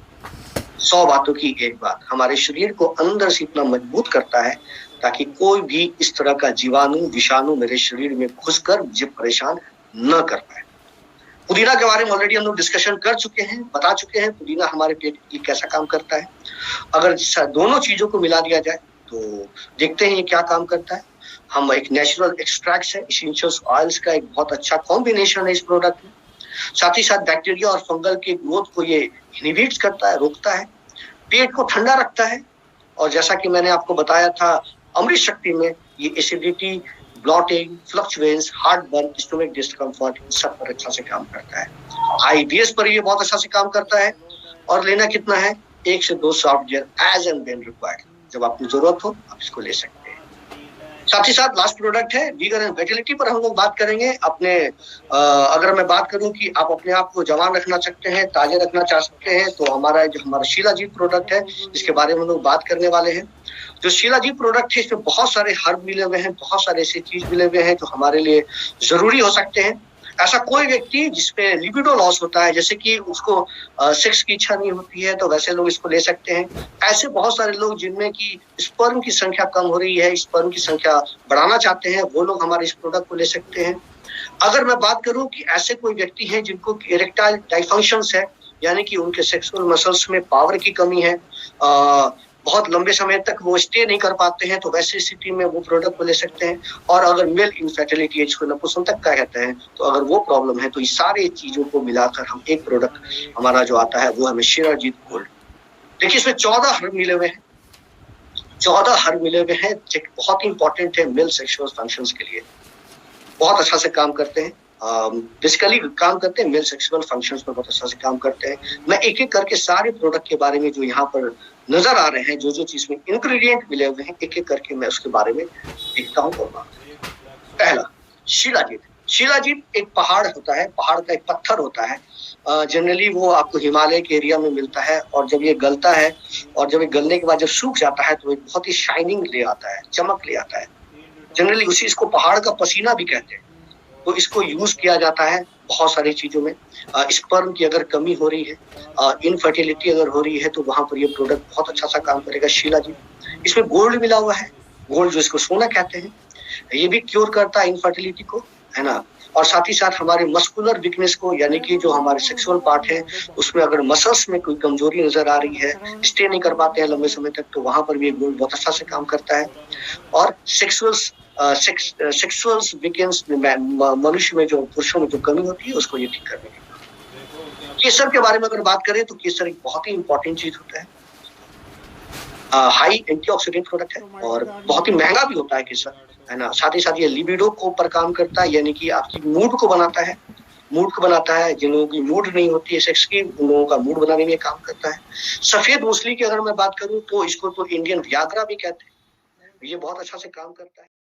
100 बातों की एक बात, हमारे शरीर को अंदर से इतना मजबूत करता है ताकि कोई भी इस तरह का जीवाणु विषाणु मेरे शरीर में घुसकर मुझे परेशान न कर पाए। पुदीना के बारे में ऑलरेडी हम लोग डिस्कशन कर चुके हैं, बता चुके हैं पुदीना हमारे पेट के लिए कैसा काम करता है। अगर दोनों चीजों को मिला दिया जाए तो देखते हैं ये क्या काम करता है। हम एक नेचुरल एक्सट्रैक्ट्स है, एसेंशियल ऑयल्स का एक बहुत अच्छा कॉम्बिनेशन है इस प्रोडक्ट में। साथ ही साथ बैक्टीरिया और फंगल के ग्रोथ को ये इनहिबिट करता है, रोकता है, पेट को ठंडा रखता है, और जैसा कि मैंने आपको बताया था अमृत शक्ति में ये acidity, bloating, flatulence, heart burn, stomach discomfort सब पर अच्छा से काम करता है। आईबीएस पर ये बहुत अच्छा से काम करता है। और लेना कितना है, 1 से 2 soft gel as and when required, जब आपको जरूरत हो आप इसको ले सकते हैं। साथ ही साथ लास्ट प्रोडक्ट है वीगन एंड फर्टिलिटी पर हम लोग बात करेंगे। अपने अगर मैं बात करूं कि आप अपने आप को जवान रखना चाहते हैं, ताजे रखना चाह सकते हैं, तो हमारा शिलाजीत प्रोडक्ट है, इसके बारे में हम लोग बात करने वाले हैं। जो शिलाजीत प्रोडक्ट है इसमें बहुत सारे हर्ब मिले हुए हैं, बहुत सारे ऐसे चीज मिले हुए हैं जो हमारे लिए जरूरी हो सकते हैं। ऐसा कोई व्यक्ति जिसपे लिबिडो लॉस होता है, जैसे कि उसको सेक्स की इच्छा नहीं होती है, तो वैसे लोग इसको ले सकते हैं। ऐसे बहुत सारे लोग जिनमें की स्पर्म की संख्या कम हो रही है, स्पर्म की संख्या बढ़ाना चाहते हैं, वो लोग हमारे इस प्रोडक्ट को ले सकते हैं। अगर मैं बात करूं कि ऐसे कोई व्यक्ति है जिनको इरेक्टाइल डाइफंक्शंस है, यानी कि उनके सेक्सुअल मसल्स में पावर की कमी है, बहुत लंबे समय तक वो स्टे नहीं कर पाते हैं, तो वैसी स्थिति में वो प्रोडक्ट को ले सकते हैं। और अगर मेल इनफर्टिलिटी जिसको नपुंसकता कहते हैं, तो अगर वो प्रॉब्लम है तो इस सारे चीजों को मिलाकर हम एक प्रोडक्ट हमारा जो आता है वो हमें शिलाजीत गोल्ड। देखिए इसमें 14 हर्ब मिले हुए हैं, 14 हर्ब मिले हुए हैं, बहुत ही इंपॉर्टेंट है मेल सेक्सुअल फंक्शंस के लिए, बहुत अच्छा से काम करते हैं। बेसिकली काम करते हैं मेल सेक्सुअल फंक्शंस पर बहुत अच्छा से काम करते हैं। मैं एक एक करके सारे प्रोडक्ट के बारे में जो यहाँ पर नजर आ रहे हैं, जो जो चीज में इंग्रेडिएंट मिले हुए हैं, एक एक करके मैं उसके बारे में देखता हूँ। पहला शिलाजीत। शिलाजीत एक पहाड़ होता है, पहाड़ का एक पत्थर होता है। जनरली वो आपको हिमालय के एरिया में मिलता है, और जब ये गलता है और जब ये गलने के बाद जब सूख जाता है तो एक बहुत ही शाइनिंग ले आता है, चमक ले आता है। जनरली उसी इसको पहाड़ का पसीना भी कहते हैं। तो इसको यूज किया जाता है बहुत सारी चीजों में। स्पर्म की अगर कमी हो रही है, इनफर्टिलिटी अगर हो रही है, तो वहां पर ये प्रोडक्ट बहुत अच्छा सा काम करेगा शिलाजीत। इसमें गोल्ड मिला हुआ है, गोल्ड जो इसको सोना कहते हैं, ये भी क्योर करता है इनफर्टिलिटी को, है ना। और साथ ही साथ हमारे मस्कुलर वीकनेस को, यानी कि जो हमारे सेक्सुअल पार्ट है उसमें अगर मसल्स में कोई कमजोरी नजर आ रही है, स्टे नहीं कर पाते हैं लंबे समय तक, तो वहां पर भी गोल्ड बहुत अच्छा से काम करता है। और सेक्सुअल वीकेंस मनुष्य में जो पुरुषों में जो कमी होती है उसको ये ठीक करने की। केसर के बारे में अगर बात करें तो केसर एक बहुत ही इंपॉर्टेंट चीज होता है, हाई एंटीऑक्सीडेंट प्रोडक्ट है और बहुत ही महंगा भी होता है केसर, है ना। साथ ही साथ ये लिबिडो को पर काम करता है, यानी कि आपकी मूड को बनाता है, मूड को बनाता है, जिन लोगों की मूड नहीं होती है सेक्स की, उन लोगों का मूड बनाने में काम करता है। सफेद मूसली की अगर मैं बात करूं तो इसको तो इंडियन वियाग्रा भी कहते हैं, ये बहुत अच्छा से काम करता है।